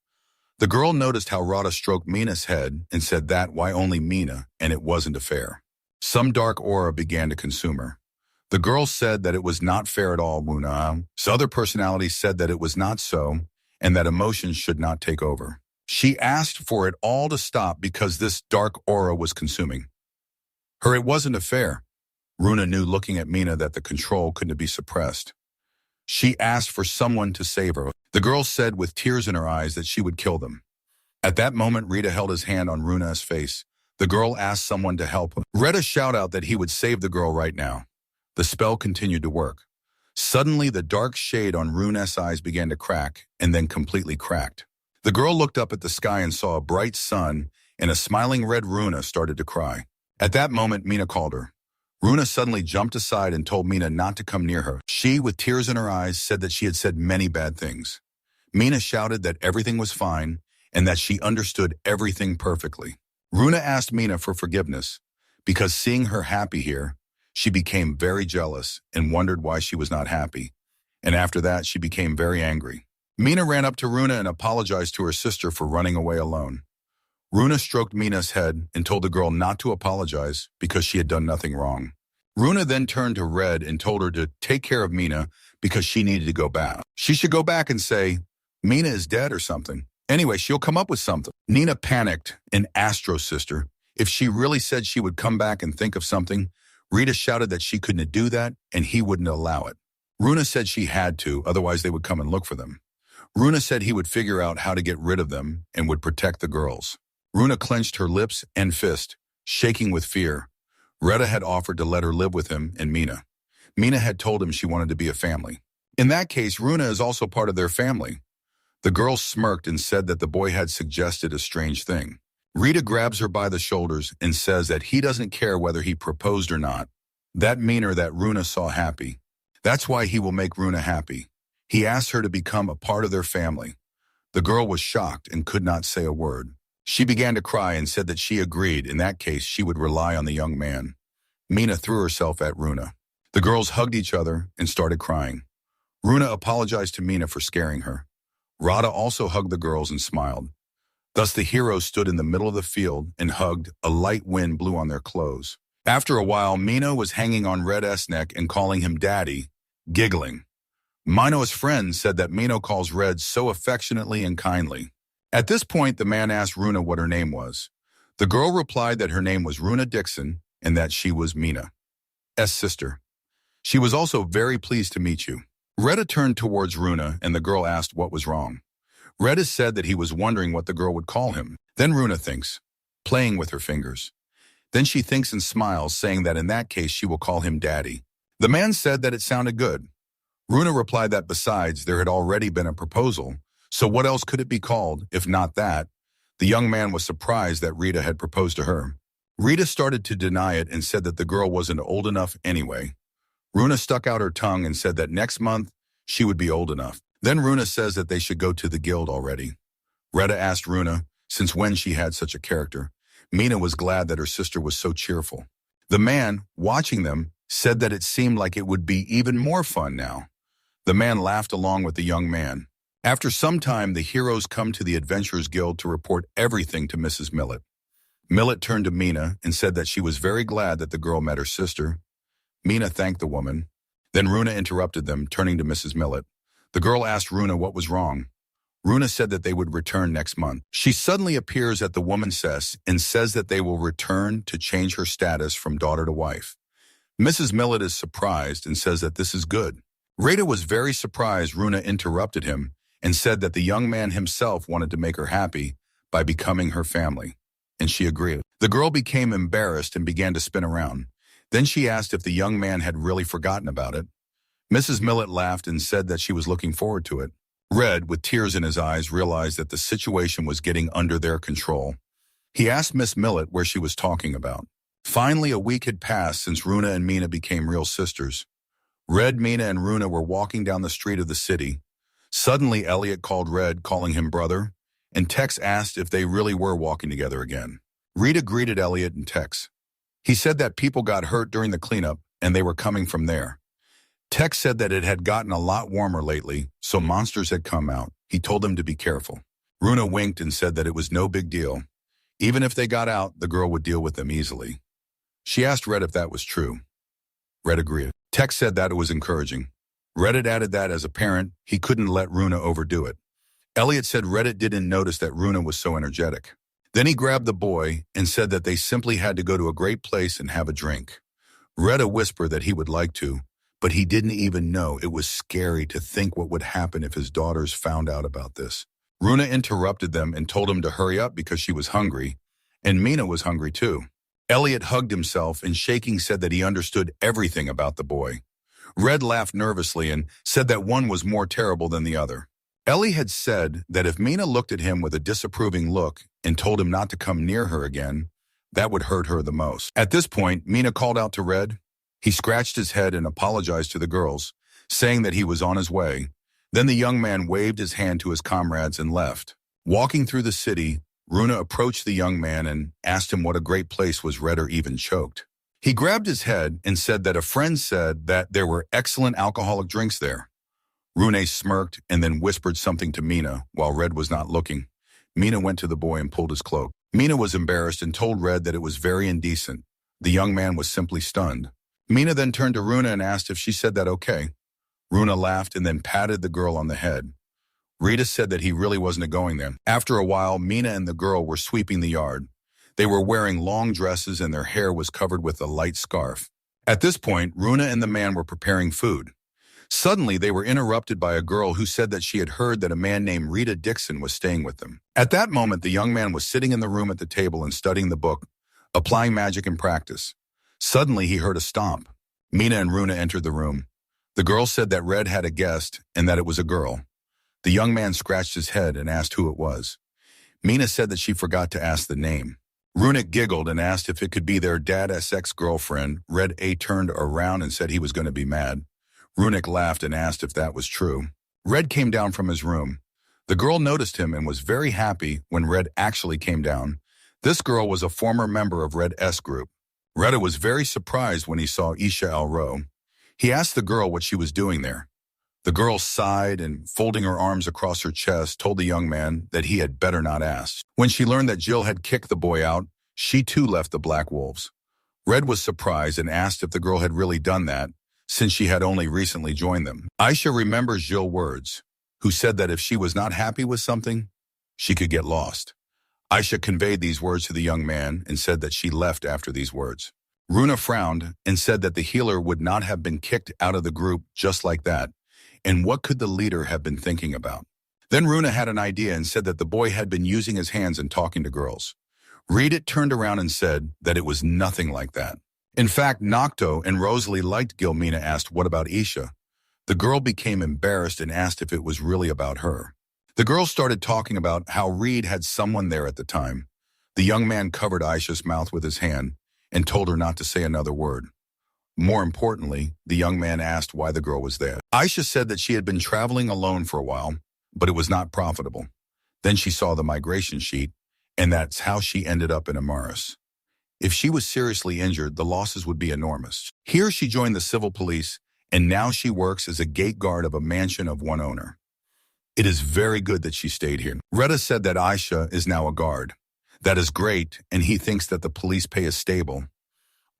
The girl noticed how Rada stroked Mina's head and said that why only Mina, and it wasn't fair. Some dark aura began to consume her. The girl said that it was not fair at all, Runa. Other personalities said that it was not so, and that emotions should not take over. She asked for it all to stop because this dark aura was consuming her. It wasn't fair. Runa knew looking at Mina that the control couldn't be suppressed. She asked for someone to save her. The girl said with tears in her eyes that she would kill them. At that moment, Rita held his hand on Runa's face. The girl asked someone to help him. Rita shouted out that he would save the girl right now. The spell continued to work. Suddenly, the dark shade on Runa's eyes began to crack and then completely cracked. The girl looked up at the sky and saw a bright sun, and a smiling red Runa started to cry. At that moment, Mina called her. Runa suddenly jumped aside and told Mina not to come near her. She, with tears in her eyes, said that she had said many bad things. Mina shouted that everything was fine and that she understood everything perfectly. Runa asked Mina for forgiveness because seeing her happy here, she became very jealous and wondered why she was not happy. And after that, she became very angry. Mina ran up to Runa and apologized to her sister for running away alone. Runa stroked Mina's head and told the girl not to apologize because she had done nothing wrong. Runa then turned to Red and told her to take care of Mina because she needed to go back. She should go back and say, Mina is dead or something. Anyway, she'll come up with something. Nina panicked and asked her sister if she really said she would come back and think of something. Rita shouted that she couldn't do that and he wouldn't allow it. Runa said she had to, otherwise they would come and look for them. Runa said he would figure out how to get rid of them and would protect the girls. Runa clenched her lips and fist, shaking with fear. Retta had offered to let her live with him and Mina. Mina had told him she wanted to be a family. In that case, Runa is also part of their family. The girl smirked and said that the boy had suggested a strange thing. Rita grabs her by the shoulders and says that he doesn't care whether he proposed or not. That meaner that Runa saw happy. That's why he will make Runa happy. He asked her to become a part of their family. The girl was shocked and could not say a word. She began to cry and said that she agreed. In that case, she would rely on the young man. Mina threw herself at Runa. The girls hugged each other and started crying. Runa apologized to Mina for scaring her. Rada also hugged the girls and smiled. Thus the heroes stood in the middle of the field and hugged. A light wind blew on their clothes. After a while, Mina was hanging on Red's neck and calling him daddy, giggling. Mino's friend said that Mino calls Red so affectionately and kindly. At this point, the man asked Runa what her name was. The girl replied that her name was Runa Dixon and that she was Mina's sister. She was also very pleased to meet you. Retta turned towards Runa and the girl asked what was wrong. Retta said that he was wondering what the girl would call him. Then Runa thinks, playing with her fingers. Then she thinks and smiles, saying that in that case she will call him daddy. The man said that it sounded good. Runa replied that besides, there had already been a proposal, so what else could it be called, if not that? The young man was surprised that Rita had proposed to her. Rita started to deny it and said that the girl wasn't old enough anyway. Runa stuck out her tongue and said that next month she would be old enough. Then Runa says that they should go to the guild already. Retta asked Runa, since when she had such a character. Mina was glad that her sister was so cheerful. The man, watching them, said that it seemed like it would be even more fun now. The man laughed along with the young man. After some time, the heroes come to the Adventurers Guild to report everything to Mrs. Millet. Millet turned to Mina and said that she was very glad that the girl met her sister. Mina thanked the woman. Then Runa interrupted them, turning to Mrs. Millet. The girl asked Runa what was wrong. Runa said that they would return next month. She suddenly appears at the woman's desk and says that they will return to change her status from daughter to wife. Mrs. Millet is surprised and says that this is good. Rita was very surprised Runa interrupted him and said that the young man himself wanted to make her happy by becoming her family, and she agreed. The girl became embarrassed and began to spin around. Then she asked if the young man had really forgotten about it. Mrs. Millet laughed and said that she was looking forward to it. Red, with tears in his eyes, realized that the situation was getting under their control. He asked Miss Millet where she was talking about. Finally, a week had passed since Runa and Mina became real sisters. Red, Mina, and Runa were walking down the street of the city. Suddenly, Elliot called Red, calling him brother, and Tex asked if they really were walking together again. Rita greeted Elliot and Tex. He said that people got hurt during the cleanup, and they were coming from there. Tex said that it had gotten a lot warmer lately, so monsters had come out. He told them to be careful. Runa winked and said that it was no big deal. Even if they got out, the girl would deal with them easily. She asked Red if that was true. Red agreed. Tex said that it was encouraging. Reddit added that as a parent, he couldn't let Runa overdo it. Elliot said Reddit didn't notice that Runa was so energetic. Then he grabbed the boy and said that they simply had to go to a great place and have a drink. Retta whispered that he would like to, but he didn't even know it was scary to think what would happen if his daughters found out about this. Runa interrupted them and told him to hurry up because she was hungry, and Mina was hungry too. Elliot hugged himself and shaking said that he understood everything about the boy. Red laughed nervously and said that one was more terrible than the other. Ellie had said that if Mina looked at him with a disapproving look and told him not to come near her again, that would hurt her the most. At this point, Mina called out to Red. He scratched his head and apologized to the girls, saying that he was on his way. Then the young man waved his hand to his comrades and left. Walking through the city, Runa approached the young man and asked him what a great place was. Redder even choked. He grabbed his head and said that a friend said that there were excellent alcoholic drinks there. Rune smirked and then whispered something to Mina while Red was not looking. Mina went to the boy and pulled his cloak. Mina was embarrassed and told Red that it was very indecent. The young man was simply stunned. Mina then turned to Runa and asked if she said that okay. Runa laughed and then patted the girl on the head. Rita said that he really wasn't going there. After a while, Mina and the girl were sweeping the yard. They were wearing long dresses and their hair was covered with a light scarf. At this point, Runa and the man were preparing food. Suddenly, they were interrupted by a girl who said that she had heard that a man named Rita Dixon was staying with them. At that moment, the young man was sitting in the room at the table and studying the book, applying magic in practice. Suddenly, he heard a stomp. Mina and Runa entered the room. The girl said that Red had a guest and that it was a girl. The young man scratched his head and asked who it was. Mina said that she forgot to ask the name. Runic giggled and asked if it could be their dad's ex-girlfriend. Red A turned around and said he was going to be mad. Runic laughed and asked if that was true. Red came down from his room. The girl noticed him and was very happy when Red actually came down. This girl was a former member of Red S group. Retta was very surprised when he saw Aisha Alro. He asked the girl what she was doing there. The girl sighed and, folding her arms across her chest, told the young man that he had better not ask. When she learned that Jill had kicked the boy out, she too left the Black Wolves. Red was surprised and asked if the girl had really done that, since she had only recently joined them. Aisha remembers Jill's words, who said that if she was not happy with something, she could get lost. Aisha conveyed these words to the young man and said that she left after these words. Runa frowned and said that the healer would not have been kicked out of the group just like that, and what could the leader have been thinking about? Then Runa had an idea and said that the boy had been using his hands and talking to girls. Reed turned around and said that it was nothing like that. In fact, Nocto and Rosalie liked Gil. Mina asked, "What about Aisha?" The girl became embarrassed and asked if it was really about her. The girl started talking about how Reed had someone there at the time. The young man covered Aisha's mouth with his hand and told her not to say another word. More importantly, the young man asked why the girl was there. Aisha said that she had been traveling alone for a while, but it was not profitable. Then she saw the migration sheet, and that's how she ended up in Amaris. If she was seriously injured, the losses would be enormous. Here she joined the civil police, and now she works as a gate guard of a mansion of one owner. It is very good that she stayed here. Retta said that Aisha is now a guard. That is great, and he thinks that the police pay is stable.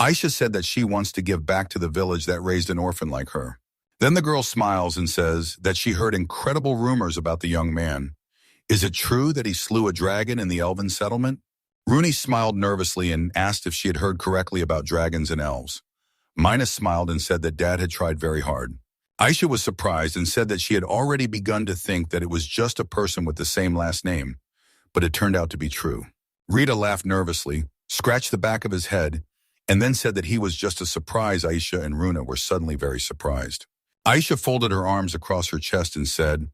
Aisha said that she wants to give back to the village that raised an orphan like her. Then the girl smiles and says that she heard incredible rumors about the young man. Is it true that he slew a dragon in the elven settlement? Rooney smiled nervously and asked if she had heard correctly about dragons and elves. Mina smiled and said that Dad had tried very hard. Aisha was surprised and said that she had already begun to think that it was just a person with the same last name, but it turned out to be true. Rita laughed nervously, scratched the back of his head, and then said that he was just a surprise. Aisha and Runa were suddenly very surprised. Aisha folded her arms across her chest and said,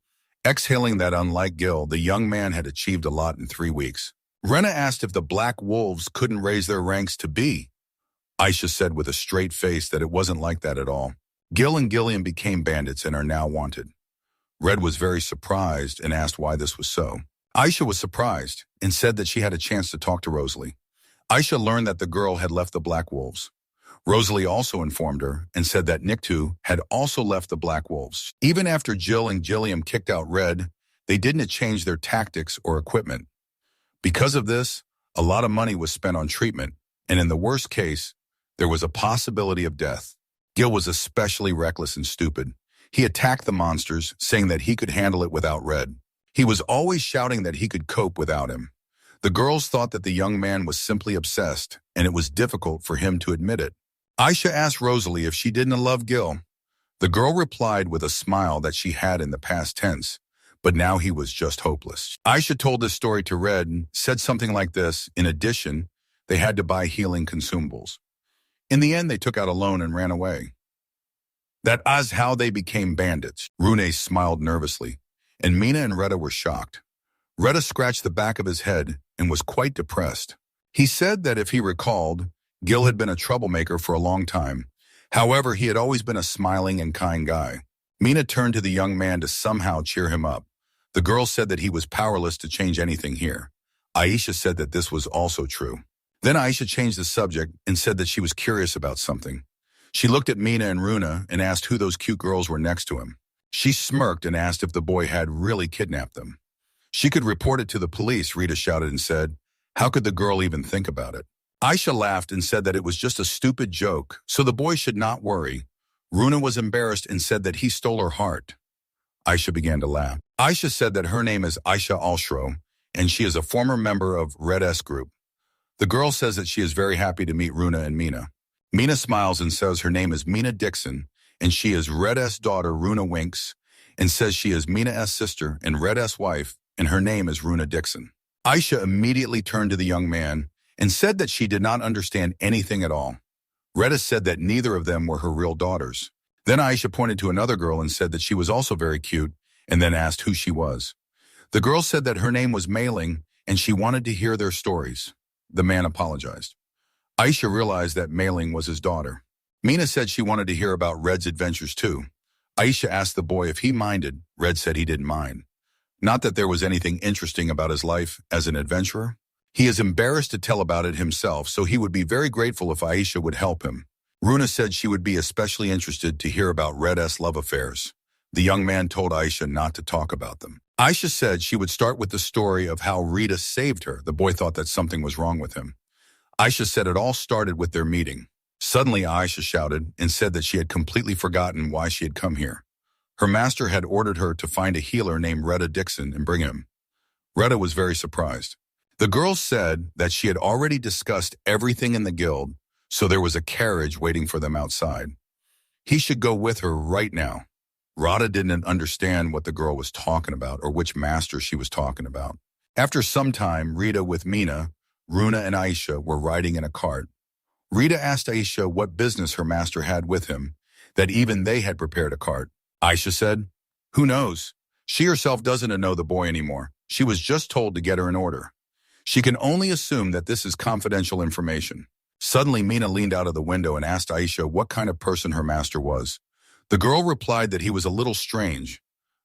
exhaling that unlike Gil, the young man had achieved a lot in 3 weeks. Rena asked if the Black Wolves couldn't raise their ranks to B. Aisha said with a straight face that it wasn't like that at all. Gil and Gilliam became bandits and are now wanted. Red was very surprised and asked why this was so. Aisha was surprised and said that she had a chance to talk to Rosalie. Aisha learned that the girl had left the Black Wolves. Rosalie also informed her and said that Niktu had also left the Black Wolves. Even after Jill and Gilliam kicked out Red, they didn't change their tactics or equipment. Because of this, a lot of money was spent on treatment, and in the worst case, there was a possibility of death. Gil was especially reckless and stupid. He attacked the monsters, saying that he could handle it without Red. He was always shouting that he could cope without him. The girls thought that the young man was simply obsessed, and it was difficult for him to admit it. Aisha asked Rosalie if she didn't love Gil. The girl replied with a smile that she had in the past tense, but now he was just hopeless. Aisha told this story to Red and said something like this. In addition, they had to buy healing consumables. In the end, they took out a loan and ran away. That is how they became bandits. Rune smiled nervously, and Mina and Retta were shocked. Retta scratched the back of his head and was quite depressed. He said that if he recalled, Gil had been a troublemaker for a long time. However, he had always been a smiling and kind guy. Mina turned to the young man to somehow cheer him up. The girl said that he was powerless to change anything here. Aisha said that this was also true. Then Aisha changed the subject and said that she was curious about something. She looked at Mina and Runa and asked who those cute girls were next to him. She smirked and asked if the boy had really kidnapped them. She could report it to the police, Rita shouted and said. How could the girl even think about it? Aisha laughed and said that it was just a stupid joke, so the boy should not worry. Runa was embarrassed and said that he stole her heart. Aisha began to laugh. Aisha said that her name is Aisha Alshro, and she is a former member of Red S Group. The girl says that she is very happy to meet Runa and Mina. Mina smiles and says her name is Mina Dixon, and she is Red S daughter Runa Winks, and says she is Mina S sister and Red S wife, and her name is Runa Dixon. Aisha immediately turned to the young man and said that she did not understand anything at all. Retta said that neither of them were her real daughters. Then Aisha pointed to another girl and said that she was also very cute, and then asked who she was. The girl said that her name was Mailing, and she wanted to hear their stories. The man apologized. Aisha realized that Mailing was his daughter. Mina said she wanted to hear about Red's adventures too. Aisha asked the boy if he minded. Red said he didn't mind. Not that there was anything interesting about his life as an adventurer. He is embarrassed to tell about it himself, so he would be very grateful if Aisha would help him. Runa said she would be especially interested to hear about Red S love affairs. The young man told Aisha not to talk about them. Aisha said she would start with the story of how Rita saved her. The boy thought that something was wrong with him. Aisha said it all started with their meeting. Suddenly Aisha shouted and said that she had completely forgotten why she had come here. Her master had ordered her to find a healer named Dixon and bring him. Retta was very surprised. The girl said that she had already discussed everything in the guild, so there was a carriage waiting for them outside. He should go with her right now. Rada didn't understand what the girl was talking about or which master she was talking about. After some time, Rita with Mina, Runa and Aisha were riding in a cart. Rita asked Aisha what business her master had with him, that even they had prepared a cart. Aisha said, "Who knows? She herself doesn't know the boy anymore. She was just told to get her in order. She can only assume that this is confidential information." Suddenly, Mina leaned out of the window and asked Aisha what kind of person her master was. The girl replied that he was a little strange.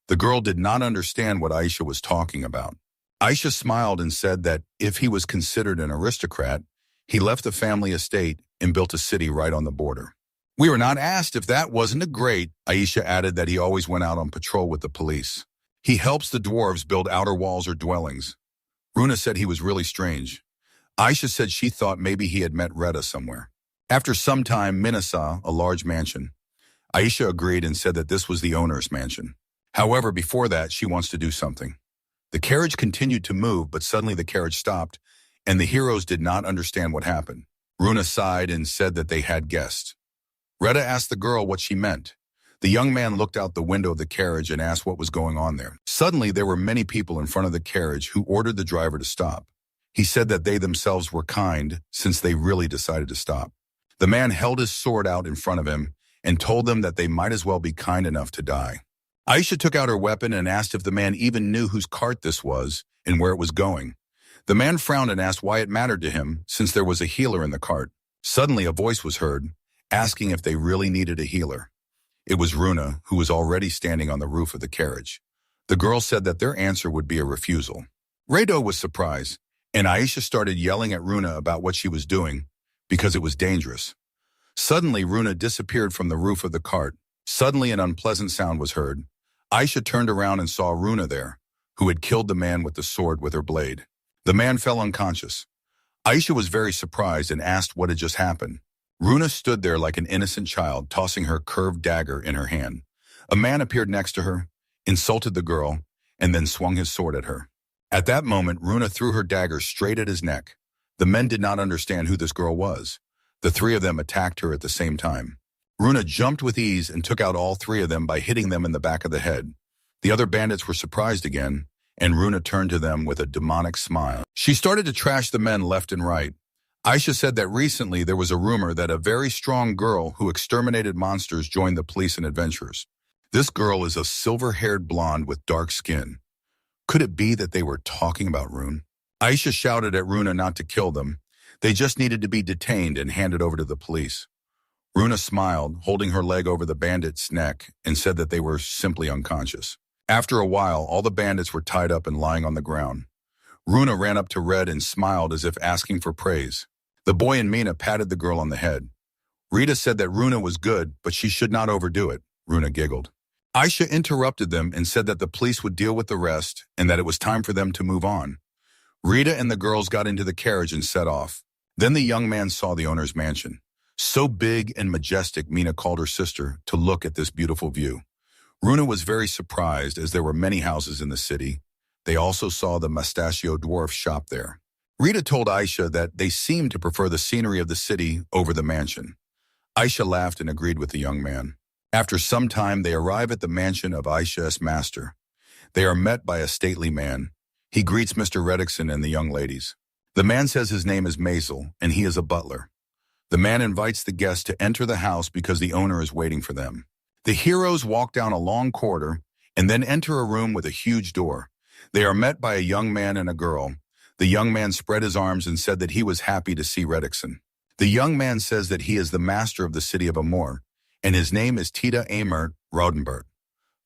The girl did not understand what Aisha was talking about. Aisha smiled and said that if he was considered an aristocrat, he left the family estate and built a city right on the border. "We were not asked if that wasn't a great," Aisha added that he always went out on patrol with the police. "He helps the dwarves build outer walls or dwellings." Runa said he was really strange. Aisha said she thought maybe he had met Retta somewhere. After some time, Mina saw a large mansion. Aisha agreed and said that this was the owner's mansion. However, before that, she wants to do something. The carriage continued to move, but suddenly the carriage stopped, and the heroes did not understand what happened. Runa sighed and said that they had guests. Retta asked the girl what she meant. The young man looked out the window of the carriage and asked what was going on there. Suddenly, there were many people in front of the carriage who ordered the driver to stop. He said that they themselves were kind since they really decided to stop. The man held his sword out in front of him and told them that they might as well be kind enough to die. Aisha took out her weapon and asked if the man even knew whose cart this was and where it was going. The man frowned and asked why it mattered to him since there was a healer in the cart. Suddenly a voice was heard, asking if they really needed a healer. It was Runa, who was already standing on the roof of the carriage. The girl said that their answer would be a refusal. Rado was surprised, and Aisha started yelling at Runa about what she was doing because it was dangerous. Suddenly, Runa disappeared from the roof of the cart. Suddenly, an unpleasant sound was heard. Aisha turned around and saw Runa there, who had killed the man with the sword with her blade. The man fell unconscious. Aisha was very surprised and asked what had just happened. Runa stood there like an innocent child, tossing her curved dagger in her hand. A man appeared next to her, insulted the girl, and then swung his sword at her. At that moment, Runa threw her dagger straight at his neck. The men did not understand who this girl was. The three of them attacked her at the same time. Runa jumped with ease and took out all three of them by hitting them in the back of the head. The other bandits were surprised again, and Runa turned to them with a demonic smile. She started to trash the men left and right. Aisha said that recently there was a rumor that a very strong girl who exterminated monsters joined the police and adventurers. This girl is a silver-haired blonde with dark skin. Could it be that they were talking about Rune? Aisha shouted at Runa not to kill them. They just needed to be detained and handed over to the police. Runa smiled, holding her leg over the bandit's neck, and said that they were simply unconscious. After a while, all the bandits were tied up and lying on the ground. Runa ran up to Red and smiled as if asking for praise. The boy and Mina patted the girl on the head. Rita said that Runa was good, but she should not overdo it. Runa giggled. Aisha interrupted them and said that the police would deal with the rest and that it was time for them to move on. Rita and the girls got into the carriage and set off. Then the young man saw the owner's mansion. So big and majestic, Mina called her sister to look at this beautiful view. Runa was very surprised as there were many houses in the city. They also saw the mustachio dwarf shop there. Rita told Aisha that they seemed to prefer the scenery of the city over the mansion. Aisha laughed and agreed with the young man. After some time, they arrive at the mansion of Aisha's master. They are met by a stately man. He greets Mr. Reddickson and the young ladies. The man says his name is Maisel, and he is a butler. The man invites the guests to enter the house because the owner is waiting for them. The heroes walk down a long corridor and then enter a room with a huge door. They are met by a young man and a girl. The young man spread his arms and said that he was happy to see Reddickson. The young man says that he is the master of the city of Amort, and his name is Tita Amort Rodenbert.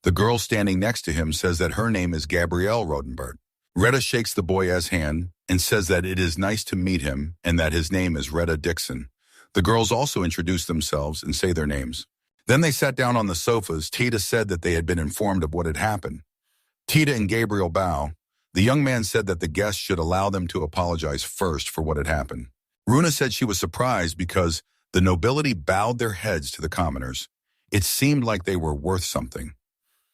The girl standing next to him says that her name is Gabrielle Rodenbert. Retta shakes the boy's hand and says that it is nice to meet him and that his name is Retta Dixon. The girls also introduce themselves and say their names. Then they sat down on the sofas. Tita said that they had been informed of what had happened. Tita and Gabriel bow. The young man said that the guests should allow them to apologize first for what had happened. Runa said she was surprised because the nobility bowed their heads to the commoners. It seemed like they were worth something.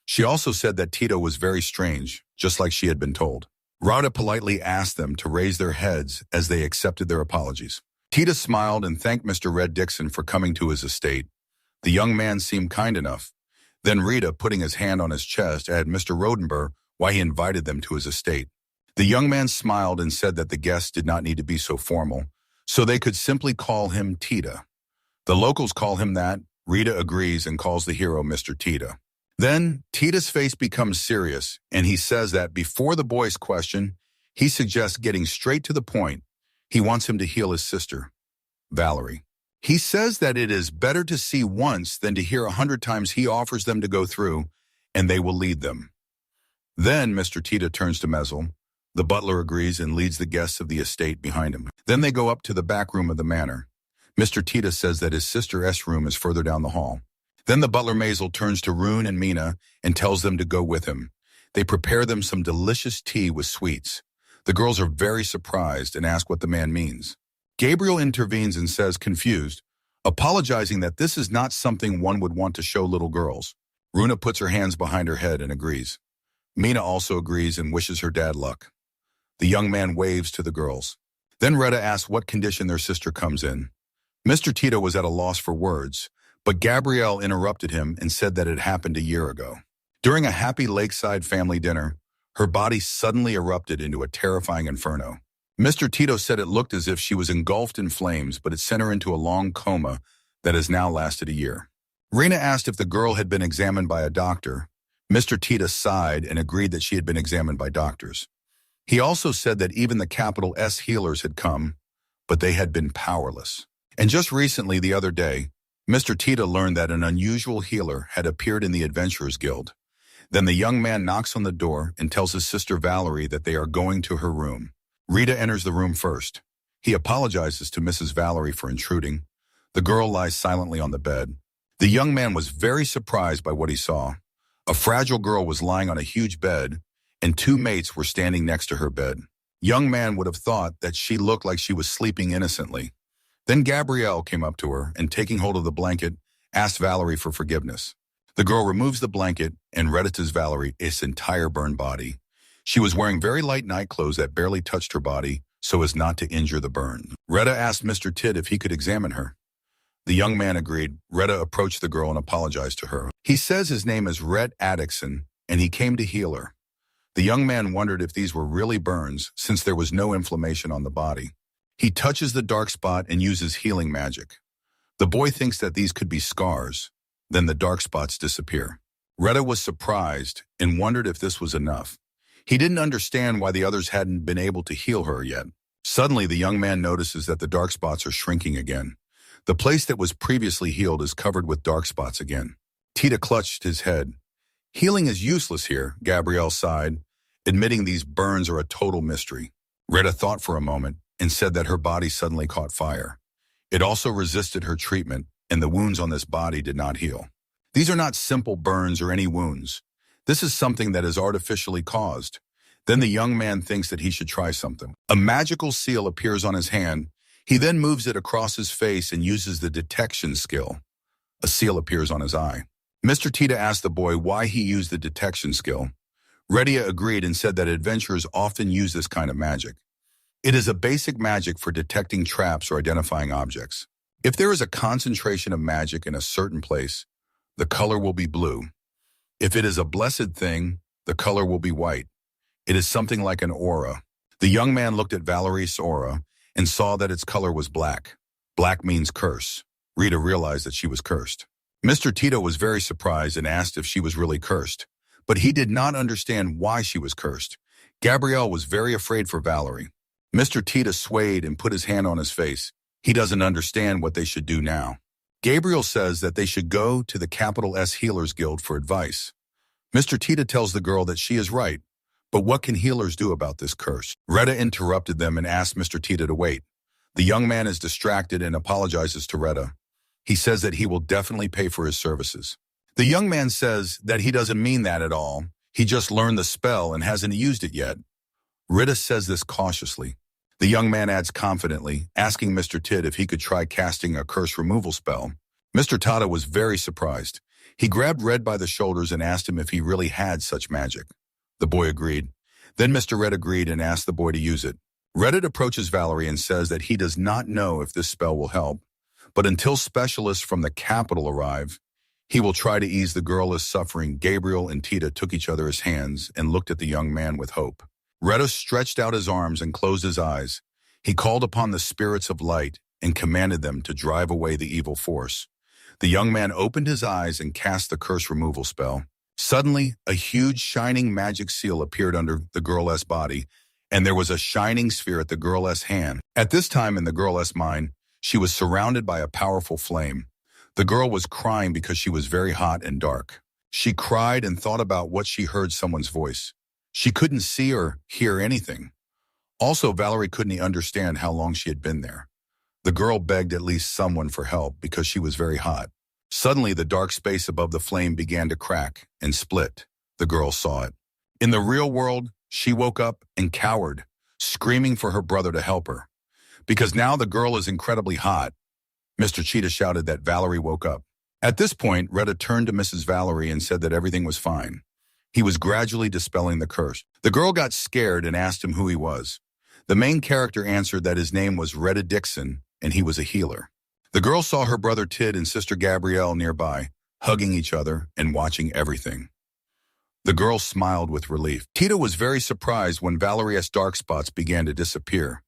She also said that Tito was very strange, just like she had been told. Rada politely asked them to raise their heads as they accepted their apologies. Tita smiled and thanked Mr. Red Dixon for coming to his estate. The young man seemed kind enough. Then Rita, putting his hand on his chest, asked Mr. Rodenberg why he invited them to his estate. The young man smiled and said that the guests did not need to be so formal, so they could simply call him Tita. The locals call him that. Rita agrees and calls the hero Mr. Tita. Then Tita's face becomes serious, and he says that before the boy's question, he suggests getting straight to the point. He wants him to heal his sister, Valerie. He says that it is better to see once than to hear 100 times. He offers them to go through, and they will lead them. Then Mr. Tita turns to Mezel. The butler agrees and leads the guests of the estate behind him. Then they go up to the back room of the manor. Mr. Tita says that his sister's room is further down the hall. Then the butler Maisel turns to Rune and Mina and tells them to go with him. They prepare them some delicious tea with sweets. The girls are very surprised and ask what the man means. Gabriel intervenes and says, confused, apologizing that this is not something one would want to show little girls. Runa puts her hands behind her head and agrees. Mina also agrees and wishes her dad luck. The young man waves to the girls. Then Retta asks what condition their sister comes in. Mr. Tito was at a loss for words, but Gabrielle interrupted him and said that it happened a year ago. During a happy lakeside family dinner, her body suddenly erupted into a terrifying inferno. Mr. Tito said it looked as if she was engulfed in flames, but it sent her into a long coma that has now lasted a year. Rena asked if the girl had been examined by a doctor. Mr. Tito sighed and agreed that she had been examined by doctors. He also said that even the capital S healers had come, but they had been powerless. And just recently, the other day, Mr. Tito learned that an unusual healer had appeared in the Adventurers Guild. Then the young man knocks on the door and tells his sister Valerie that they are going to her room. Rita enters the room first. He apologizes to Mrs. Valerie for intruding. The girl lies silently on the bed. The young man was very surprised by what he saw. A fragile girl was lying on a huge bed, and two mates were standing next to her bed. Young man would have thought that she looked like she was sleeping innocently. Then Gabrielle came up to her and, taking hold of the blanket, asked Valerie for forgiveness. The girl removes the blanket and reddites Valerie its entire burned body. She was wearing very light night clothes that barely touched her body so as not to injure the burn. Retta asked Mr. Tidd if he could examine her. The young man agreed. Retta approached the girl and apologized to her. He says his name is Rhett Addison, and he came to heal her. The young man wondered if these were really burns, since there was no inflammation on the body. He touches the dark spot and uses healing magic. The boy thinks that these could be scars. Then the dark spots disappear. Retta was surprised and wondered if this was enough. He didn't understand why the others hadn't been able to heal her yet. Suddenly, the young man notices that the dark spots are shrinking again. The place that was previously healed is covered with dark spots again. Tita clutched his head. Healing is useless here, Gabrielle sighed, admitting these burns are a total mystery. Retta thought for a moment and said that her body suddenly caught fire. It also resisted her treatment, and the wounds on this body did not heal. These are not simple burns or any wounds. This is something that is artificially caused. Then the young man thinks that he should try something. A magical seal appears on his hand. He then moves it across his face and uses the detection skill. A seal appears on his eye. Mr. Tita asked the boy why he used the detection skill. Redia agreed and said that adventurers often use this kind of magic. It is a basic magic for detecting traps or identifying objects. If there is a concentration of magic in a certain place, the color will be blue. If it is a blessed thing, the color will be white. It is something like an aura. The young man looked at Valerie's aura and saw that its color was black. Black means curse. Rita realized that she was cursed. Mr. Tito was very surprised and asked if she was really cursed, but he did not understand why she was cursed. Gabrielle was very afraid for Valerie. Mr. Tito swayed and put his hand on his face. He doesn't understand what they should do now. Gabriel says that they should go to the capital S Healers Guild for advice. Mr. Tita tells the girl that she is right, but what can healers do about this curse? Retta interrupted them and asked Mr. Tita to wait. The young man is distracted and apologizes to Retta. He says that he will definitely pay for his services. The young man says that he doesn't mean that at all. He just learned the spell and hasn't used it yet. Rita says this cautiously. The young man adds confidently, asking Mr. Tid if he could try casting a curse removal spell. Mr. Tada was very surprised. He grabbed Red by the shoulders and asked him if he really had such magic. The boy agreed. Then Mr. Red agreed and asked the boy to use it. Reddit approaches Valerie and says that he does not know if this spell will help, but until specialists from the capital arrive, he will try to ease the girl is suffering. Gabriel and Tita took each other's hands and looked at the young man with hope. Retta stretched out his arms and closed his eyes. He called upon the spirits of light and commanded them to drive away the evil force. The young man opened his eyes and cast the curse removal spell. Suddenly, a huge shining magic seal appeared under the girl's body, and there was a shining sphere at the girl's hand. At this time in the girl's mind, she was surrounded by a powerful flame. The girl was crying because she was very hot and dark. She cried and thought about what she heard someone's voice. She couldn't see or hear anything. Also, Valerie couldn't understand how long she had been there. The girl begged at least someone for help because she was very hot. Suddenly, the dark space above the flame began to crack and split. The girl saw it. In the real world, she woke up and cowered, screaming for her brother to help her. Because now the girl is incredibly hot. Mr. Cheetah shouted that Valerie woke up. At this point, Retta turned to Mrs. Valerie and said that everything was fine. He was gradually dispelling the curse. The girl got scared and asked him who he was. The main character answered that his name was Retta Dixon, and he was a healer. The girl saw her brother Tid and sister Gabrielle nearby, hugging each other and watching everything. The girl smiled with relief. Tita was very surprised when Valerie's dark spots began to disappear.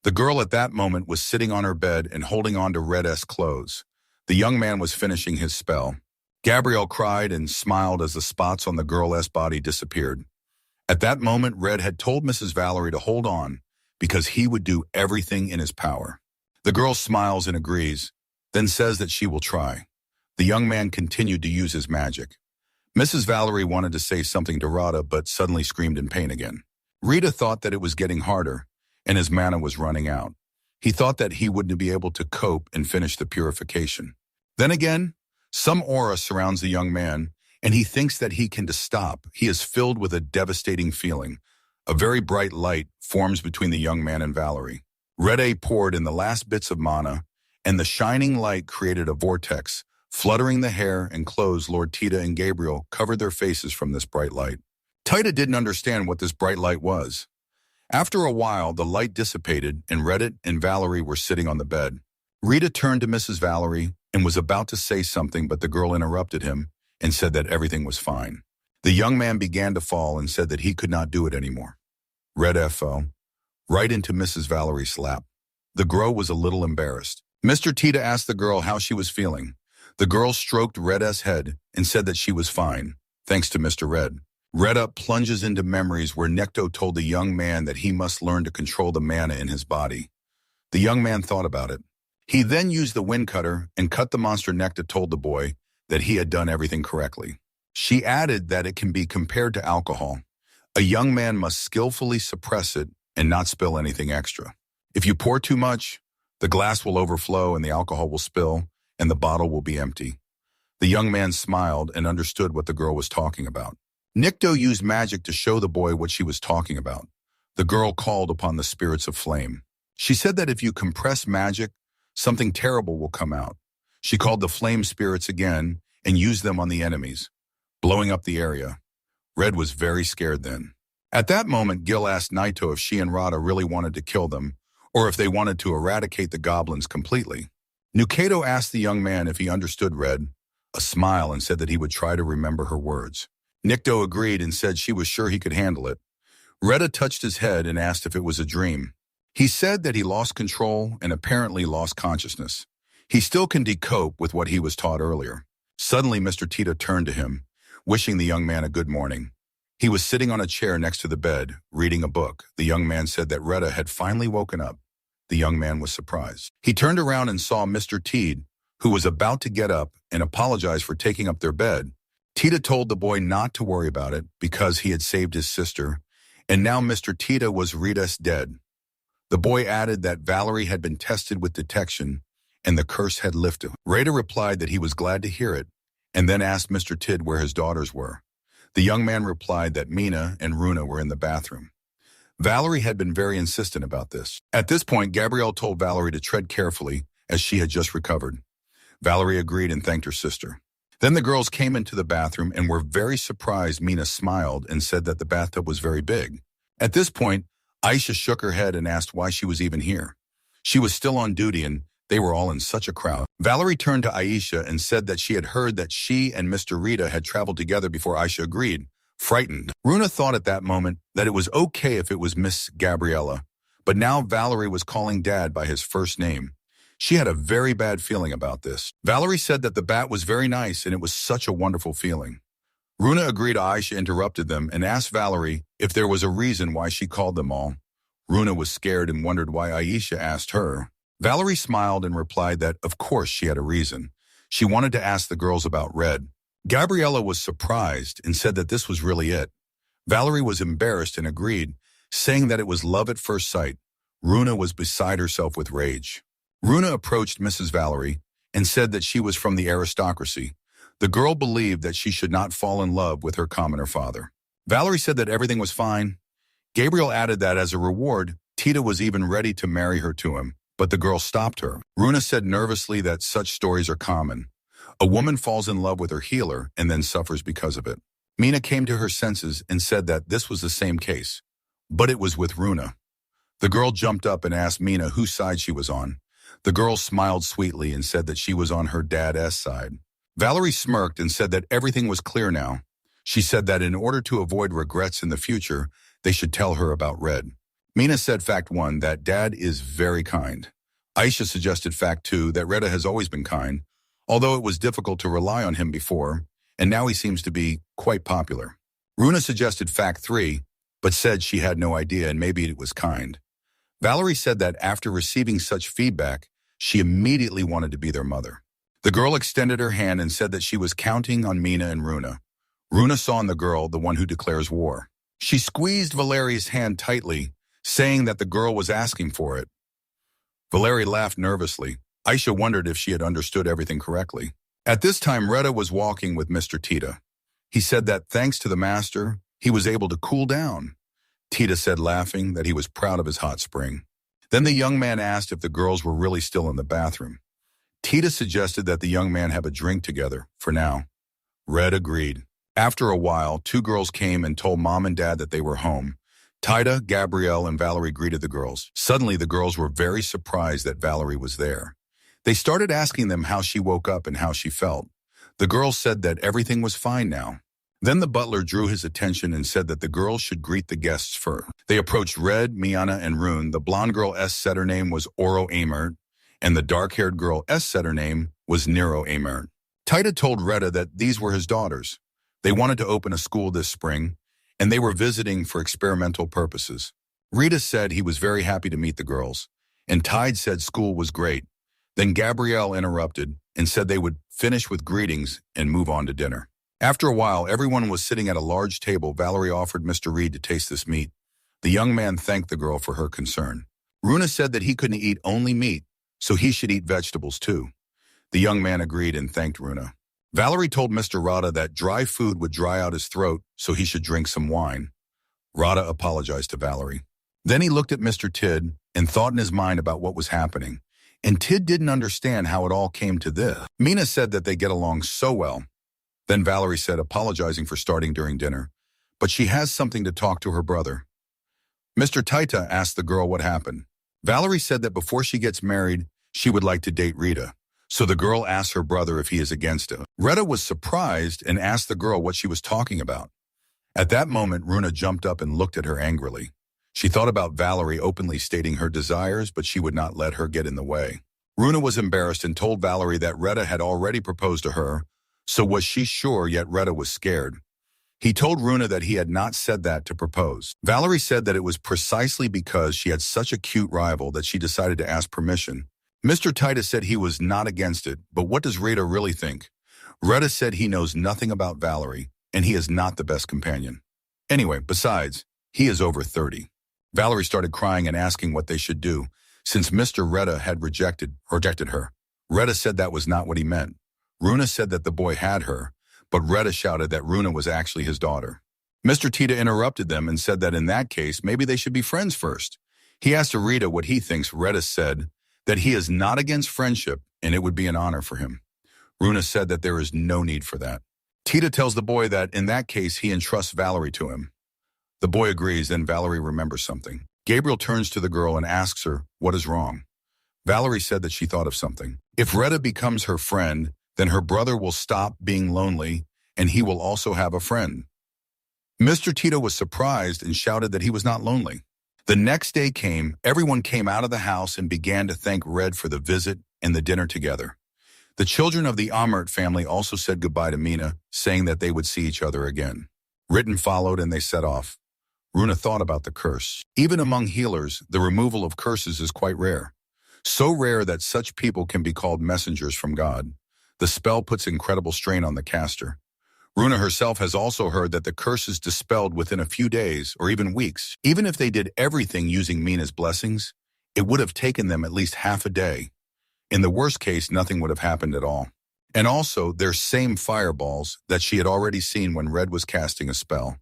The girl at that moment was sitting on her bed and holding on to Red's clothes. The young man was finishing his spell. Gabrielle cried and smiled as the spots on the girl's body disappeared. At that moment, Red had told Mrs. Valerie to hold on because he would do everything in his power. The girl smiles and agrees, then says that she will try. The young man continued to use his magic. Mrs. Valerie wanted to say something to Rada, but suddenly screamed in pain again. Rita thought that it was getting harder, and his mana was running out. He thought that he wouldn't be able to cope and finish the purification. Then again, some aura surrounds the young man, and he thinks that he can stop. He is filled with a devastating feeling. A very bright light forms between the young man and Valerie. Red A poured in the last bits of mana, and the shining light created a vortex, fluttering the hair and clothes. Lord Tita and Gabriel covered their faces from this bright light. Tita didn't understand what this bright light was. After a while, the light dissipated, and Reddit and Valerie were sitting on the bed. Rita turned to Mrs. Valerie and was about to say something, but the girl interrupted him and said that everything was fine. The young man began to fall and said that he could not do it anymore. Red F fell right into Mrs. Valerie's lap. The girl was a little embarrassed. Mr. Tita asked the girl how she was feeling. The girl stroked Red's head and said that she was fine, thanks to Mr. Red. Red Up plunges into memories where Necto told the young man that he must learn to control the mana in his body. The young man thought about it. He then used the wind cutter and cut the monster. Necto told the boy that he had done everything correctly. She added that it can be compared to alcohol. A young man must skillfully suppress it and not spill anything extra. If you pour too much, the glass will overflow and the alcohol will spill and the bottle will be empty. The young man smiled and understood what the girl was talking about. Nikto used magic to show the boy what she was talking about. The girl called upon the spirits of flame. She said that if you compress magic, something terrible will come out. She called the flame spirits again and used them on the enemies, blowing up the area. Red was very scared then. At that moment, Gil asked Naito if she and Rada really wanted to kill them, or if they wanted to eradicate the goblins completely. Nukato asked the young man if he understood Red, a smile, and said that he would try to remember her words. Nikto agreed and said she was sure he could handle it. Retta touched his head and asked if it was a dream. He said that he lost control and apparently lost consciousness. He still can cope with what he was taught earlier. Suddenly, Mr. Tita turned to him, wishing the young man a good morning. He was sitting on a chair next to the bed, reading a book. The young man said that Retta had finally woken up. The young man was surprised. He turned around and saw Mr. Teed, who was about to get up and apologize for taking up their bed. Tita told the boy not to worry about it because he had saved his sister, and now Mr. Tita was Rita's dead. The boy added that Valerie had been tested with detection and the curse had lifted. Rita replied that he was glad to hear it, and then asked Mr. Tid where his daughters were. The young man replied that Mina and Runa were in the bathroom. Valerie had been very insistent about this. At this point, Gabrielle told Valerie to tread carefully as she had just recovered. Valerie agreed and thanked her sister. Then the girls came into the bathroom and were very surprised. Mina smiled and said that the bathtub was very big. At this point, Aisha shook her head and asked why she was even here. She was still on duty and they were all in such a crowd. Valerie turned to Aisha and said that she had heard that she and Mr. Rita had traveled together before. Aisha agreed, frightened. Runa thought at that moment that it was okay if it was Miss Gabriella, but now Valerie was calling Dad by his first name. She had a very bad feeling about this. Valerie said that the bat was very nice and it was such a wonderful feeling. Runa agreed. Aisha interrupted them and asked Valerie if there was a reason why she called them all. Runa was scared and wondered why Aisha asked her. Valerie smiled and replied that, of course, she had a reason. She wanted to ask the girls about Red. Gabriella was surprised and said that this was really it. Valerie was embarrassed and agreed, saying that it was love at first sight. Runa was beside herself with rage. Runa approached Mrs. Valerie and said that she was from the aristocracy. The girl believed that she should not fall in love with her commoner father. Valerie said that everything was fine. Gabriel added that as a reward, Tita was even ready to marry her to him, but the girl stopped her. Runa said nervously that such stories are common. A woman falls in love with her healer and then suffers because of it. Mina came to her senses and said that this was the same case, but it was with Runa. The girl jumped up and asked Mina whose side she was on. The girl smiled sweetly and said that she was on her dad's side. Valerie smirked and said that everything was clear now. She said that in order to avoid regrets in the future, they should tell her about Red. Mina said fact 1, that Dad is very kind. Aisha suggested fact 2, that Reda has always been kind, although it was difficult to rely on him before, and now he seems to be quite popular. Runa suggested fact 3, but said she had no idea and maybe it was kind. Valerie said that after receiving such feedback, she immediately wanted to be their mother. The girl extended her hand and said that she was counting on Mina and Runa. Runa saw in the girl the one who declares war. She squeezed Valerie's hand tightly, saying that the girl was asking for it. Valerie laughed nervously. Aisha wondered if she had understood everything correctly. At this time, Retta was walking with Mr. Tita. He said that thanks to the master, he was able to cool down. Tita said, laughing, that he was proud of his hot spring. Then the young man asked if the girls were really still in the bathroom. Tita suggested that the young man have a drink together, for now. Red agreed. After a while, 2 girls came and told Mom and Dad that they were home. Tita, Gabrielle, and Valerie greeted the girls. Suddenly, the girls were very surprised that Valerie was there. They started asking them how she woke up and how she felt. The girls said that everything was fine now. Then the butler drew his attention and said that the girls should greet the guests first. They approached Red, Miana, and Rune. The blonde girl S said her name was Oro Amert, and the dark-haired girl S said her name was Nero Amert. Tita told Retta that these were his daughters. They wanted to open a school this spring, and they were visiting for experimental purposes. Rita said he was very happy to meet the girls, and Tide said school was great. Then Gabrielle interrupted and said they would finish with greetings and move on to dinner. After a while, everyone was sitting at a large table. Valerie offered Mr. Reed to taste this meat. The young man thanked the girl for her concern. Runa said that he couldn't eat only meat, so he should eat vegetables too. The young man agreed and thanked Runa. Valerie told Mr. Rada that dry food would dry out his throat, so he should drink some wine. Rada apologized to Valerie. Then he looked at Mr. Tid and thought in his mind about what was happening. And Tid didn't understand how it all came to this. Mina said that they get along so well. Then Valerie said, apologizing for starting during dinner, but she has something to talk to her brother. Mr. Taita asked the girl what happened. Valerie said that before she gets married, she would like to date Rita. So the girl asked her brother if he is against it. Retta was surprised and asked the girl what she was talking about. At that moment, Runa jumped up and looked at her angrily. She thought about Valerie openly stating her desires, but she would not let her get in the way. Runa was embarrassed and told Valerie that Retta had already proposed to her, so was she sure, yet Retta was scared. He told Runa that he had not said that to propose. Valerie said that it was precisely because she had such a cute rival that she decided to ask permission. Mr. Titus said he was not against it, but what does Rita really think? Retta said he knows nothing about Valerie, and he is not the best companion. Anyway, besides, he is over 30. Valerie started crying and asking what they should do, since Mr. Retta had rejected her. Retta said that was not what he meant. Runa said that the boy had her, but Retta shouted that Runa was actually his daughter. Mr. Tita interrupted them and said that in that case, maybe they should be friends first. He asked Rita what he thinks. Rita said that he is not against friendship and it would be an honor for him. Runa said that there is no need for that. Tita tells the boy that in that case he entrusts Valerie to him. The boy agrees, then Valerie remembers something. Gabriel turns to the girl and asks her what is wrong. Valerie said that she thought of something. If Retta becomes her friend, then her brother will stop being lonely and he will also have a friend. Mr. Tito was surprised and shouted that he was not lonely. The next day came, everyone came out of the house and began to thank Red for the visit and the dinner together. The children of the Amort family also said goodbye to Mina, saying that they would see each other again. Written followed and they set off. Runa thought about the curse. Even among healers, the removal of curses is quite rare. So rare that such people can be called messengers from God. The spell puts incredible strain on the caster. Runa herself has also heard that the curse is dispelled within a few days or even weeks. Even if they did everything using Mina's blessings, it would have taken them at least half a day. In the worst case, nothing would have happened at all. And also, their same fireballs that she had already seen when Red was casting a spell.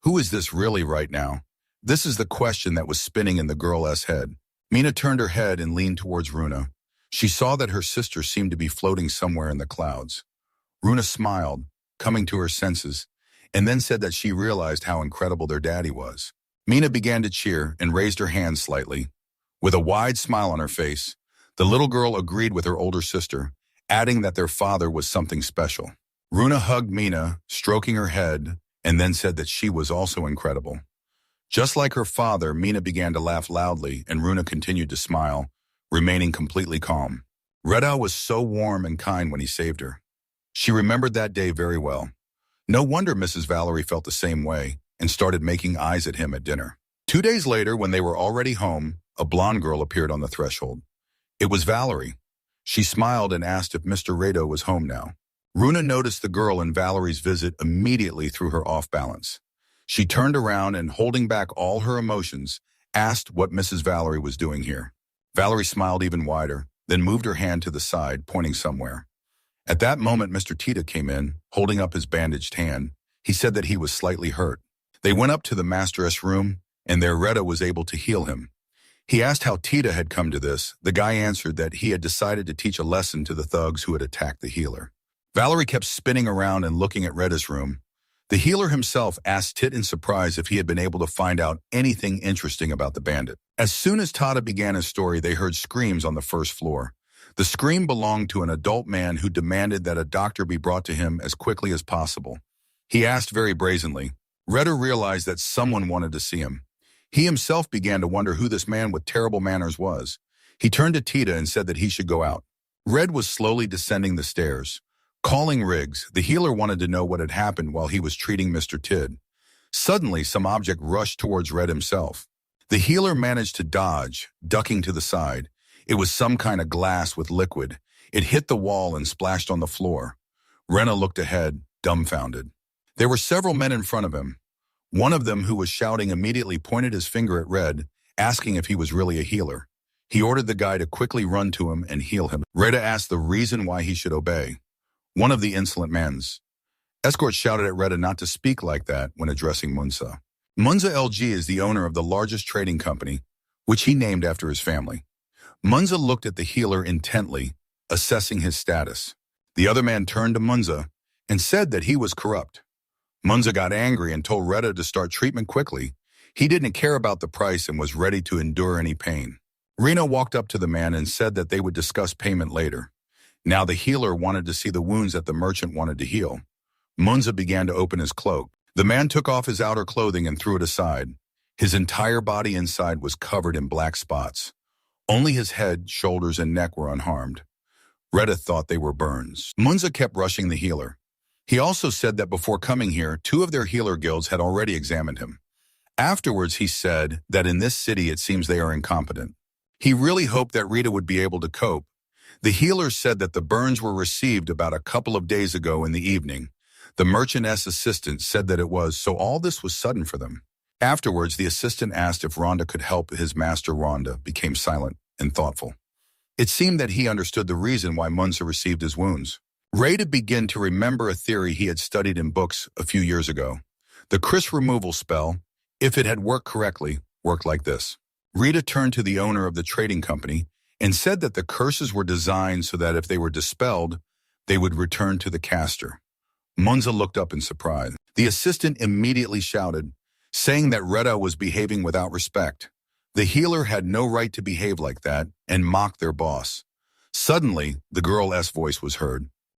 Who is this really right now? This is the question that was spinning in the girl's head. Mina turned her head and leaned towards Runa. She saw that her sister seemed to be floating somewhere in the clouds. Runa smiled, coming to her senses, and then said that she realized how incredible their daddy was. Mina began to cheer and raised her hands slightly. With a wide smile on her face, the little girl agreed with her older sister, adding that their father was something special. Runa hugged Mina, stroking her head, and then said that she was also incredible. Just like her father, Mina began to laugh loudly, and Runa continued to smile, remaining completely calm. Reda was so warm and kind when he saved her. She remembered that day very well. No wonder Mrs. Valerie felt the same way and started making eyes at him at dinner. 2 days later, when they were already home, a blonde girl appeared on the threshold. It was Valerie. She smiled and asked if Mr. Rado was home now. Runa noticed the girl in Valerie's visit immediately threw her off balance. She turned around and, holding back all her emotions, asked what Mrs. Valerie was doing here. Valerie smiled even wider, then moved her hand to the side, pointing somewhere. At that moment, Mr. Tita came in, holding up his bandaged hand. He said that he was slightly hurt. They went up to the masteress room, and there Retta was able to heal him. He asked how Tita had come to this. The guy answered that he had decided to teach a lesson to the thugs who had attacked the healer. Valerie kept spinning around and looking at Retta's room. The healer himself asked Tit in surprise if he had been able to find out anything interesting about the bandit. As soon as Tata began his story, they heard screams on the first floor. The scream belonged to an adult man who demanded that a doctor be brought to him as quickly as possible. He asked very brazenly. Retta realized that someone wanted to see him. He himself began to wonder who this man with terrible manners was. He turned to Tita and said that he should go out. Red was slowly descending the stairs. Calling Riggs, the healer wanted to know what had happened while he was treating Mr. Tid. Suddenly, some object rushed towards Red himself. The healer managed to dodge, ducking to the side. It was some kind of glass with liquid. It hit the wall and splashed on the floor. Rena looked ahead, dumbfounded. There were several men in front of him. One of them, who was shouting, immediately pointed his finger at Red, asking if he was really a healer. He ordered the guy to quickly run to him and heal him. Reda asked the reason why he should obey. One of the insolent men's escort shouted at Reda not to speak like that when addressing Monza. Monza LG is the owner of the largest trading company, which he named after his family. Monza looked at the healer intently, assessing his status. The other man turned to Monza and said that he was corrupt. Monza got angry and told Reda to start treatment quickly. He didn't care about the price and was ready to endure any pain. Rena walked up to the man and said that they would discuss payment later. Now the healer wanted to see the wounds that the merchant wanted to heal. Monza began to open his cloak. The man took off his outer clothing and threw it aside. His entire body inside was covered in black spots. Only his head, shoulders, and neck were unharmed. Reda thought they were burns. Monza kept rushing the healer. He also said that before coming here, 2 of their healer guilds had already examined him. Afterwards, he said that in this city it seems they are incompetent. He really hoped that Rita would be able to cope. The healer said that the burns were received about a couple of days ago in the evening. The merchant's assistant said that it was, so all this was sudden for them. Afterwards, the assistant asked if Rhonda could help his master. Rhonda became silent and thoughtful. It seemed that he understood the reason why Monza received his wounds. Rada began to remember a theory he had studied in books a few years ago. The Chris removal spell, if it had worked correctly, worked like this. Rita turned to the owner of the trading company and said that the curses were designed so that if they were dispelled, they would return to the caster. Monza looked up in surprise. The assistant immediately shouted, saying that Rita was behaving without respect. The healer had no right to behave like that and mocked their boss. Suddenly, the girl's voice was heard.